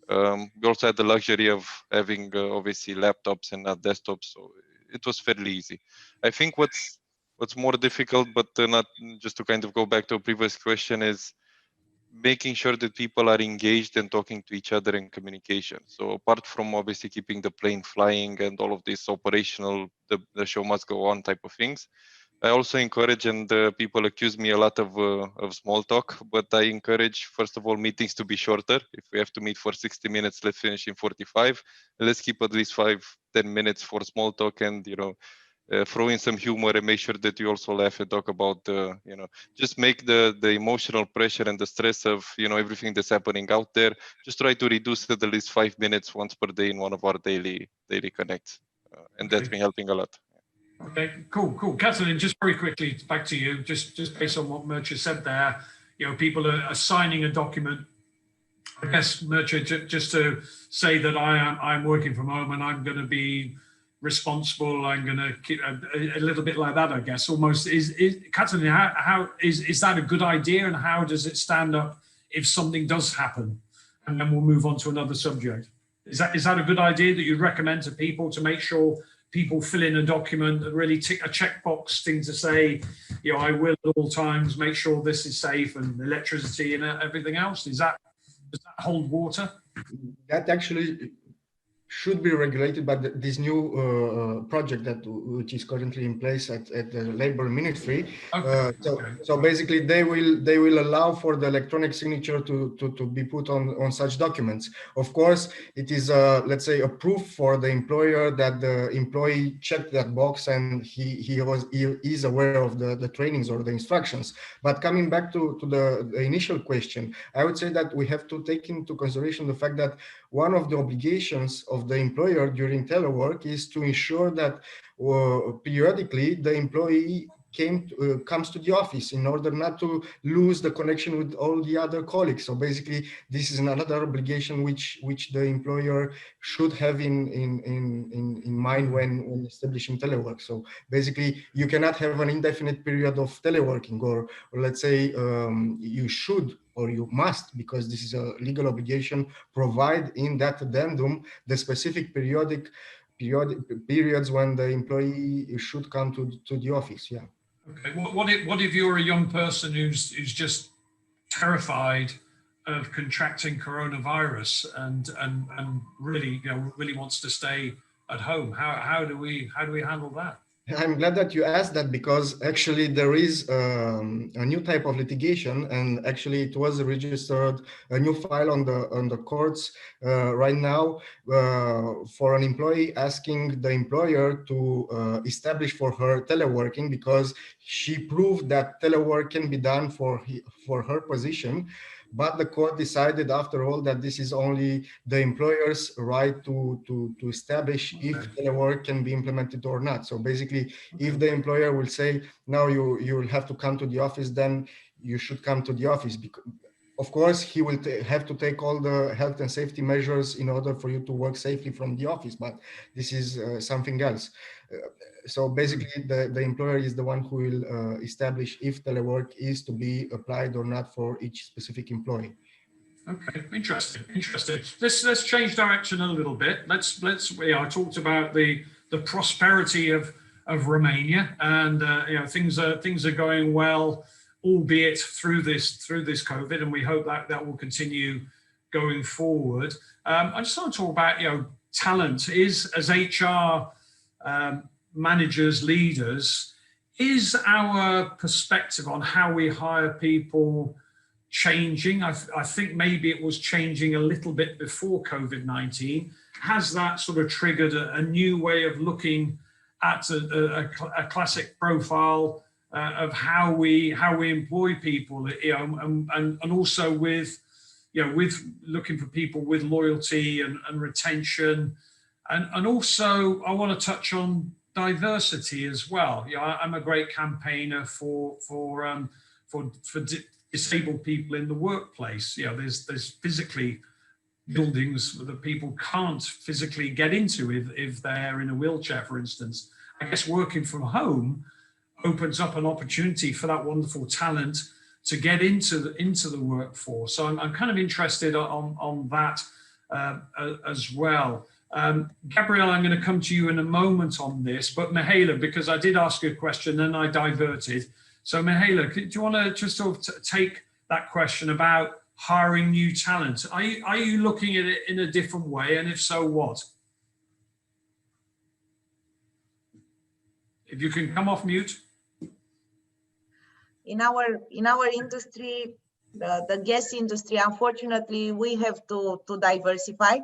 Speaker 14: We also had the luxury of having obviously laptops and not desktops, so it was fairly easy. I think what's more difficult, but not, just to kind of go back to a previous question, is making sure that people are engaged and talking to each other in communication. So apart from obviously keeping the plane flying and all of this operational, the show must go on type of things, I also encourage, and people accuse me a lot of small talk, but I encourage, first of all, meetings to be shorter. If we have to meet for 60 minutes, let's finish in 45. Let's keep at least 5-10 minutes for small talk, and throw in some humor and make sure that you also laugh and talk about just make the emotional pressure and the stress of everything that's happening out there. Just try to reduce it at least 5 minutes once per day in one of our daily connects, and that's been helping a lot.
Speaker 2: Okay, cool. Katalin, just very quickly, back to you, just based on what Mircea said there, people are signing a document. I guess, Mircea, just to say that I'm working from home and I'm going to be responsible, I'm going to keep a little bit like that, I guess, almost. Katalin, how is that a good idea, and how does it stand up if something does happen? And then we'll move on to another subject. Is that a good idea that you'd recommend to people, to make sure people fill in a document and really tick a checkbox thing to say, I will at all times make sure this is safe, and electricity and everything else? Does that hold water?
Speaker 13: That actually should be regulated by this new project which is currently in place at the Labor Ministry. Okay. So basically, they will allow for the electronic signature to be put on such documents. Of course, it is let's say a proof for the employer that the employee checked that box and he is aware of the trainings or the instructions. But coming back to the initial question, I would say that we have to take into consideration the fact that one of the obligations of the employer during telework is to ensure that periodically the employee comes to the office in order not to lose the connection with all the other colleagues. So basically, this is another obligation which the employer should have in mind when establishing telework. So basically, you cannot have an indefinite period of teleworking, or let's say you should or you must, because this is a legal obligation, provide in that addendum the specific periods when the employee should come to the office. Yeah.
Speaker 2: Okay. What if you're a young person who's just terrified of contracting coronavirus and really really wants to stay at home? How do we handle that?
Speaker 13: I'm glad that you asked that, because actually there is a new type of litigation, and actually it was registered a new file on the courts right now for an employee asking the employer to establish for her teleworking, because she proved that telework can be done for her position. But the court decided, after all, that this is only the employer's right to establish if telework can be implemented or not. So basically, if the employer will say, no, you will have to come to the office, then you should come to the office. Because, of course, he will have to take all the health and safety measures in order for you to work safely from the office. But this is something else. So basically, the employer is the one who will establish if telework is to be applied or not for each specific employee.
Speaker 2: Okay, interesting. Let's change direction a little bit. Let's I talked about the prosperity of Romania, and things are going well, albeit through this COVID, and we hope that will continue going forward. I just want to talk about talent. As HR managers, leaders, is our perspective on how we hire people changing? I think maybe it was changing a little bit before COVID-19. Has that sort of triggered a new way of looking at a classic profile of how we employ people, and also with looking for people with loyalty and retention, and also I want to touch on diversity as well. I'm a great campaigner for disabled people in the workplace. There's physically buildings that people can't physically get into if they're in a wheelchair, for instance. I guess working from home opens up an opportunity for that wonderful talent to get into the workforce. So I'm kind of interested on that as well. Gabrielle, I'm going to come to you in a moment on this, but Mihaela, because I did ask you a question and I diverted. So Mihaela, do you want to just sort of take that question about hiring new talent? Are you looking at it in a different way? And if so, what? If you can come off mute.
Speaker 10: in our industry, the gas industry, unfortunately, we have to diversify.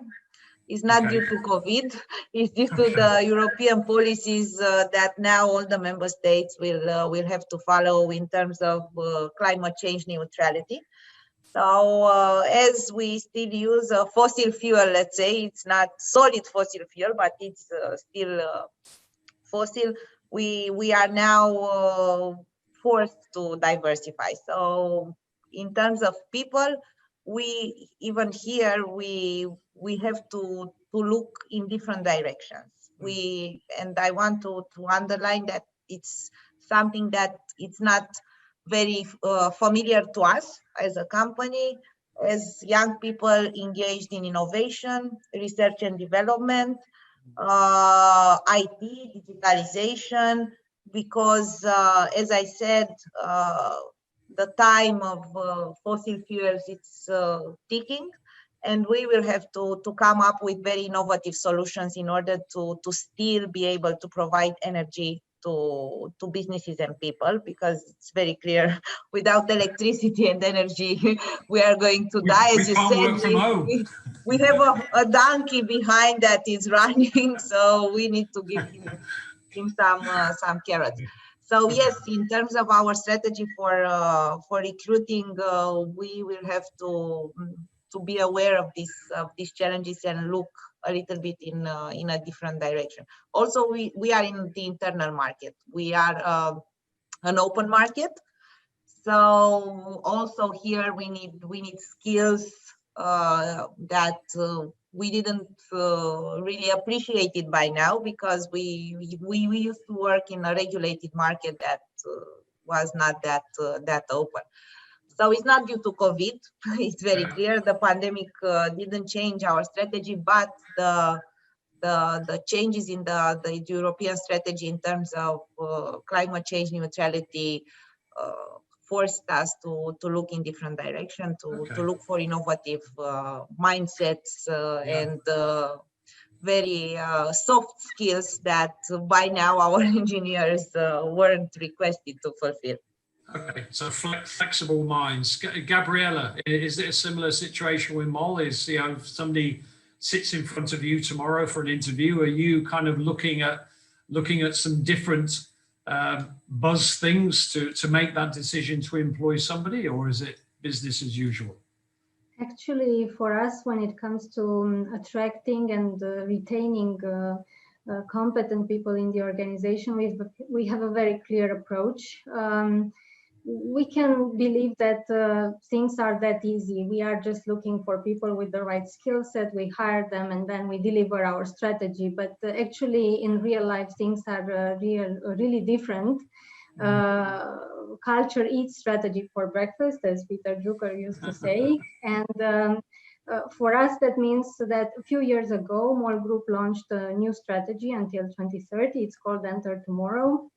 Speaker 10: It's not due to COVID, it's due to the European policies that now all the member states will have to follow in terms of climate change neutrality. So as we still use fossil fuel, let's say, it's not solid fossil fuel, but it's still fossil, we are now forced to diversify. So in terms of people, we even here we have to look in different directions. And I want to underline that it's something that it's not very familiar to us as a company, as young people engaged in innovation, research and development, IT, digitalization, because as I said, the time of fossil fuels, it's ticking, and we will have to come up with very innovative solutions in order to still be able to provide energy to businesses and people, because it's very clear without electricity and energy we are going to die. As you said, we have a donkey behind that is running, so we need to give him some carrots. So yes, in terms of our strategy for recruiting, we will have to be aware of these challenges and look a little bit in a different direction. Also, we are in the internal market. We are an open market. So also here we need skills that we didn't really appreciate it by now, because we used to work in a regulated market that was not that open. So it's not due to COVID. It's very clear. The pandemic didn't change our strategy, but the changes in the European strategy in terms of climate change neutrality forced us to look in different direction, to look for innovative mindsets and very soft skills that by now our engineers weren't requested to fulfill.
Speaker 2: Okay, so flexible minds. Gabriella, is it a similar situation with Mol? Is, you know, if somebody sits in front of you tomorrow for an interview, are you kind of looking at some different buzz things to make that decision to employ somebody, or is it business as usual?
Speaker 9: Actually, for us, when it comes to attracting and retaining competent people in the organization, we have a very clear approach. We can believe that things are that easy. We are just looking for people with the right skill set, we hire them, and then we deliver our strategy. But actually, in real life, things are really different. Culture eats strategy for breakfast, as Peter Drucker used to say. And for us, that means that a few years ago, MOL Group launched a new strategy until 2030. It's called Enter Tomorrow.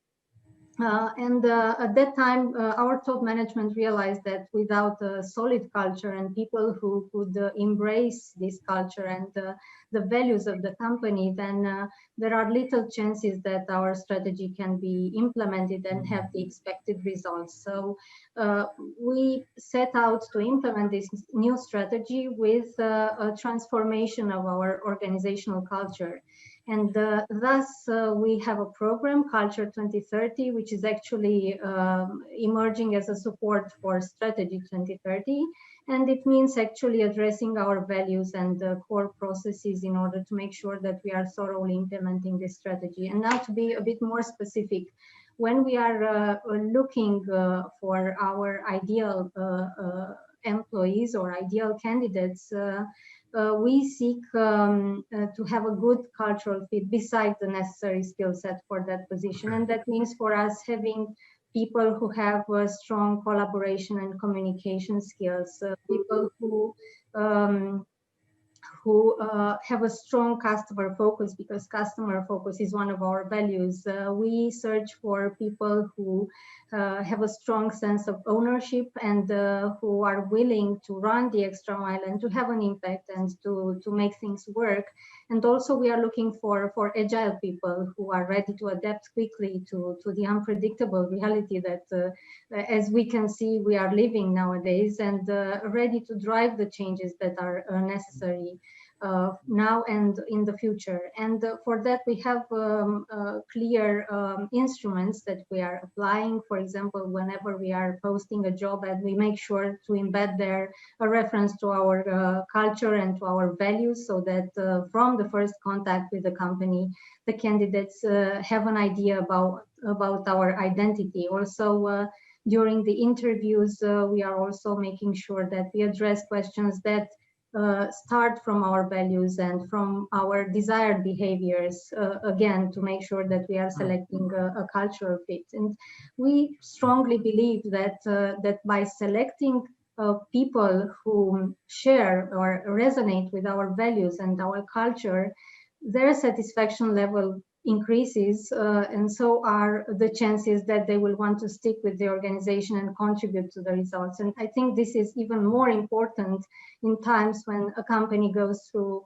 Speaker 9: At that time, our top management realized that without a solid culture and people who could embrace this culture and the values of the company, then there are little chances that our strategy can be implemented and have the expected results. So we set out to implement this new strategy with a transformation of our organizational culture. And thus, we have a program, Culture 2030, which is actually emerging as a support for Strategy 2030. And it means actually addressing our values and core processes in order to make sure that we are thoroughly implementing this strategy. And now to be a bit more specific, when we are looking for our ideal employees or ideal candidates, we seek to have a good cultural fit besides the necessary skill set for that position. And that means for us having people who have strong collaboration and communication skills, people who have a strong customer focus, because customer focus is one of our values. We search for people who have a strong sense of ownership and who are willing to run the extra mile and to have an impact and to make things work. And also we are looking for agile people who are ready to adapt quickly to the unpredictable reality that, as we can see, we are living nowadays, and ready to drive the changes that are necessary now and in the future. And for that, we have clear instruments that we are applying. For example, whenever we are posting a job ad, we make sure to embed there a reference to our culture and to our values, so that from the first contact with the company, the candidates have an idea about our identity. Also, during the interviews, we are also making sure that we address questions that start from our values and from our desired behaviors, again, to make sure that we are selecting a cultural fit. And we strongly believe that that by selecting people who share or resonate with our values and our culture, their satisfaction level increases, and so are the chances that they will want to stick with the organization and contribute to the results. And I think this is even more important in times when a company goes through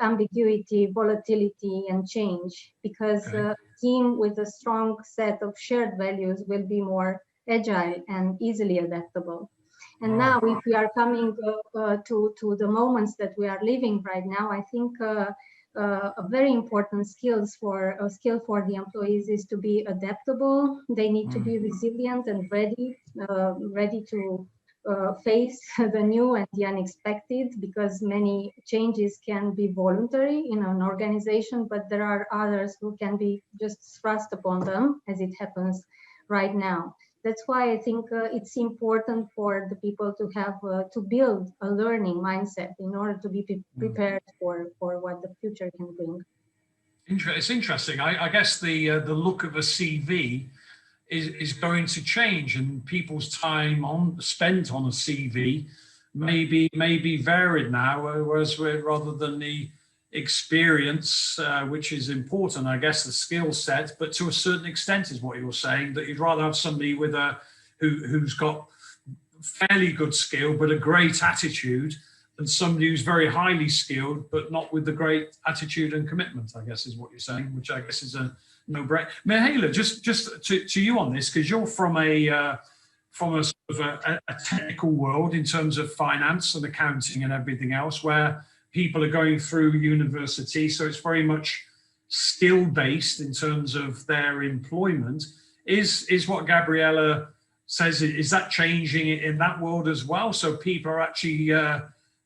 Speaker 9: ambiguity, volatility, and change, because a team with a strong set of shared values will be more agile and easily adaptable. And now, if we are coming to the moments that we are living right now, I think a very important skill for the employees is to be adaptable. They need to be resilient and ready to face the new and the unexpected, because many changes can be voluntary in an organization, but there are others who can be just thrust upon them, as it happens right now. That's why I think it's important for the people to have to build a learning mindset in order to be prepared for what the future can bring.
Speaker 2: It's interesting. I guess the look of a CV is going to change, and people's time spent on a CV may be varied now, whereas rather than the experience, which is important, I guess, the skill set, but to a certain extent is what you're saying, that you'd rather have somebody with who's got fairly good skill but a great attitude than somebody who's very highly skilled but not with the great attitude and commitment, I guess is what you're saying, which I guess is a no-brainer. Mihaela, just to you on this, because you're from a sort of a technical world in terms of finance and accounting and everything else, where people are going through university, so it's very much skill-based in terms of their employment. Is what Gabriela says, is that changing in that world as well? So people are actually,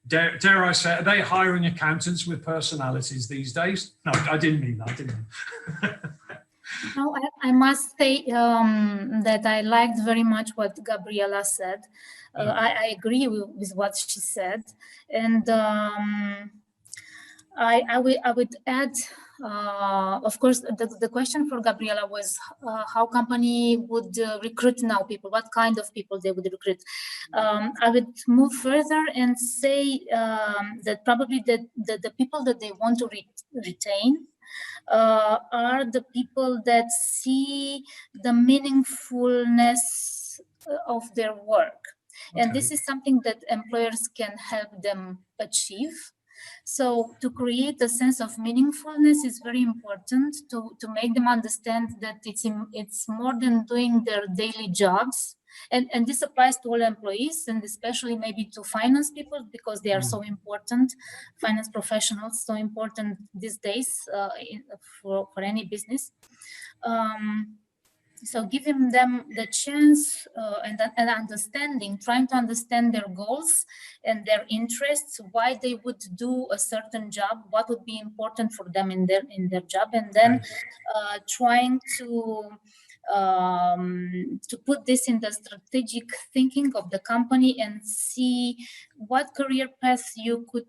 Speaker 2: dare I say, are they hiring accountants with personalities these days? No, I didn't mean that, I didn't mean.
Speaker 12: No, I must say that I liked very much what Gabriela said. I agree with what she said, and I would add, of course, the question for Gabriela was how company would recruit now people, what kind of people they would recruit. I would move further and say that probably the people that they want to retain are the people that see the meaningfulness of their work. Okay. And this is something that employers can help them achieve. So to create a sense of meaningfulness is very important to make them understand that it's more than doing their daily jobs. And this applies to all employees, and especially maybe to finance people, because they are so important, finance professionals, so important these days for any business. So giving them the chance and understanding, trying to understand their goals and their interests, why they would do a certain job, what would be important for them in their job, and then trying to put this in the strategic thinking of the company and see what career path you could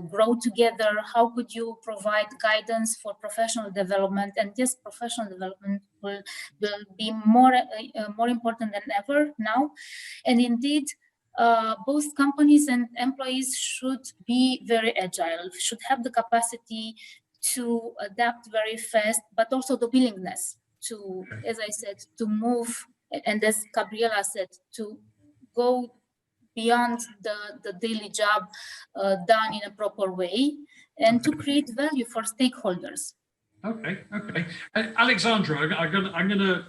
Speaker 12: grow together, how could you provide guidance for professional development. And this professional development will be more important than ever now. And indeed, both companies and employees should be very agile, should have the capacity to adapt very fast, but also the willingness to, as I said, to move, and as Gabriela said, to go beyond the daily job done in a proper way, and to create value for stakeholders.
Speaker 2: Okay, okay. Alexandra, I'm gonna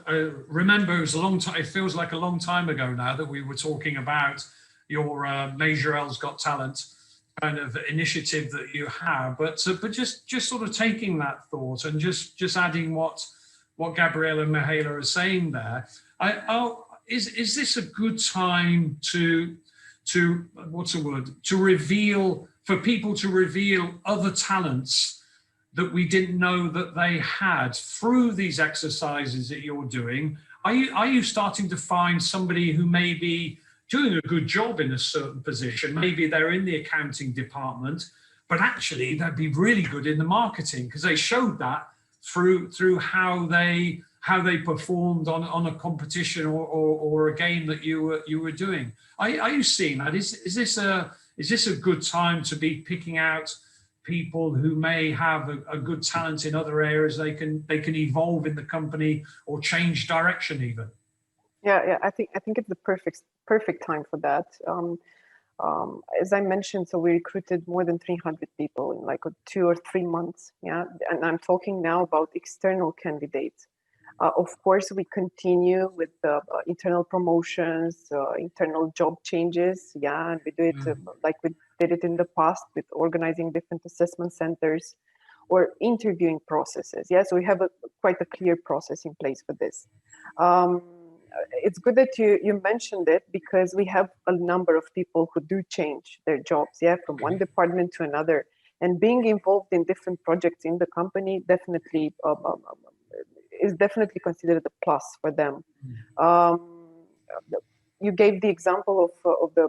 Speaker 2: remember it was a long time. It feels like a long time ago now that we were talking about your Majorel's Got Talent kind of initiative that you have. But just sort of taking that thought and just adding what Gabriela and Mihaela are saying there. Is this a good time to what's the word, to reveal, for people to reveal other talents that we didn't know that they had through these exercises that you're doing? Are you starting to find somebody who may be doing a good job in a certain position? Maybe they're in the accounting department, but actually they'd be really good in the marketing because they showed that through how they performed on a competition or a game that you were doing. Are you seeing that? Is this a good time to be picking out people who may have a good talent in other areas? They can evolve in the company or change direction even.
Speaker 8: Yeah, I think it's the perfect time for that. As I mentioned, so we recruited more than 300 people in like 2 or 3 months. Yeah, and I'm talking now about external candidates. Of course, we continue with internal promotions, internal job changes. Yeah, and we do it like we did it in the past with organizing different assessment centers or interviewing processes. Yeah, so we have quite a clear process in place for this. It's good that you mentioned it because we have a number of people who do change their jobs, yeah, from one department to another. And being involved in different projects in the company definitely is definitely considered a plus for them. You gave the example of the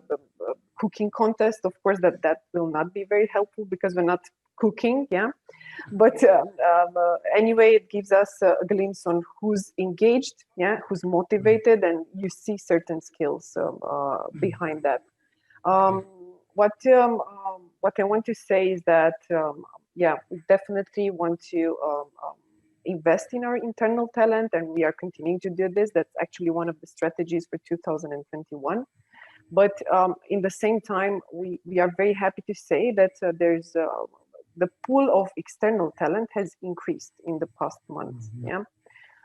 Speaker 8: cooking contest. Of course, that will not be very helpful because we're not cooking, yeah. But anyway, it gives us a glimpse on who's engaged, yeah, who's motivated, and you see certain skills behind that. What I want to say is that yeah, we definitely want to invest in our internal talent, and we are continuing to do this. That's actually one of the strategies for 2021. But in the same time, we are very happy to say that there's the pool of external talent has increased in the past months. Yeah,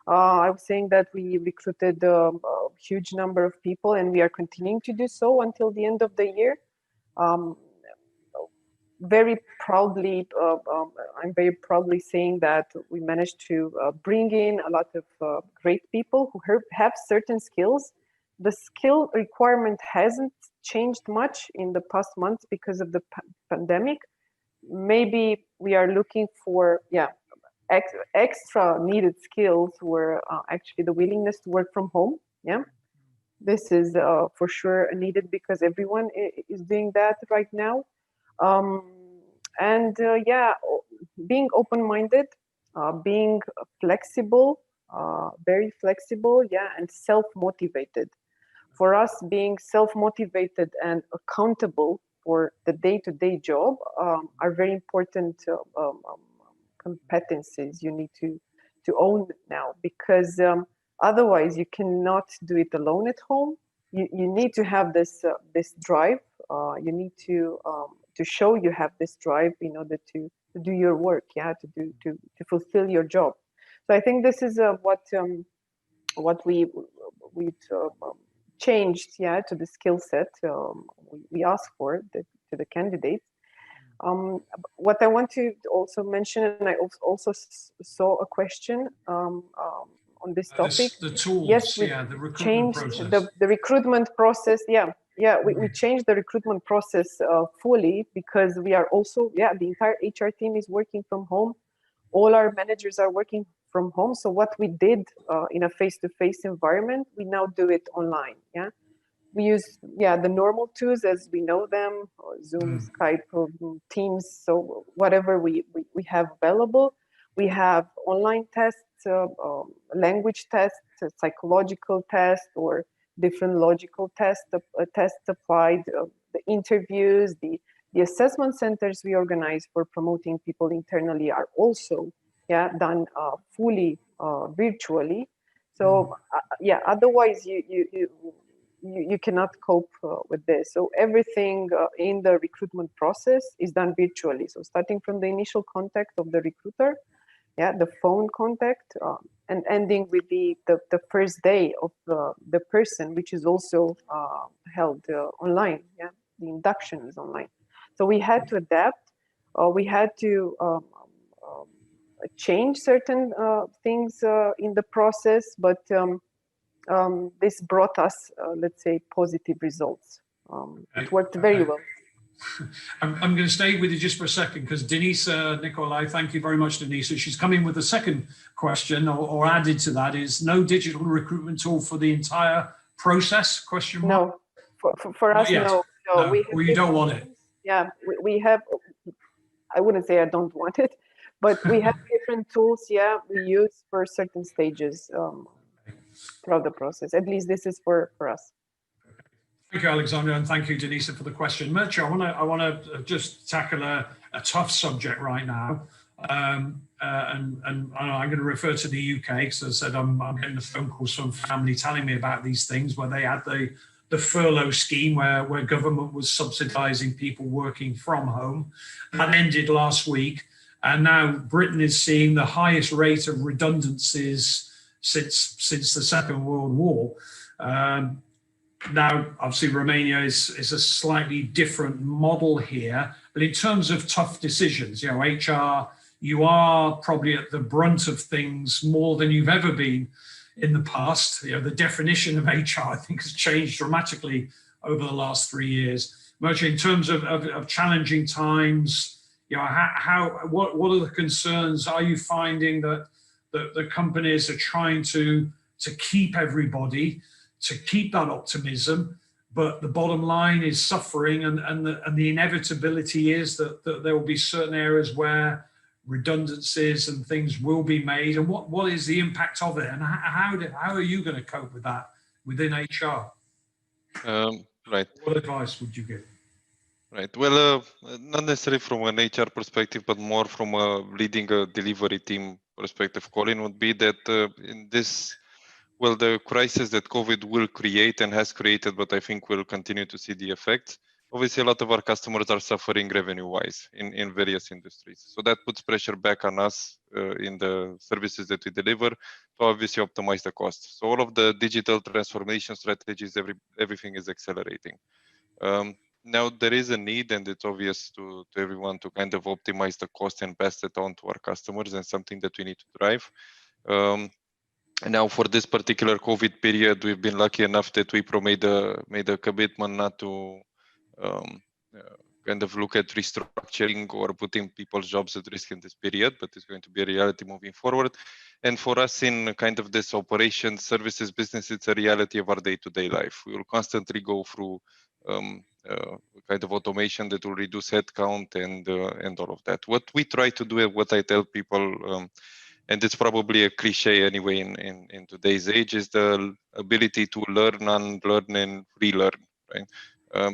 Speaker 8: I was saying that we recruited a huge number of people, and we are continuing to do so until the end of the year. Very proudly, I'm very proudly saying that we managed to bring in a lot of great people who have certain skills. The skill requirement hasn't changed much in the past months because of the pandemic. Maybe we are looking for, yeah, extra needed skills were actually the willingness to work from home. Yeah, this is for sure needed because everyone is doing that right now. And yeah, being open-minded, being flexible, very flexible, yeah, and self-motivated. For us, being self-motivated and accountable for the day-to-day job are very important competencies you need to own now, because otherwise you cannot do it alone at home. You need to have this drive. You need to show you have this drive in order to do your work, yeah, to fulfill your job. So I think this is what we've changed, yeah, to the skill set we ask for to the candidates. What I want to also mention, and I also saw a question on this topic.
Speaker 2: The tools,
Speaker 8: yes, we
Speaker 2: yeah, the recruitment process.
Speaker 8: The recruitment process, yeah, we changed the recruitment process fully because we are also, yeah, the entire HR team is working from home. All our managers are working from home. So what we did in a face-to-face environment, we now do it online, yeah. We use, yeah, the normal tools as we know them, Zoom, Skype, Teams, so whatever we have available. We have online tests, language tests, psychological tests, or different logical tests applied, the interviews, the assessment centers we organize for promoting people internally are also done fully virtually. So otherwise you cannot cope with this. So everything in the recruitment process is done virtually. So starting from the initial contact of the recruiter, the phone contact, and ending with the first day of the person, which is also held online. The induction is online. So we had to adapt. We had to change certain things in the process, but this brought us, let's say, positive results. It worked very well.
Speaker 2: I'm going to stay with you just for a second because Denise Nicolai, thank you very much, Denise. She's coming with a second question or added to that is no digital recruitment tool for the entire process? Question mark?
Speaker 8: No, for us, no.
Speaker 2: Well, you don't want it.
Speaker 8: Yeah, we have, I wouldn't say I don't want it, but we have different tools, we use for certain stages throughout the process. At least this is for us.
Speaker 2: Thank you, Alexandra, and thank you, Denisa, for the question. Mircea, I want to just tackle a tough subject right now, and I'm going to refer to the UK because as I said I'm getting the phone calls from family telling me about these things where they had the furlough scheme where government was subsidising people working from home. That ended last week, and now Britain is seeing the highest rate of redundancies since the Second World War. Now, obviously, Romania is a slightly different model here, but in terms of tough decisions, HR, you are probably at the brunt of things more than you've ever been in the past. The definition of HR, I think, has changed dramatically over the last 3 years. Mircea, in terms of challenging times, what are the concerns? Are you finding that the companies are trying to keep everybody, to keep that optimism, but the bottom line is suffering, and the inevitability is that there will be certain areas where redundancies and things will be made, and what is the impact of it, and how are you going to cope with that within HR?
Speaker 14: Right.
Speaker 2: What advice would you give?
Speaker 14: Right. Well, not necessarily from an HR perspective, but more from leading a delivery team perspective, Colin, would be that in this, well, the crisis that COVID will create and has created, but I think we'll continue to see the effects. Obviously, a lot of our customers are suffering revenue-wise in various industries. So that puts pressure back on us in the services that we deliver to obviously optimize the cost. So all of the digital transformation strategies, everything is accelerating. Now there is a need, and it's obvious to everyone, to kind of optimize the cost and pass it on to our customers, and something that we need to drive. And now for this particular COVID period, we've been lucky enough that we made a commitment not to kind of look at restructuring or putting people's jobs at risk in this period, but it's going to be a reality moving forward. And for us in kind of this operation services business, it's a reality of our day-to-day life. We will constantly go through kind of automation that will reduce headcount and all of that. What we try to do and what I tell people, and it's probably a cliche anyway in today's age, is the ability to learn, unlearn, and relearn, right?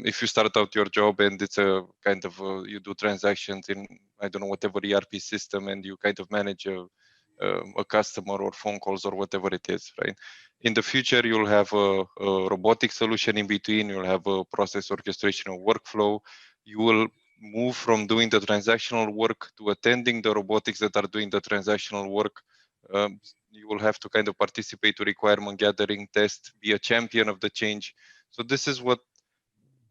Speaker 14: If you start out your job and it's a kind of you do transactions in, I don't know, whatever ERP system, and you kind of manage a customer or phone calls or whatever it is, right? In the future, you'll have a robotic solution in between. You'll have a process orchestration of workflow. You will move from doing the transactional work to attending the robotics that are doing the transactional work. You will have to kind of participate to requirement gathering, test, be a champion of the change. So this is what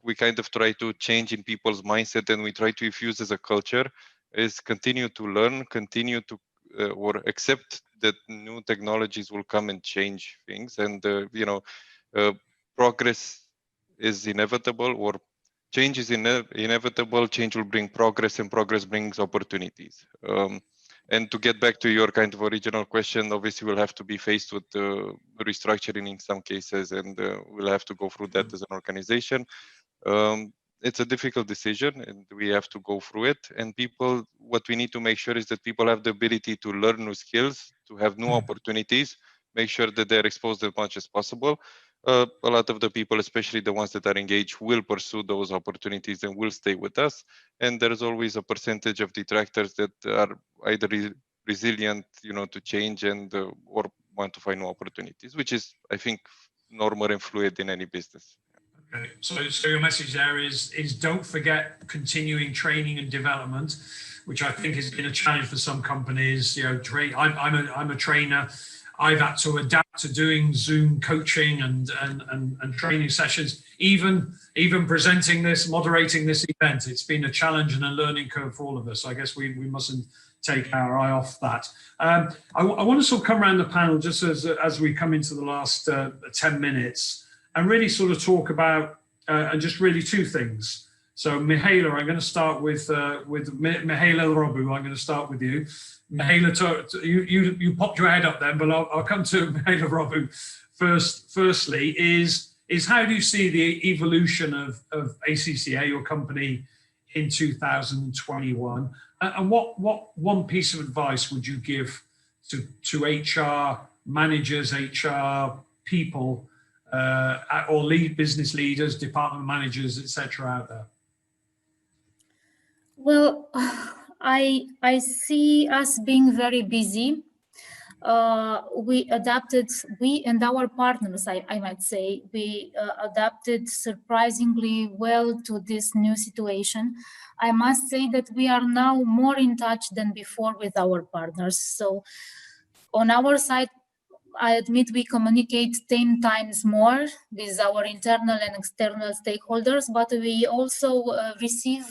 Speaker 14: we kind of try to change in people's mindset, and we try to infuse as a culture, is continue to learn, continue to or accept that new technologies will come and change things, and progress is inevitable, or change is inevitable. Change will bring progress, and progress brings opportunities. And to get back to your kind of original question, obviously we'll have to be faced with restructuring in some cases, and we'll have to go through that as an organization. It's a difficult decision, and we have to go through it. And people, what we need to make sure is that people have the ability to learn new skills, to have new opportunities, make sure that they're exposed as much as possible. a lot of the people, especially the ones that are engaged, will pursue those opportunities and will stay with us. And there's always a percentage of detractors that are either resilient, to change and or want to find new opportunities, which is, I think, normal and fluid in any business.
Speaker 2: Okay. So your message there is don't forget continuing training and development, which I think has been a challenge for some companies. I'm a trainer. I've had to adapt to doing Zoom coaching and training sessions, even presenting this, moderating this event. It's been a challenge and a learning curve for all of us. I guess we mustn't take our eye off that. I want to sort of come around the panel just as we come into the last 10 minutes and really sort of talk about and just really two things. So Mihaela, I'm going to start with Mihaela Robu. I'm going to start with you. Mihaela, you popped your head up then, but I'll come to Mihaela Robu first. Firstly, is how do you see the evolution of ACCA, your company, in 2021? And what one piece of advice would you give to HR managers, HR people, or business leaders, department managers, etc. out there?
Speaker 12: Well, I see us being very busy. We and our partners, I might say, we adapted surprisingly well to this new situation. I must say that we are now more in touch than before with our partners. So on our side, I admit we communicate 10 times more with our internal and external stakeholders, but we also receive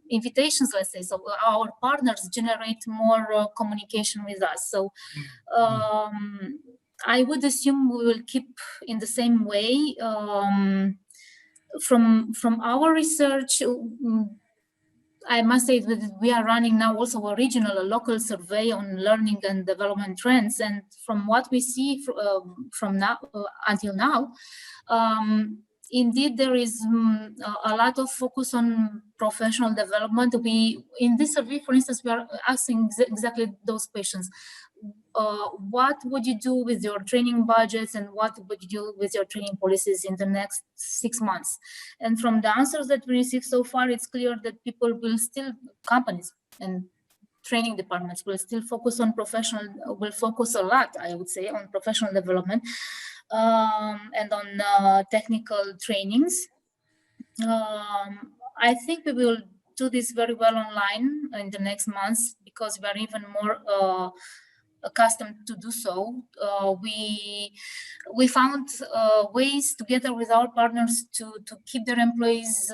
Speaker 12: invitations, let's say. So our partners generate more communication with us. So I would assume we will keep in the same way. From our research, I must say that we are running now also a local survey on learning and development trends. And from what we see from now until now, indeed, there is a lot of focus on professional development. In this survey, for instance, we are asking exactly those questions. What would you do with your training budgets and what would you do with your training policies in the next 6 months? And from the answers that we received so far, it's clear that companies and training departments will still focus on will focus a lot, I would say, on professional development and on technical trainings. I think we will do this very well online in the next months because we are even more accustomed to do so. We found ways together with our partners to keep their employees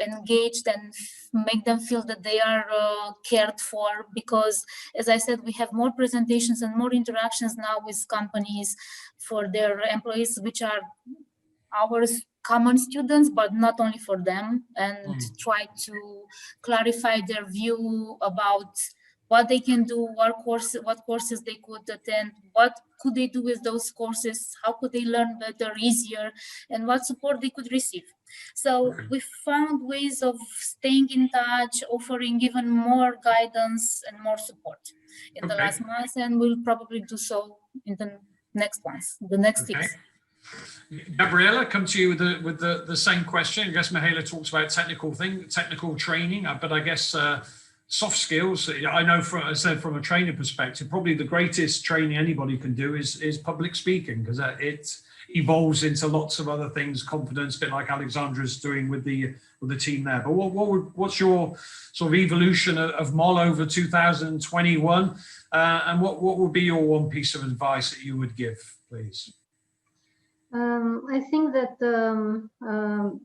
Speaker 12: engaged and make them feel that they are cared for, because, as I said, we have more presentations and more interactions now with companies for their employees, which are our common students, but not only for them, and try to clarify their view about what they can do, what courses they could attend, what could they do with those courses, how could they learn better, easier, and what support they could receive. So we found ways of staying in touch, offering even more guidance and more support in the last months, and we'll probably do so in the next ones, the next 6.
Speaker 2: Gabriela, come to you with the same question. I guess Mihaela talks about technical training, but I guess soft skills. I know, from a trainer perspective, probably the greatest training anybody can do is public speaking, because it evolves into lots of other things, confidence, a bit like Alexandra's doing with the team there. But what's your sort of evolution of MOL over 2021, and what would be your one piece of advice that you would give, please?
Speaker 9: I think that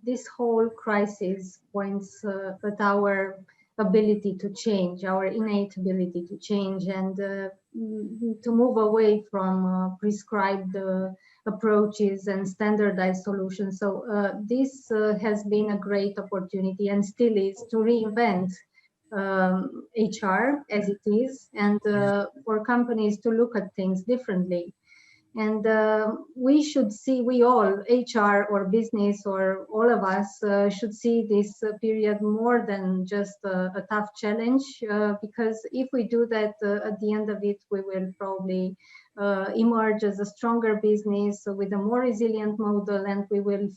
Speaker 9: this whole crisis points at our ability to change, our innate ability to change, and to move away from prescribed approaches and standardized solutions. So this has been a great opportunity, and still is, to reinvent HR as it is, and for companies to look at things differently. And we all, HR or business or all of us, should see this period more than just a tough challenge, because if we do that, at the end of it, we will probably emerge as a stronger business with a more resilient model, and we will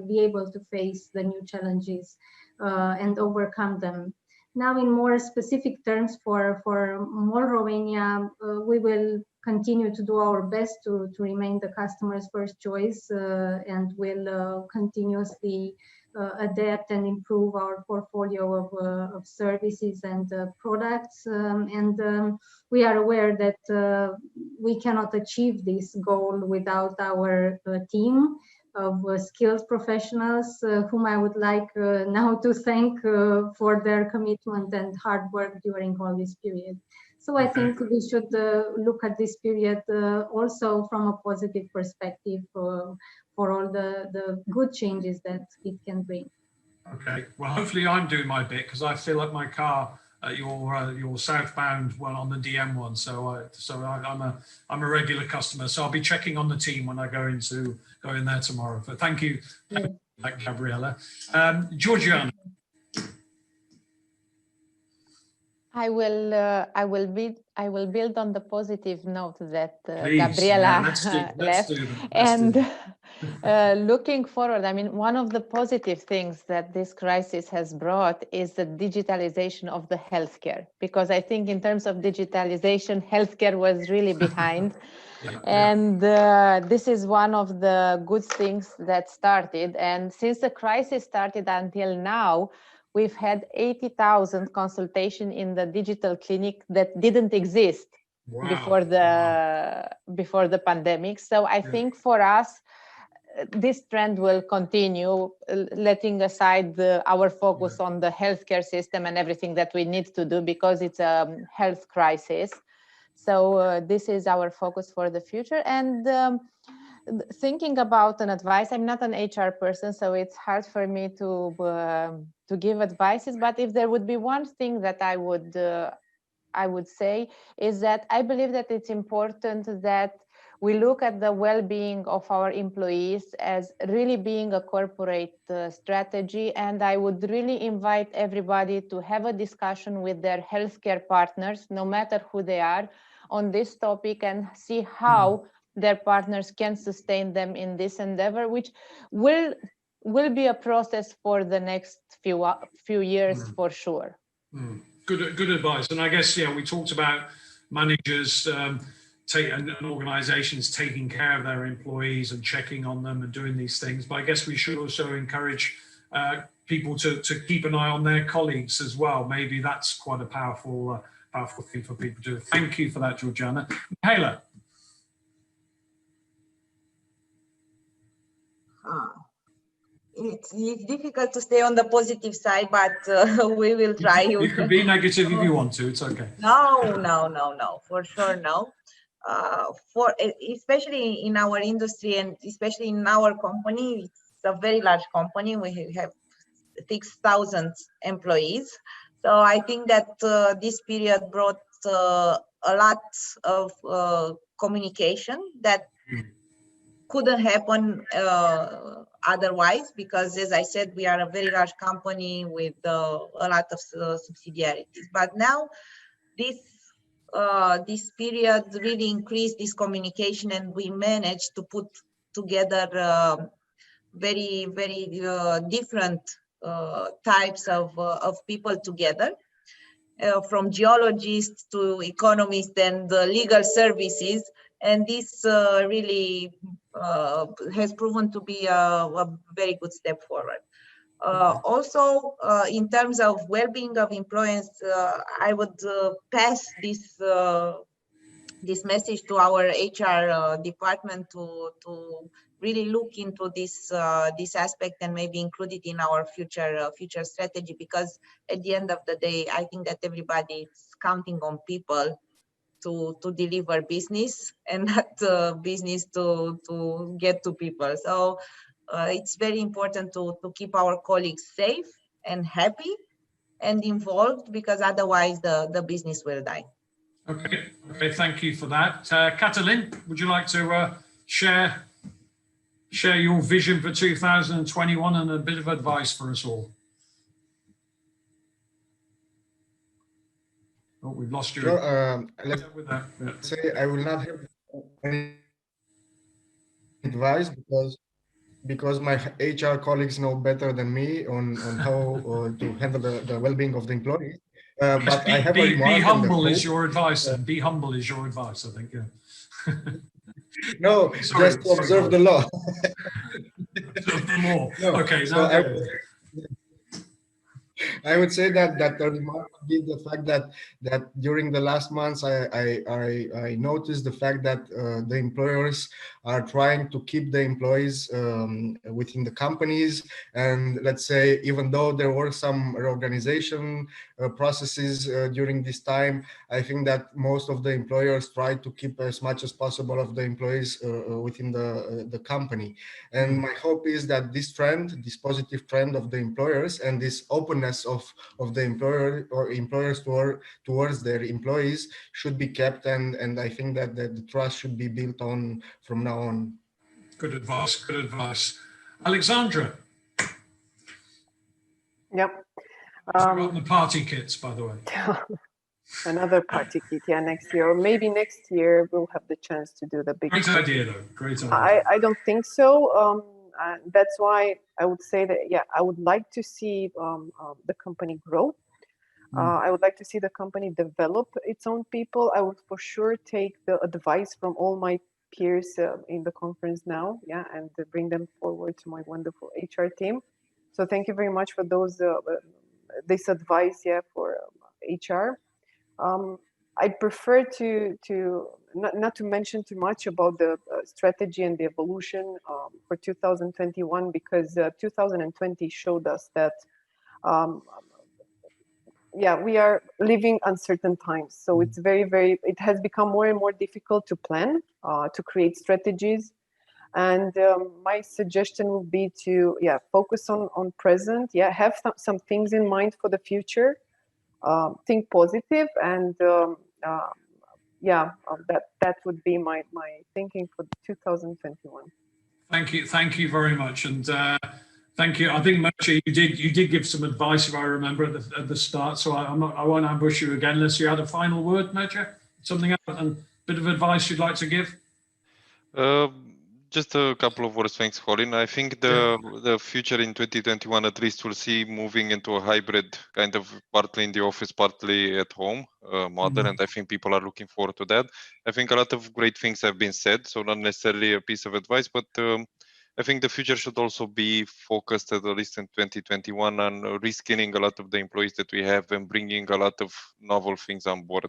Speaker 9: be able to face the new challenges and overcome them. Now, in more specific terms for MOL Romania, we will continue to do our best to remain the customer's first choice, and will continuously adapt and improve our portfolio of services and products. We are aware that we cannot achieve this goal without our team of skilled professionals, whom I would like now to thank for their commitment and hard work during all this period. So I think we should look at this period also from a positive perspective for all the good changes that it can bring.
Speaker 2: Okay, well, hopefully I'm doing my bit, because I fill up my car at your southbound one on the DM1. So I'm a regular customer. So I'll be checking on the team when I go in there tomorrow. But thank you, Gabriela. Georgiana.
Speaker 11: I will build on the positive note that
Speaker 2: Yeah,
Speaker 11: Gabriela
Speaker 2: let's
Speaker 11: left,
Speaker 2: do that.
Speaker 11: and looking forward. I mean, one of the positive things that this crisis has brought is the digitalization of the healthcare, because I think in terms of digitalization, healthcare was really behind. And this is one of the good things that started. And since the crisis started until now, we've had 80,000 consultations in the digital clinic that didn't exist before the pandemic. So I think for us, this trend will continue, letting aside our focus on the healthcare system and everything that we need to do, because it's a health crisis. So this is our focus for the future. And thinking about an advice, I'm not an HR person, so it's hard for me to give advices. But if there would be one thing that I would say, is that I believe that it's important that we look at the well-being of our employees as really being a corporate strategy. And I would really invite everybody to have a discussion with their healthcare partners, no matter who they are, on this topic, and see how their partners can sustain them in this endeavor, which will be a process for the next few years for sure.
Speaker 2: Good advice. And I guess, we talked about managers and organizations taking care of their employees and checking on them and doing these things. But I guess we should also encourage people to keep an eye on their colleagues as well. Maybe that's quite a powerful thing for people to do. Thank you for that, Georgiana. Mihaela.
Speaker 10: It's difficult to stay on the positive side, but we will try.
Speaker 2: You can be negative if you want to. It's okay.
Speaker 10: No, for sure, no. Especially in our industry and especially in our company, it's a very large company. We have 6,000 employees. So I think that this period brought a lot of communication that couldn't happen otherwise, because as I said, we are a very large company with a lot of subsidiarities. But now this period really increased this communication, and we managed to put together very different types of people together, from geologists to economists and legal services. And this really has proven to be a very good step forward. Also, in terms of well-being of employees, I would pass this message to our HR department to really look into this aspect and maybe include it in our future strategy, because at the end of the day, I think that everybody is counting on people to deliver business, and not business to get to people. So it's very important to keep our colleagues safe and happy and involved, because otherwise the business will die.
Speaker 2: Okay, thank you for that. Catalin, would you like to share your vision for 2021 and a bit of advice for us all? Oh, we've lost you.
Speaker 13: Sure, let's say I will not have advice because my HR colleagues know better than me on how to handle the well-being of the employees. But I have a remark.
Speaker 2: Be humble is your advice, then. Be humble is your advice, I think. Yeah.
Speaker 13: No,
Speaker 2: sorry,
Speaker 13: just to observe the law.
Speaker 2: Observe the law.
Speaker 13: No,
Speaker 2: okay,
Speaker 13: so
Speaker 2: now
Speaker 13: I would say that the remark would be the fact that during the last months I noticed the fact that the employers are trying to keep the employees within the companies, and let's say even though there were some reorganization processes during this time, I think that most of the employers try to keep as much as possible of the employees within the company. And my hope is that this trend, this positive trend of the employers and this openness of the employer or employers towards their employees should be kept, and I think that the trust should be built on from now on.
Speaker 2: Good advice. Good advice. Alexandra.
Speaker 8: Yep.
Speaker 2: Got the party kits, by the way.
Speaker 8: Another party kit, yeah, next year, or maybe next year we'll have the chance to do the big.
Speaker 2: Great idea, though. Great idea.
Speaker 8: I don't think so. That's why I would say that, yeah, I would like to see the company grow. I would like to see the company develop its own people. I would for sure take the advice from all my peers in the conference now, yeah, and bring them forward to my wonderful HR team. So thank you very much for those this advice, yeah, for HR. I prefer to not to mention too much about the strategy and the evolution for 2021, because 2020 showed us that yeah, we are living uncertain times. So it's it has become more and more difficult to plan, to create strategies. And my suggestion would be to, yeah, focus on present, yeah, have some things in mind for the future, think positive, and yeah, that would be my thinking for 2021.
Speaker 2: Thank you very much, and thank you. I think, Merche, you did give some advice, if I remember, at the start. So I won't ambush you again unless you had a final word, Merche. Something else, and a bit of advice you'd like to give.
Speaker 14: Just a couple of words. Thanks, Colin. I think the future in 2021 at least will see moving into a hybrid kind of, partly in the office, partly at home model, and I think people are looking forward to that. I think a lot of great things have been said, so not necessarily a piece of advice, but I think the future should also be focused, at least in 2021, on reskilling a lot of the employees that we have and bringing a lot of novel things on board.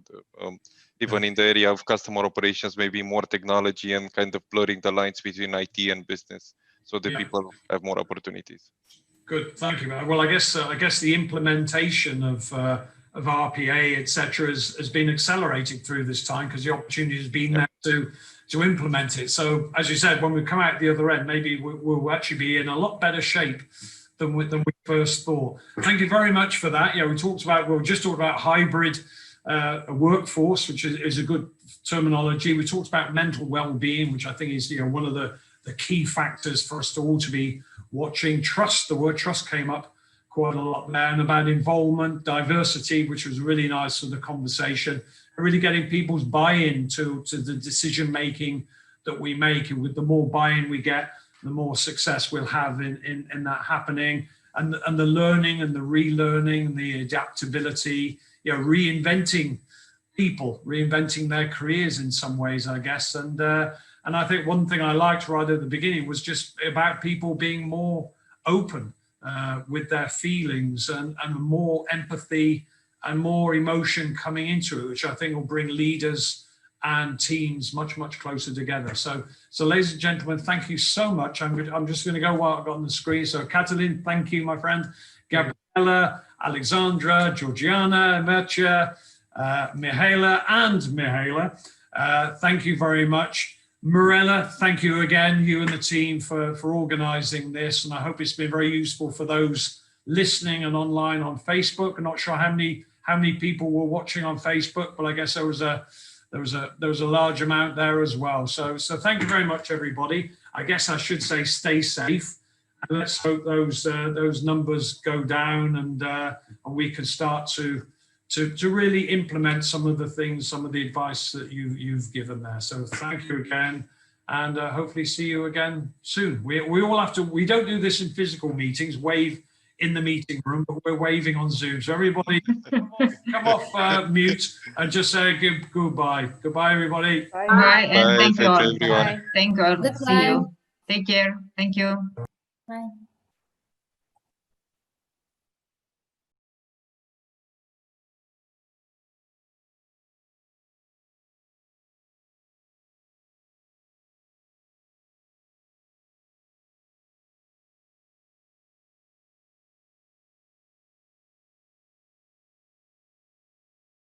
Speaker 14: Even in the area of customer operations, maybe more technology and kind of blurring the lines between IT and business, so that people have more opportunities.
Speaker 2: Good, thank you. Well, I guess the implementation of RPA, etc., has been accelerated through this time because the opportunity has been there to implement it. So, as you said, when we come out the other end, maybe we'll actually be in a lot better shape than we first thought. Thank you very much for that. Yeah, we just talked about hybrid workforce, which is a good terminology. We talked about mental well-being, which I think is one of the key factors for us to all to be watching. Trust, the word trust came up quite a lot there, and about involvement, diversity, which was really nice for the conversation, and really getting people's buy-in to the decision making that we make. And with the more buy-in we get, the more success we'll have in that happening, and the learning and the relearning and the adaptability, reinventing people, reinventing their careers in some ways, I guess. And I think one thing I liked right at the beginning was just about people being more open with their feelings, and more empathy and more emotion coming into it, which I think will bring leaders and teams much, much closer together. So ladies and gentlemen, thank you so much. I'm just going to go while I've got on the screen. So Catalin, thank you, my friend. Gabriella, Alexandra, Georgiana, Mircea, Mihaela, thank you very much. Mirella, thank you again, you and the team, for organizing this. And I hope it's been very useful for those listening and online on Facebook. I'm not sure how many people were watching on Facebook, but I guess there was a large amount there as well. So thank you very much, everybody. I guess I should say stay safe. And let's hope those numbers go down, and we can start to to really implement some of the things, some of the advice that you've given there. So thank you again, and hopefully see you again soon. We all have to, we don't do this in physical meetings, wave in the meeting room, but we're waving on Zoom. So everybody come off mute and just say goodbye. Goodbye, everybody.
Speaker 8: Bye.
Speaker 1: Bye, and
Speaker 14: Bye,
Speaker 1: thank you
Speaker 14: thank you,
Speaker 1: all.
Speaker 14: everyone.
Speaker 11: Bye.
Speaker 1: Thank you all. See
Speaker 12: Goodbye.
Speaker 1: you. Take care. Thank you.
Speaker 12: Bye.